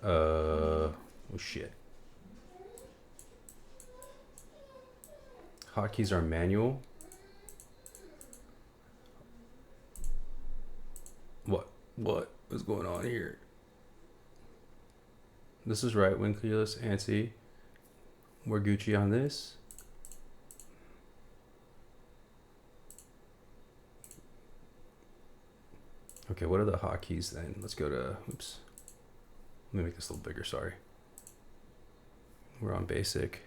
Oh shit. Hotkeys are manual. What is going on here? This is right. Winkeyless, ANSI. We're Gucci on this. Okay, what are the hotkeys then? Let's go to, oops. Let me make this a little bigger, sorry. We're on basic.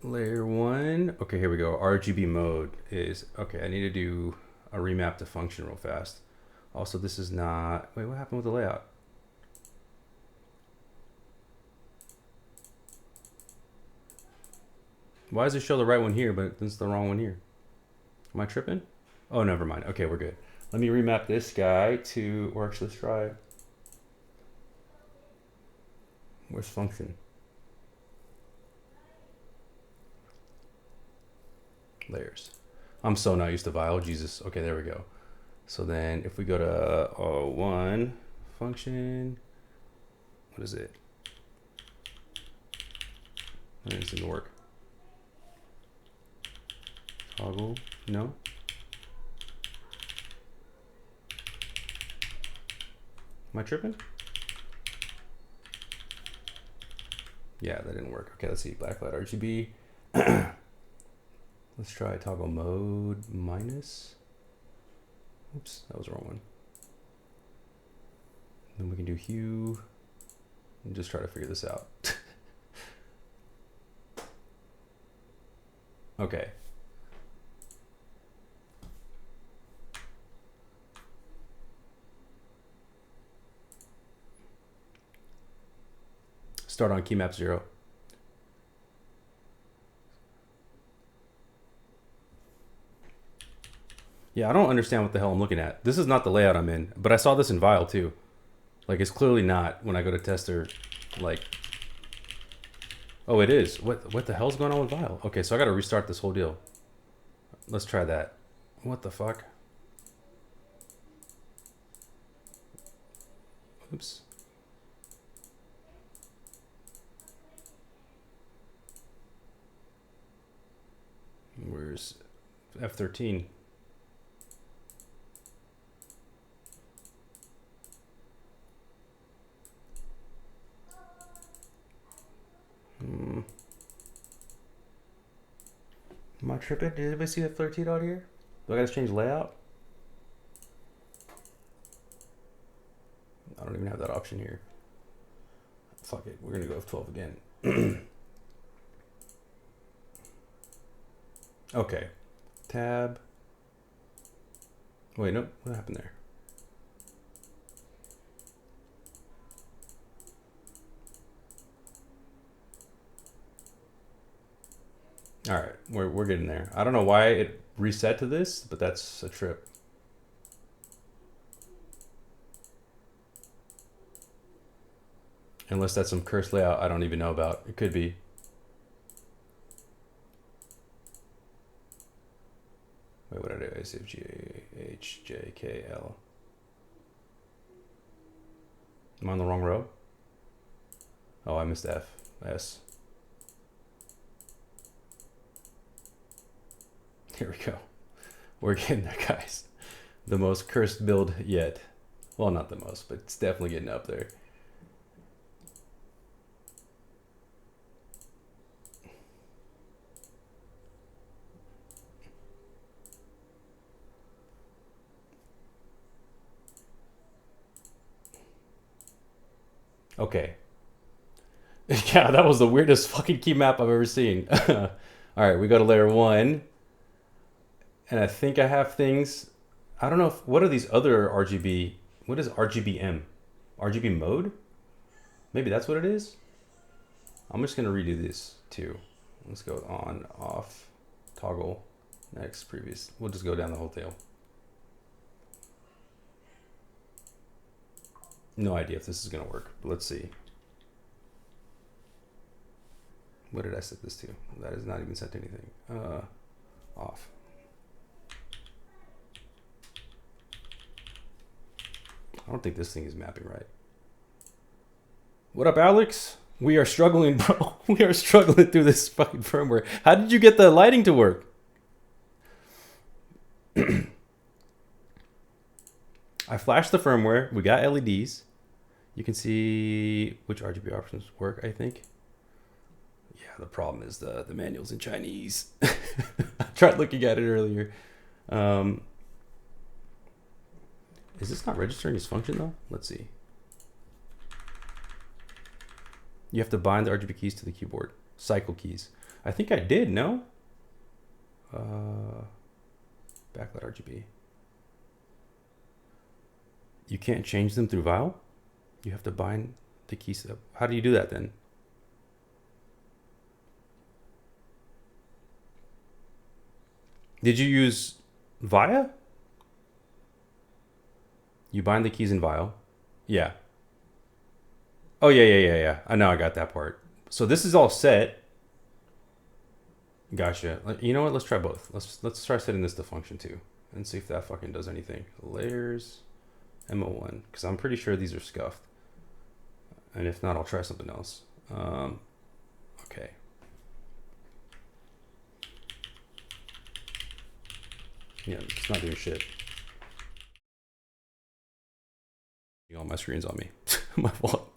Layer 1. Okay, here we go. RGB mode is... Okay, I need to do a remap to function real fast. Also, this is not... Wait, what happened with the layout? Why does it show the right one here, but it's the wrong one here? Am I tripping? Oh, never mind. Okay, we're good. Let me remap this guy to... Or actually, let's try... Where's function? Layers. I'm so not used to Vile. Jesus. Okay, there we go. So then if we go to one function, what is it? This didn't work. Toggle, no. Am I tripping? Yeah, that didn't work. Okay, let's see. Blacklight RGB. Let's try toggle mode minus. Oops, that was the wrong one. Then we can do hue and just try to figure this out. Okay. Start on key map 0. Yeah, I don't understand what the hell I'm looking at. This is not the layout I'm in, but I saw this in Vile too. Like, it's clearly not when I go to tester, like... Oh, it is. What the hell's going on with Vile? Okay, so I gotta restart this whole deal. Let's try that. What the fuck? Oops. Where's F13? Am I tripping? Did anybody see F13 out here? Do I gotta change layout? I don't even have that option here. Fuck it, we're gonna go F12 again. Okay, tab. Wait, nope, what happened there? All right, we're getting there. I don't know why it reset to this, but that's a trip. Unless that's some cursed layout I don't even know about. It could be. Wait, what did I do? Save G H J K L. Am I on the wrong row? Oh, I missed F. S. Here we go. We're getting there, guys. The most cursed build yet. Well, not the most, but it's definitely getting up there. Okay. Yeah, that was the weirdest fucking key map I've ever seen. All right, we go to layer 1. And I think I have things. I don't know if, what are these other RGB? What is RGBM? RGB mode? Maybe that's what it is. I'm just gonna redo this too. Let's go on, off, toggle, next, previous. We'll just go down the whole tail. No idea if this is gonna work, but let's see. What did I set this to? That is not even set to anything. Off. I don't think this thing is mapping right. What up, Alex? We are struggling, bro. We are struggling through this fucking firmware. How did you get the lighting to work? I flashed the firmware. We got LEDs. You can see which RGB options work, I think. Yeah, the problem is the manual's in Chinese. I tried looking at it earlier. Is this not registering as function though? Let's see. You have to bind the RGB keys to the keyboard. Cycle keys. I think I did, no? Backlight RGB. You can't change them through Vial? You have to bind the keys up. How do you do that then? Did you use Via? You bind the keys in Vial. Yeah. Oh, yeah. I know I got that part. So this is all set. Gotcha. You know what? Let's try both. Let's try setting this to function too and see if that fucking does anything. Layers, MO1, because I'm pretty sure these are scuffed. And if not, I'll try something else. Okay. Yeah, it's not doing shit. All my screen's on me. My fault.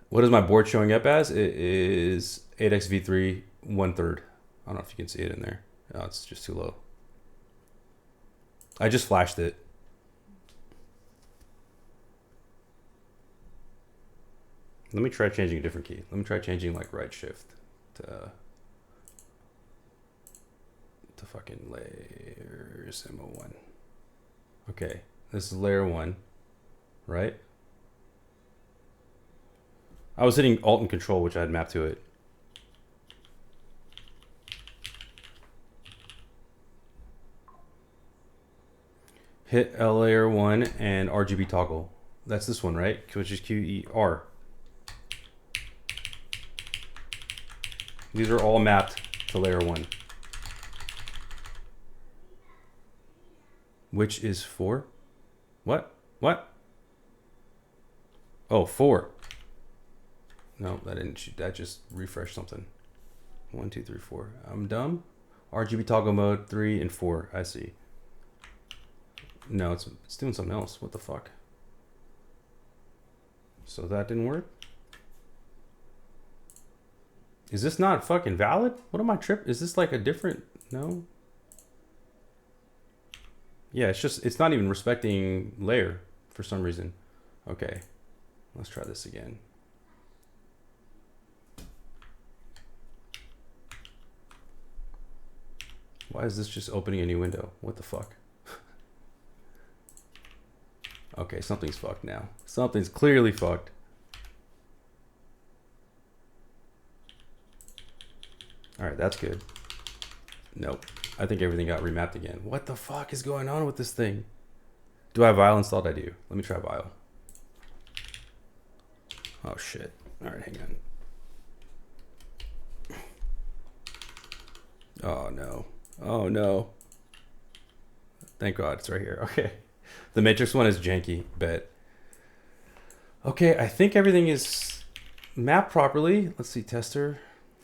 What is my board showing up as? It is 8xv3 1/3. I don't know if you can see it in there. Oh, it's just too low. I just flashed it. Let me try changing a different key. Let me try changing like right shift to fucking layers MO1. Okay, this is layer 1, right? I was hitting Alt and Control, which I had mapped to it. Hit L layer 1 and RGB toggle. That's this one, right? Which is QER. These are all mapped to layer 1. Which is 4? What? What? Oh, 4. No, that didn't shoot. That just refreshed something. 1, 2, 3, 4. I'm dumb. RGB toggle mode 3 and 4. I see. No, it's doing something else. What the fuck? So that didn't work? Is this not fucking valid? What am I tripping? Is this like a different? No. Yeah, it's not even respecting layer for some reason. Okay, let's try this again. Why is this just opening a new window? What the fuck? Okay, something's fucked now. Something's clearly fucked. All right, that's good. Nope. I think everything got remapped again. What the fuck is going on with this thing? Do I have Vial installed? I do. Let me try Vial. Oh shit. All right, hang on. Oh no. Oh no. Thank God it's right here. Okay. The Matrix one is janky, but okay, I think everything is mapped properly. Let's see, tester.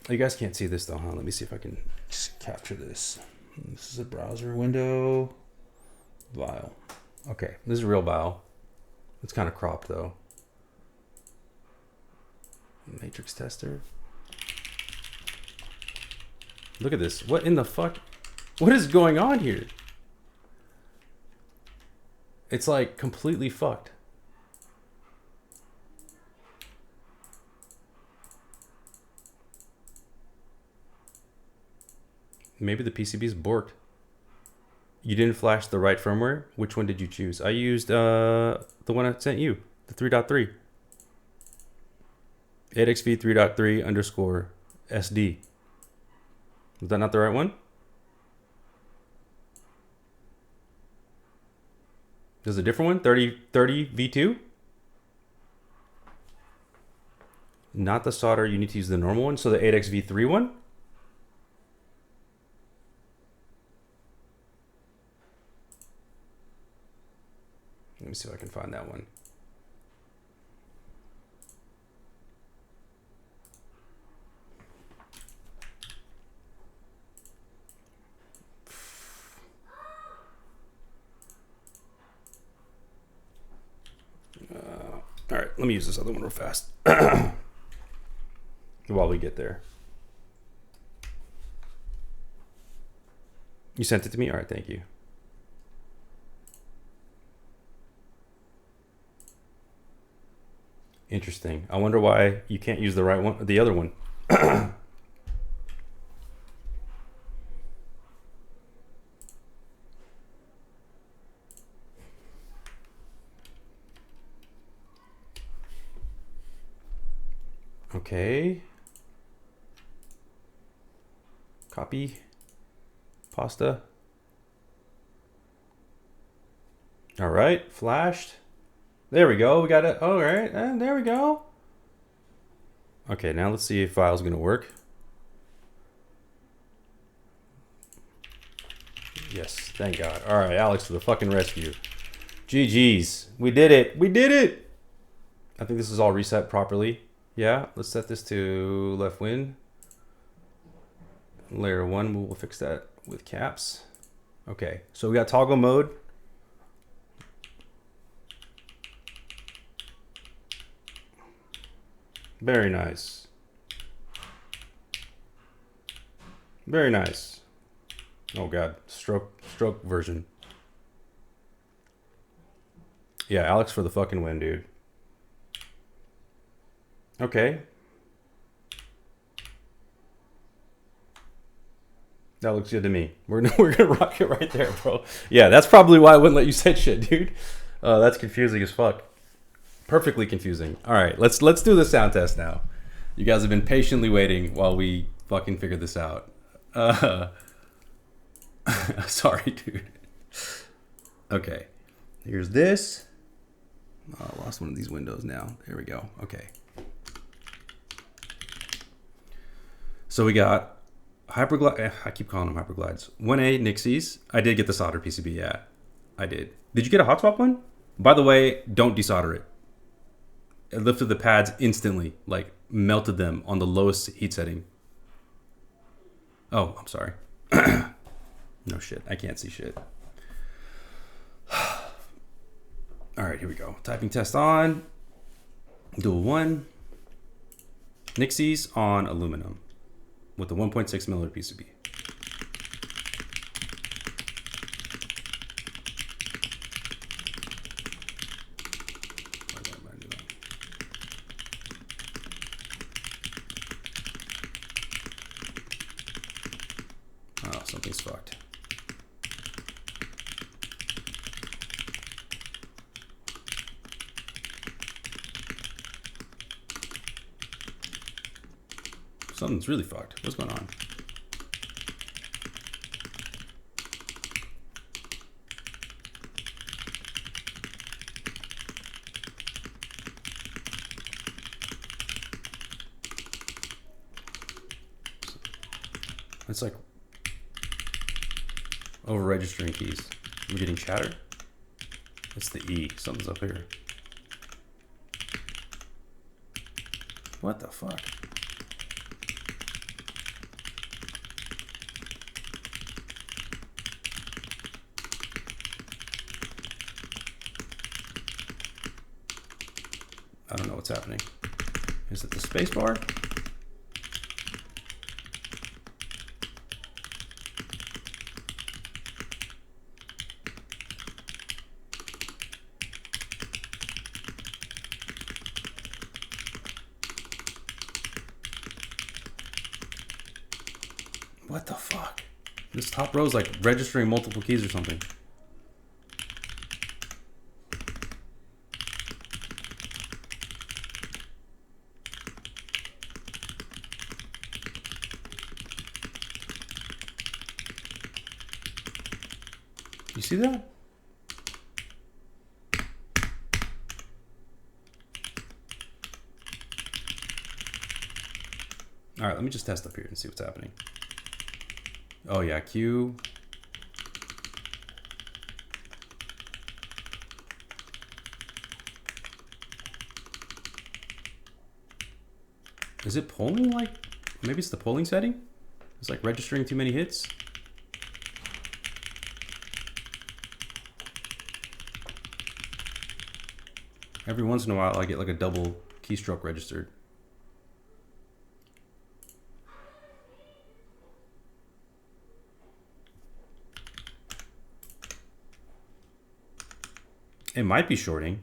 Oh, you guys can't see this though, huh? Let me see if I can just capture this. This is a browser window. Vial. Okay, this is a real Vial. It's kind of cropped though. Matrix tester. Look at this. What in the fuck? What is going on here? It's like completely fucked. Maybe the PCB is borked. You didn't flash the right firmware? Which one did you choose? I used the one I sent you, the 3.3. 8xv 3.3 underscore SD. Was that not the right one? There's a different one, 30 V2? Not the solder, you need to use the normal one. So the 8xv3 one? Let me see if I can find that one. All right, let me use this other one real fast while we get there. You sent it to me? All right, thank you. Interesting. I wonder why you can't use the right one, the other one. Okay. Copy. Pasta. All right, flashed. There we go. We got it. All right, and there we go. Okay, now let's see if file's gonna work. Yes, thank God. All right, Alex to the fucking rescue. GG's. We did it. We did it. I think this is all reset properly. Yeah, let's set this to left win. Layer 1, we'll fix that with caps. Okay, so we got toggle mode. Very nice. Very nice. Oh God, stroke version. Yeah, Alex for the fucking win, dude. Okay. That looks good to me. We're gonna rock it right there, bro. Yeah, that's probably why I wouldn't let you set shit, dude. That's confusing as fuck. Perfectly confusing. All right, let's do the sound test now. You guys have been patiently waiting while we fucking figure this out. Sorry, dude. Okay, here's this. Oh, I lost one of these windows now. There we go. Okay. So we got Hyperglide. I keep calling them Hyperglides. 1A Nixies. I did get the solder PCB. Yeah, I did. Did you get a hot swap one? By the way, don't desolder it. It lifted the pads instantly, like melted them on the lowest heat setting. Oh, I'm sorry. No shit. I can't see shit. All right, here we go. Typing test on. Dual 1. Nixies on aluminum with the 1.6 millimeter PCB. Oh, something's fucked. Something's really fucked. What's going on? It's like over registering keys. I'm getting chatter. It's the E. Something's up here. What the fuck? I don't know what's happening. Is it the space bar? What the fuck? This top row is like registering multiple keys or something. You see that? All right, let me just test up here and see what's happening. Oh yeah, Q. Is it polling like, maybe it's the polling setting? It's like registering too many hits. Every once in a while I get like a double keystroke registered. It might be shorting.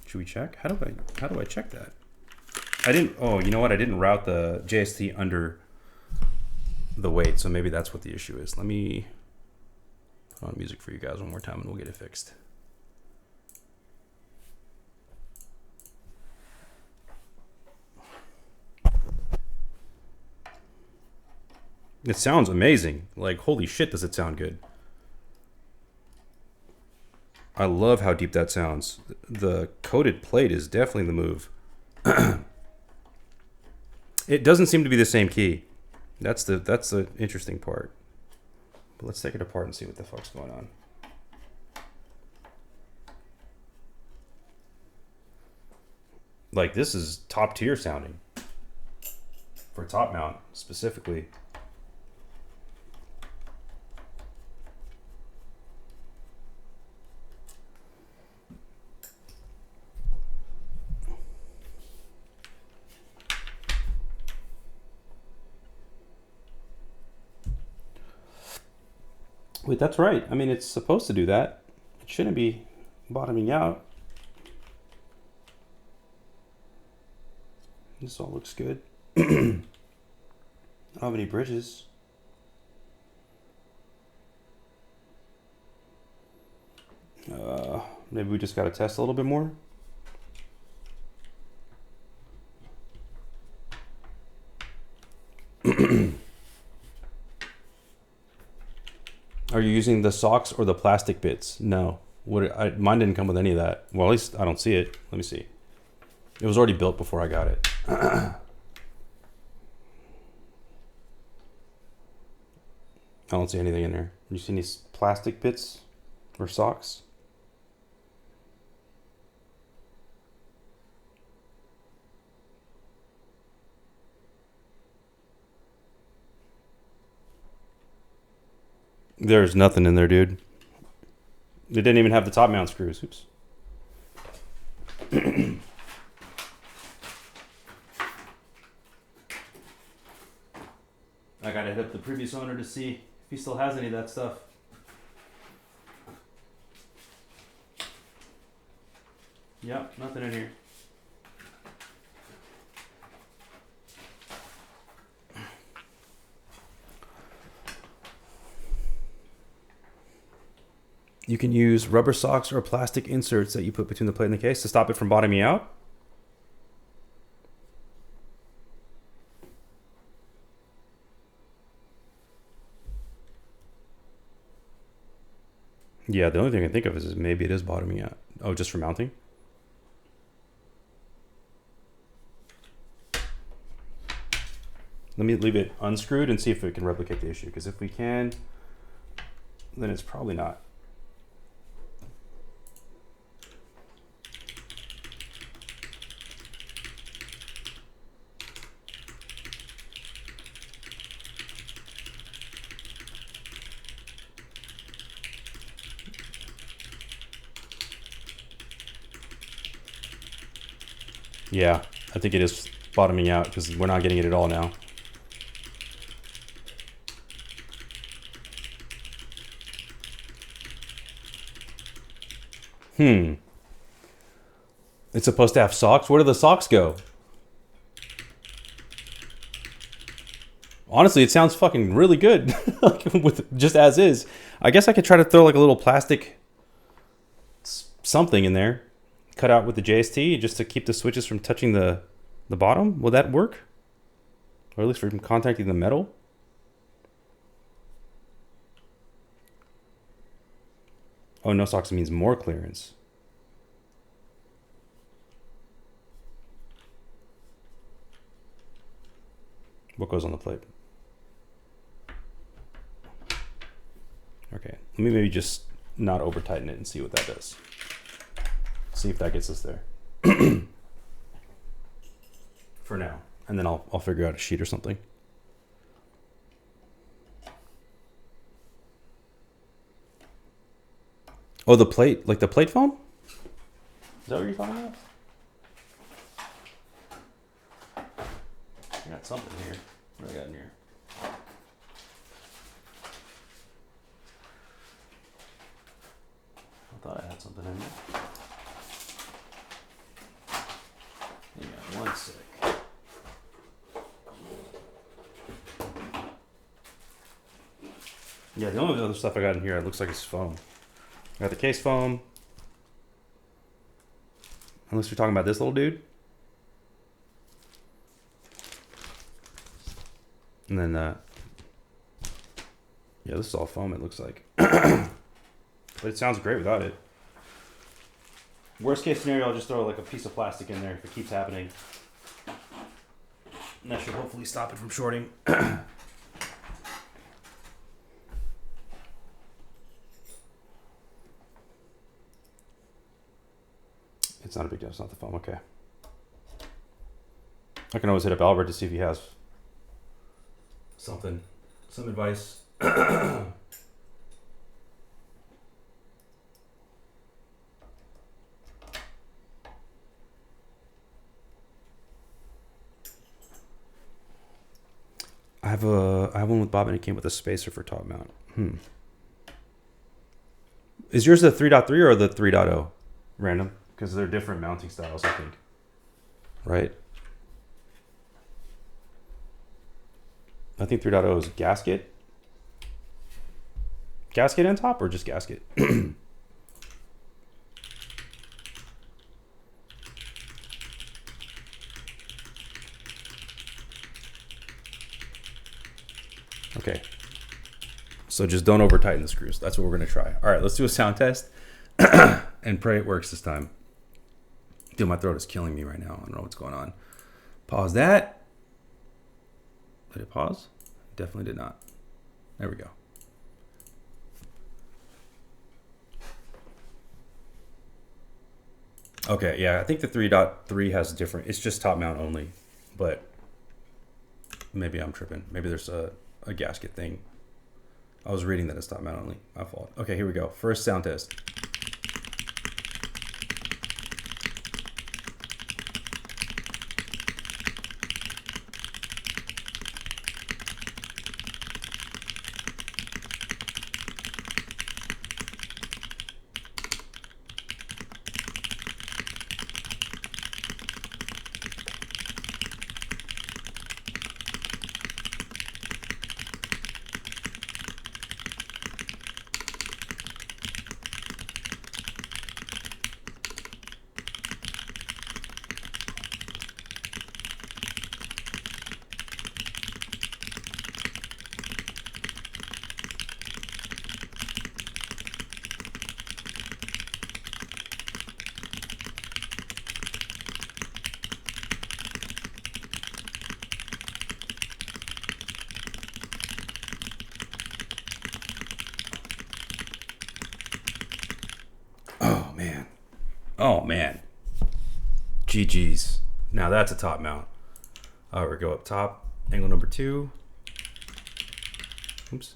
Should we check? How do I check that? I didn't, oh, you know what? I didn't route the JST under the weight, so maybe that's what the issue is. Let me put on music for you guys one more time and we'll get it fixed. It sounds amazing. Like, holy shit, does it sound good. I love how deep that sounds. The coated plate is definitely the move. It doesn't seem to be the same key. That's the interesting part. But let's take it apart and see what the fuck's going on. Like, this is top tier sounding. For top mount, specifically. Wait, that's right. I mean, it's supposed to do that. It shouldn't be bottoming out. This all looks good. I don't have any bridges. Maybe we just got to test a little bit more. Are you using the socks or the plastic bits? No. Mine didn't come with any of that. Well, at least I don't see it. Let me see. It was already built before I got it. I don't see anything in there. You see any plastic bits or socks? There's nothing in there, dude. It didn't even have the top mount screws. Oops. I gotta hit up the previous owner to see if he still has any of that stuff. Yep, nothing in here. You can use rubber socks or plastic inserts that you put between the plate and the case to stop it from bottoming out. Yeah, the only thing I can think of is maybe it is bottoming out. Oh, just for mounting? Let me leave it unscrewed and see if it can replicate the issue. Because if we can, then it's probably not. Yeah, I think it is bottoming out because we're not getting it at all now. It's supposed to have socks? Where do the socks go? Honestly, it sounds fucking really good. Like, with just as is. I guess I could try to throw like a little plastic something in there. Cut out with the JST just to keep the switches from touching the bottom. Will that work? Or at least from contacting the metal? Oh, no socks means more clearance. What goes on the plate? Okay, let me maybe just not over tighten it and see what that does. See if that gets us there. For now. And then I'll figure out a sheet or something. Oh, the plate, like the plate foam? Is that what you're talking about? I got something here. What do I got in here? I thought I had something in there. Hang on one sec. Yeah, the only other stuff I got in here, it looks like it's foam. I got the case foam. Unless you're talking about this little dude. And then, yeah, this is all foam, it looks like. But it sounds great without it. Worst case scenario, I'll just throw like a piece of plastic in there if it keeps happening. And that should hopefully stop it from shorting. It's not a big deal, it's not the foam, okay. I can always hit up Albert to see if he has something, some advice. I have one with Bob and it came with a spacer for top mount. Is yours the 3.3 or the 3.0? Random? Because they're different mounting styles, I think. Right? I think 3.0 is gasket. Gasket and top or just gasket? Okay. So just don't over tighten the screws. That's what we're going to try. All right, let's do a sound test and pray it works this time. Dude, my throat is killing me right now. I don't know what's going on. Pause that. Did it pause? Definitely did not. There we go. Okay, yeah, I think the 3.3 has different, it's just top mount only, but maybe I'm tripping. Maybe there's a gasket thing. I was reading that it's top mount only. My fault. Okay, here we go. First sound test. Oh man. GG's. Now that's a top mount. All right, we go up top. Angle number 2. Oops.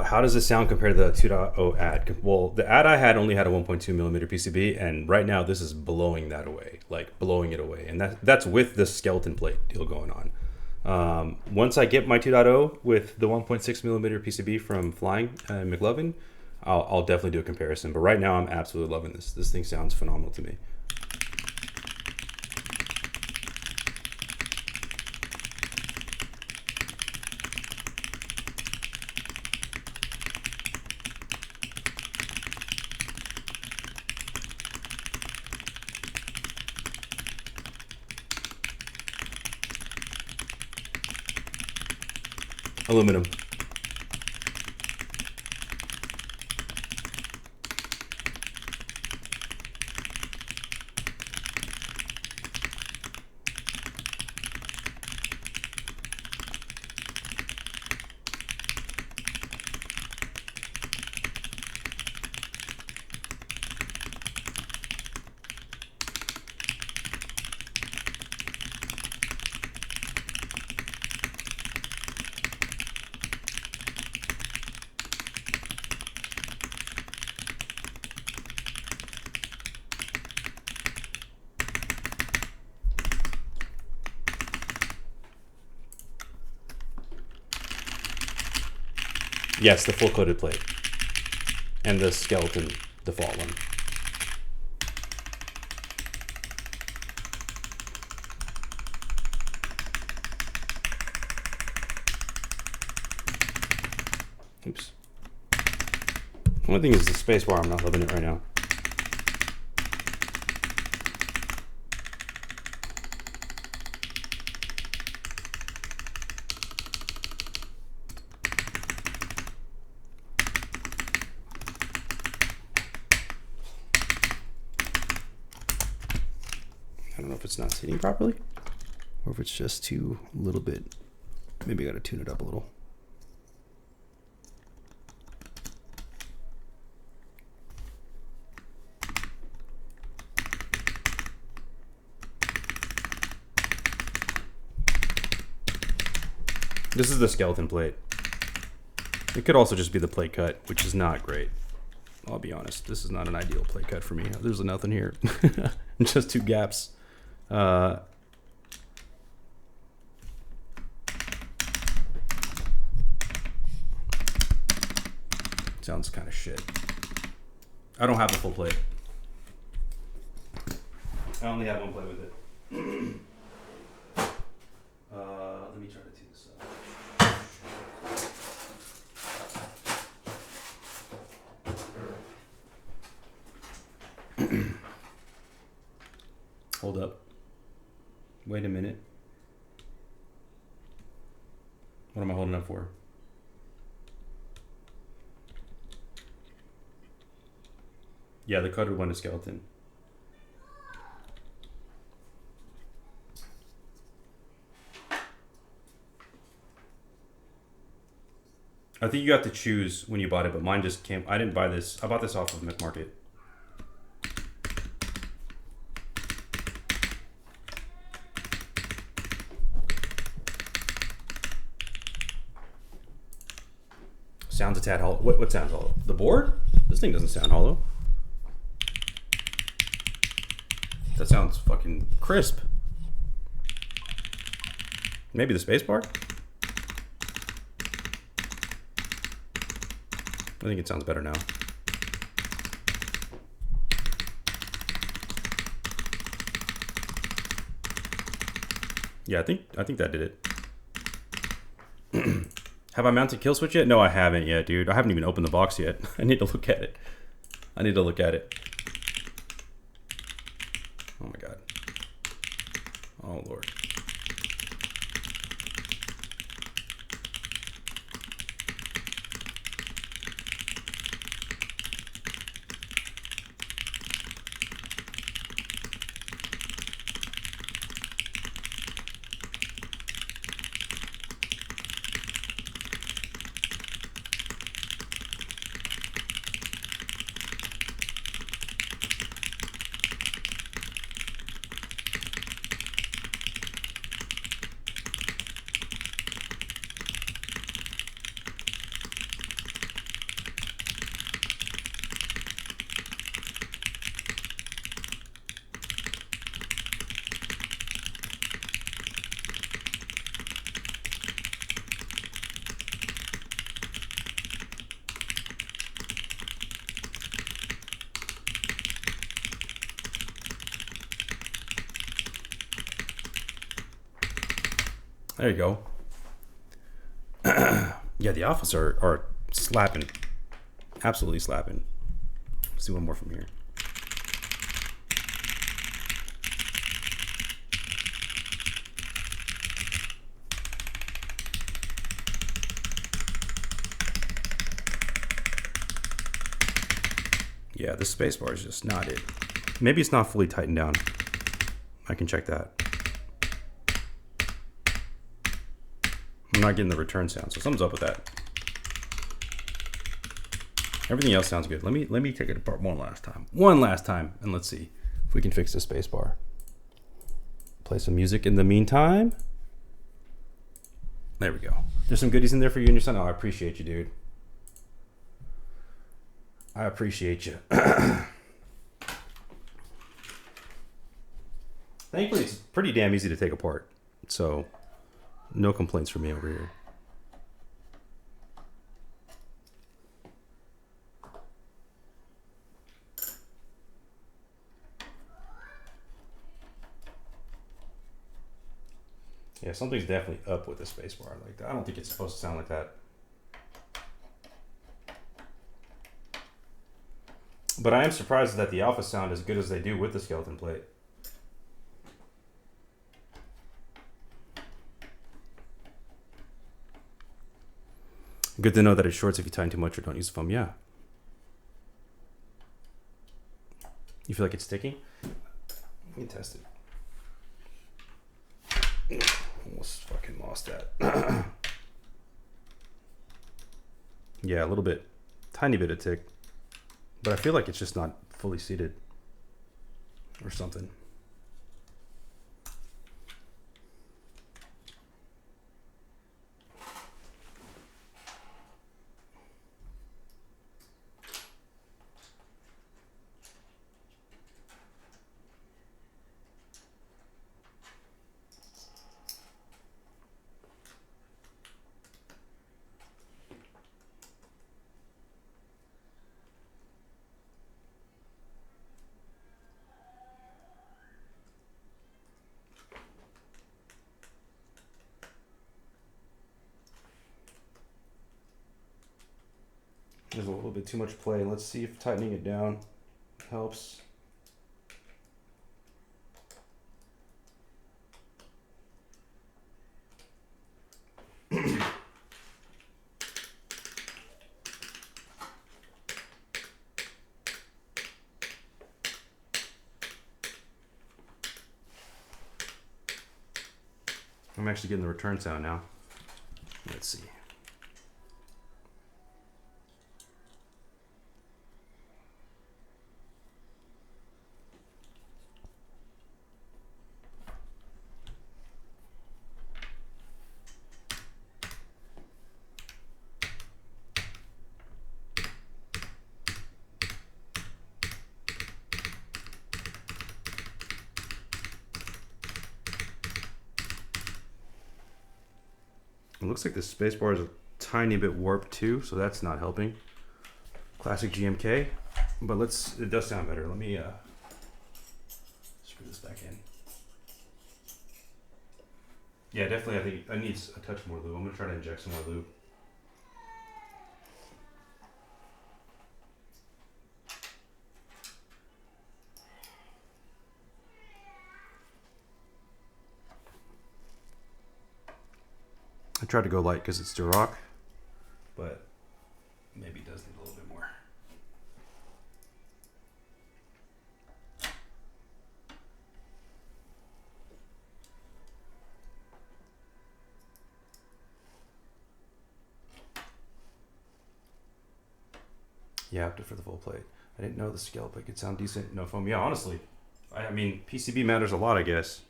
How does this sound compared to the 2.0 ad? Well, the ad I had only had a 1.2 millimeter PCB, and right now this is blowing that away, like blowing it away. And that's with the skeleton plate deal going on. Once I get my 2.0 with the 1.6 millimeter PCB from Flying and McLovin, I'll definitely do a comparison. But right now I'm absolutely loving this. This thing sounds phenomenal to me. Aluminum. Yes, the full coated plate. And the skeleton default one. Oops. One thing is the spacebar. I'm not loving it right now. I don't know if it's not sitting properly or if it's just too a little bit. Maybe I got to tune it up a little. This is the skeleton plate. It could also just be the plate cut, which is not great. I'll be honest. This is not an ideal plate cut for me. There's nothing here. Just two gaps. Sounds kind of shit. I don't have the full plate. I only have one plate with it. Let me try to tee this up. Hold up. Wait a minute. What am I holding up for? Yeah, the coated one is skeleton. I think you have to choose when you bought it, but mine just came. I didn't buy this. I bought this off of McMarket. Sounds a tad hollow. What sounds hollow? The board? This thing doesn't sound hollow. That sounds fucking crisp. Maybe the spacebar? I think it sounds better now. Yeah, I think that did it. Have I mounted kill switch yet? No, I haven't yet, dude. I haven't even opened the box yet. I need to look at it. I need to look at it. Oh my god. Oh lord. There you go. Yeah, the alphas are slapping. Absolutely slapping. Let's do one more from here. Yeah, the space bar is just not it. Maybe it's not fully tightened down. I can check that. I'm not getting the return sound, so something's up with that. Everything else sounds good. Let me take it apart one last time, and let's see if we can fix the space bar. Play some music in the meantime. There we go. There's some goodies in there for you and your son. Oh, I appreciate you, dude. I appreciate you. Thankfully, it's pretty damn easy to take apart. So, no complaints from me over here. Yeah, something's definitely up with the spacebar. Like that. I don't think it's supposed to sound like that. But I am surprised that the alpha sound as good as they do with the skeleton plate. Good to know that it shorts if you tighten too much or don't use the foam. Yeah. You feel like it's sticking? Let me test it. Almost fucking lost that. Yeah, a little bit. Tiny bit of tick. But I feel like it's just not fully seated or something. There's a little bit too much play. Let's see if tightening it down helps. I'm actually getting the return sound now. Let's see. It looks like the spacebar is a tiny bit warped too, so that's not helping. Classic GMK, but it does sound better. Let me screw this back in. Yeah, definitely I think I need a touch more lube. I'm gonna try to inject some more lube. I tried to go light because it's Duroc, but maybe it does need a little bit more. Yeah, opted for the full plate. I didn't know the scale plate could sound decent. No foam. Yeah, honestly, I mean, PCB matters a lot, I guess.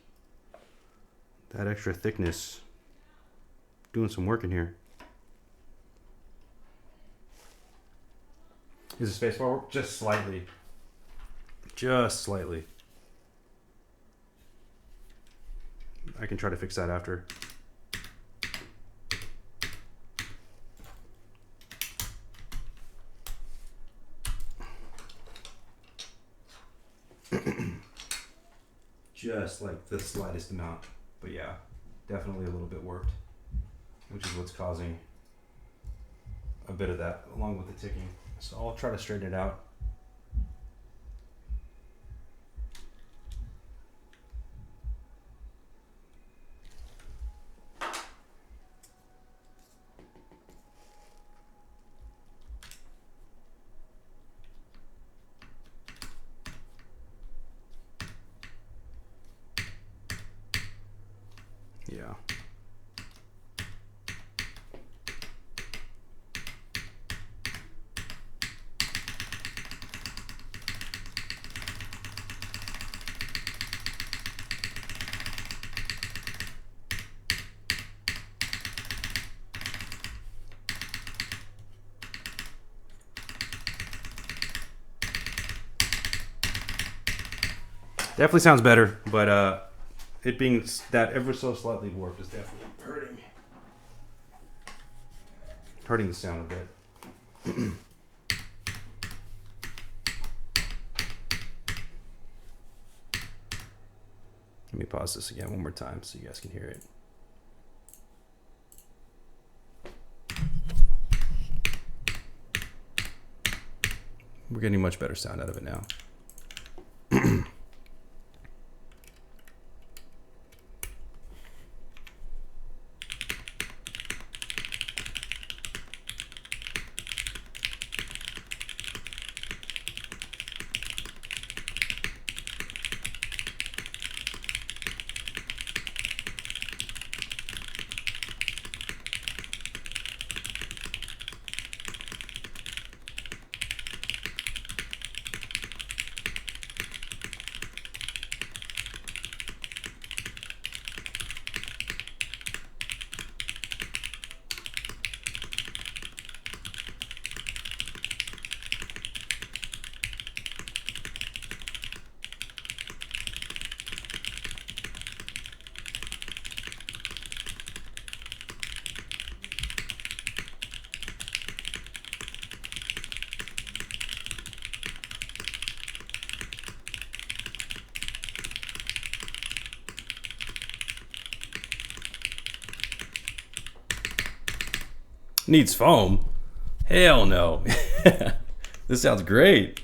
That extra thickness. Doing some work in here. Is the spacebar work? Just slightly. Just slightly. I can try to fix that after. Just like the slightest amount. But yeah, definitely a little bit warped, which is what's causing a bit of that along with the ticking. So I'll try to straighten it out. Yeah. Definitely sounds better, but it being that ever so slightly warped is definitely hurting the sound a bit. Let me pause this again one more time so you guys can hear it. We're getting much better sound out of it now. Needs foam? Hell no. This sounds great.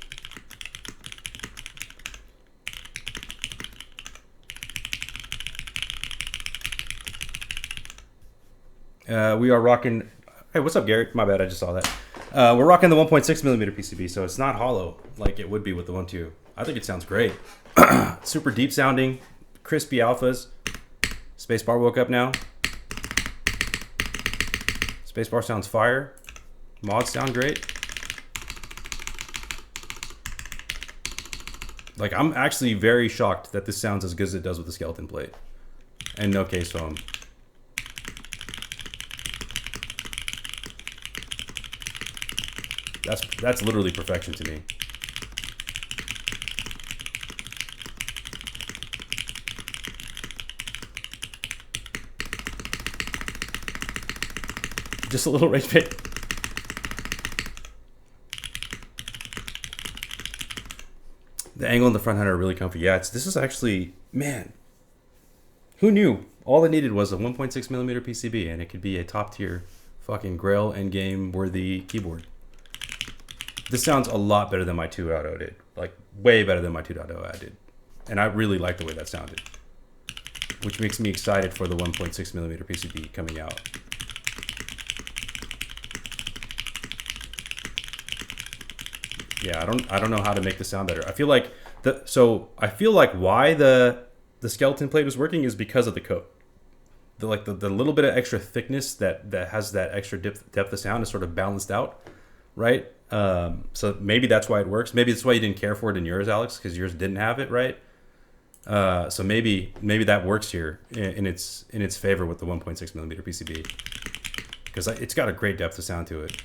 We are rocking. Hey, what's up, Garrett? My bad, I just saw that. We're rocking the 1.6 millimeter PCB, so it's not hollow like it would be with the 1.2. I think it sounds great. Super deep sounding, crispy alphas. Spacebar woke up now. Spacebar sounds fire. Mods sound great. Like, I'm actually very shocked that this sounds as good as it does with the skeleton plate. And no case foam. That's literally perfection to me. Just a little rage bait. The angle in the front header are really comfy. Yeah, this is actually, man, who knew? All it needed was a 1.6 millimeter PCB and it could be a top tier fucking Grail endgame worthy keyboard. This sounds a lot better than my 2.0 did. Like, way better than my 2.0 I did. And I really like the way that sounded. Which makes me excited for the 1.6 millimeter PCB coming out. Yeah, I don't know how to make this sound better. I feel like why the skeleton plate was working is because of the coat. The little bit of extra thickness that has that extra depth of sound is sort of balanced out, right? So maybe that's why it works. Maybe that's why you didn't care for it in yours, Alex, because yours didn't have it, right? So maybe that works here in its favor with the 1.6 millimeter PCB, because it's got a great depth of sound to it.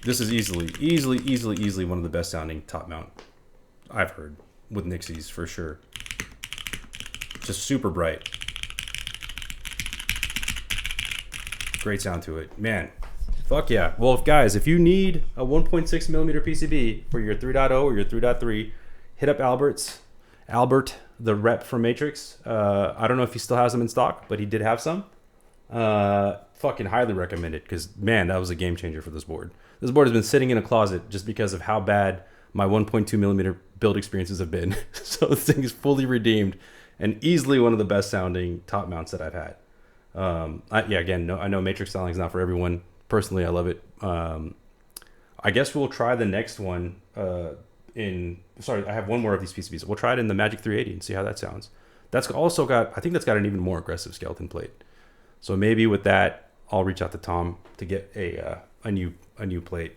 This is easily one of the best sounding top mount I've heard with Nixies for sure. Just super bright. Great sound to it. Man, fuck yeah. Well, guys, if you need a 1.6 millimeter PCB for your 3.0 or your 3.3, hit up Albert, the rep from Matrix. I don't know if he still has them in stock, but he did have some. Fucking highly recommend it, because man, that was a game changer for this board. This board has been sitting in a closet just because of how bad my 1.2 millimeter build experiences have been. So this thing is fully redeemed and easily one of the best sounding top mounts that I've had. Yeah, again, no, I know matrix styling is not for everyone. Personally, I love it. I guess we'll try the next one sorry, I have one more of these PCBs. We'll try it in the Magic 380 and see how that sounds. That's also got, I think that's got an even more aggressive skeleton plate. So maybe with that, I'll reach out to Tom to get a new plate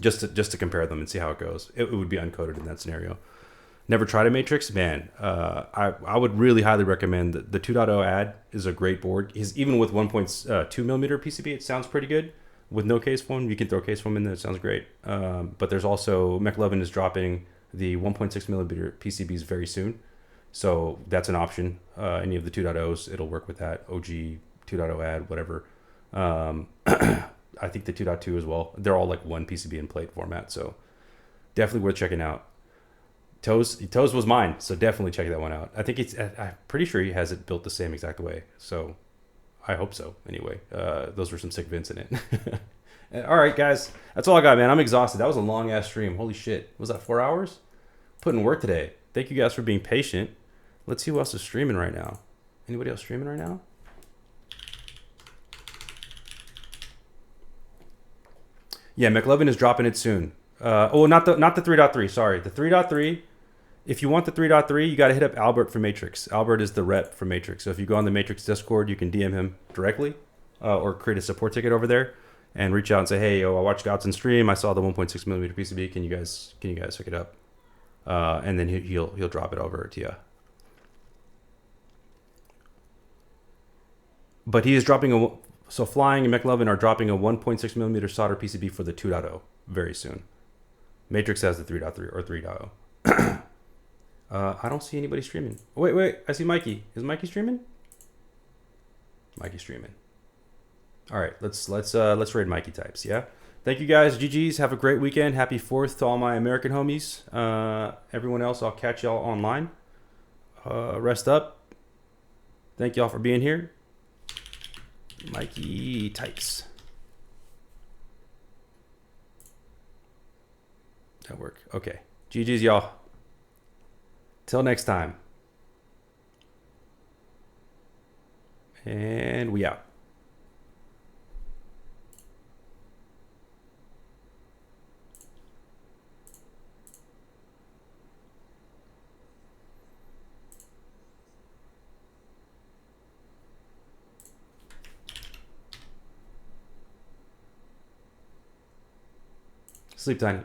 just to compare them and see how it goes. It would be uncoated in that scenario. Never tried a matrix, man. I would really highly recommend the 2.0 ad is a great board. Even with 1.2 millimeter PCB, it sounds pretty good. With no case foam, you can throw case foam in there. It sounds great. But there's also McLovin is dropping the 1.6 millimeter PCBs very soon, so that's an option. Any of the 2.0s, it'll work with that. OG 2.0 ad, whatever. I think the 2.2 as well. They're all like one PCB and plate format, so definitely worth checking out. Toes was mine, so definitely check that one out. I think I'm pretty sure he has it built the same exact way, so I hope so. Anyway, those were some sick vents in it. All right, guys, that's all I got, man. I'm exhausted. That was a long ass stream. Holy shit, was that 4 hours? Putting work today. Thank you guys for being patient. Let's see who else is streaming right now. Anybody else streaming right now? Yeah, McLovin is dropping it soon. Not the 3.3. Sorry, the 3.3. If you want the 3.3, you got to hit up Albert for Matrix. Albert is the rep for Matrix. So if you go on the Matrix Discord, you can DM him directly or create a support ticket over there and reach out and say, hey, I watched GODSSON stream. I saw the 1.6 millimeter PCB. Can you guys hook it up? And then he'll drop it over to you. But he is dropping so Flying and McLovin are dropping a 1.6 millimeter solder PCB for the 2.0 very soon. Matrix has the 3.3 or 3.0. I don't see anybody streaming. Wait, I see Mikey. Is Mikey streaming? Mikey's streaming. All right, let's raid Mikey types. Yeah. Thank you guys. GGs. Have a great weekend. Happy 4th to all my American homies. Everyone else, I'll catch y'all online. Rest up. Thank y'all for being here. Mikey types. That work. Okay. GGs, y'all. Till next time. And we out. Sleep tiny.